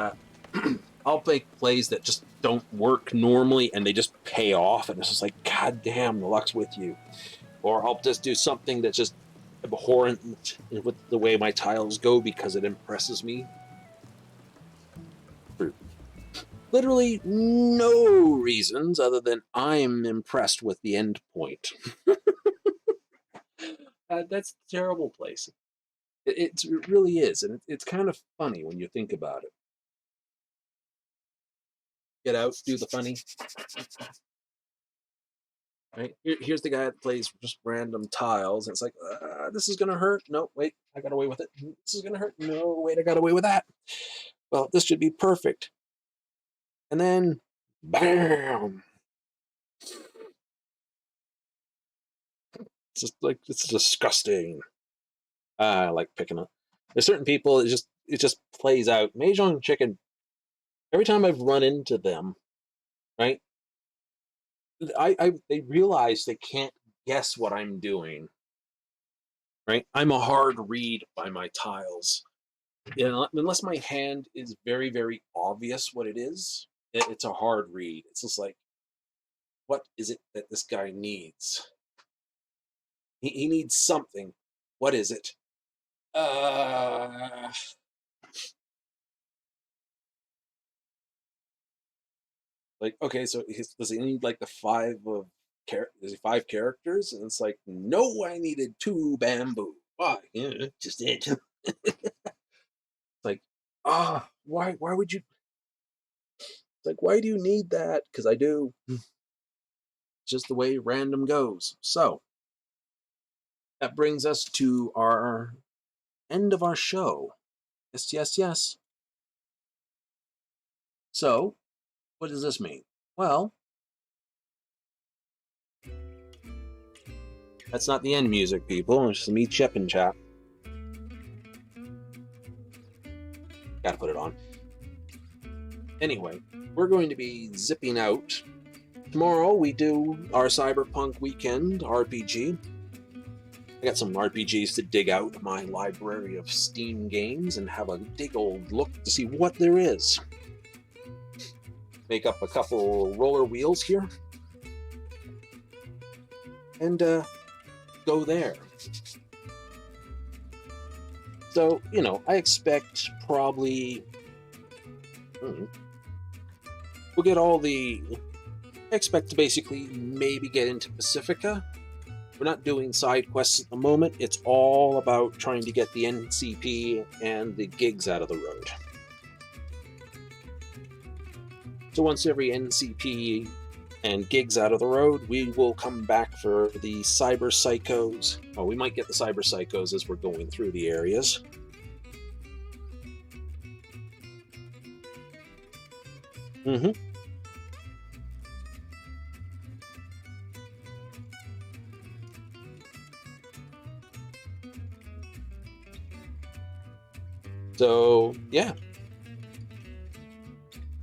S1: I'll make plays that just don't work normally, and they just pay off, and it's just like, God damn, the luck's with you. Or I'll just do something that's just abhorrent with the way my tiles go because it impresses me. For literally no reasons other than I'm impressed with the end point. That's a terrible place. It really is, and it's kind of funny when you think about it. Get out, do the funny. Right? Here's the guy that plays just random tiles, and it's like, this is gonna hurt. No, wait, I got away with it. This is gonna hurt. No, wait, I got away with that. well, this should be perfect. And then, bam! It's just like, it's disgusting. I like picking up. There's certain people, it just plays out. Mahjong Chicken, every time I've run into them, right, they realize they can't guess what I'm doing, right? I'm a hard read by my tiles. You know, unless my hand is very, very obvious what it is, it's a hard read. It's just like, what is it that this guy needs? He needs something. What is it? Like, okay, so does he need like the is it 5 characters? And it's like, no, I needed 2 bamboo. Why? Yeah, just it. Like, why would you? It's like, why do you need that? Because I do. It's just the way random goes. So that brings us to our end of our show. Yes, yes, yes. So, what does this mean? Well, that's not the end music, people. It's just me chipping chap. Gotta put it on. Anyway, we're going to be zipping out. Tomorrow we do our Cyberpunk weekend RPG. I got some RPGs to dig out of my library of Steam games and have a big old look to see what there is. Make up a couple roller wheels here. And go there. So, you know, I expect probably... we'll get all the... I expect to basically maybe get into Pacifica. We're not doing side quests at the moment. It's all about trying to get the NCP and the gigs out of the road. So once every NCP and gigs out of the road, we will come back for the Cyber Psychos. Oh, we might get the Cyber Psychos as we're going through the areas. So, yeah.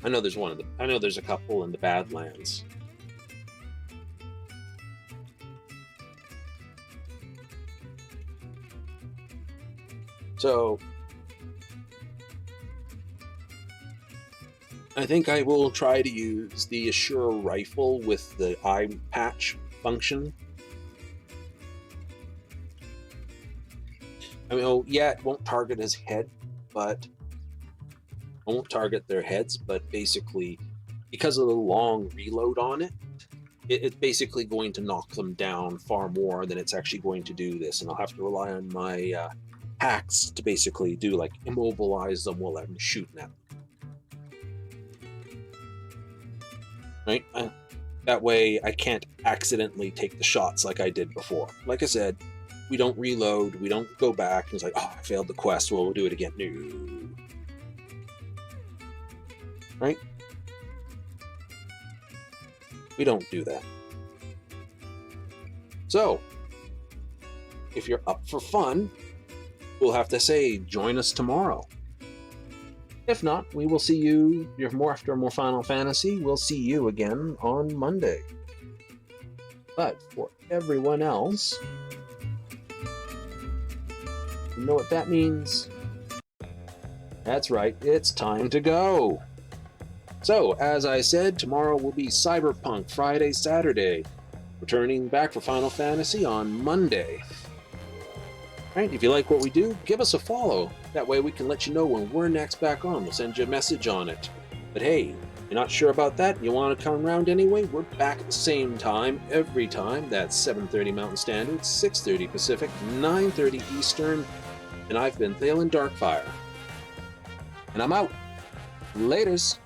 S1: I know there's a couple in the Badlands. So, I think I will try to use the Assure rifle with the eye patch function. I mean, it won't target his head, but I won't target their heads, but basically, because of the long reload on it, it's basically going to knock them down far more than it's actually going to do this, and I'll have to rely on my hacks to basically do, like, immobilize them while I'm shooting at them. Right? That way, I can't accidentally take the shots like I did before. Like I said, we don't reload, we don't go back, and it's like, I failed the quest, well, we'll do it again. No. Right? We don't do that. So, if you're up for fun, we'll have to say, join us tomorrow. If not, we will see you, after more Final Fantasy, we'll see you again on Monday. But for everyone else, you know what that means? That's right, it's time to go. So, as I said, tomorrow will be Cyberpunk, Friday, Saturday. Returning back for Final Fantasy on Monday. Right, if you like what we do, give us a follow. That way we can let you know when we're next back on. We'll send you a message on it. But hey, you're not sure about that and you want to come around anyway, we're back at the same time every time. That's 7:30 Mountain Standard, 6:30 Pacific, 9:30 Eastern. And I've been Thalen Darkfire. And I'm out. Laters.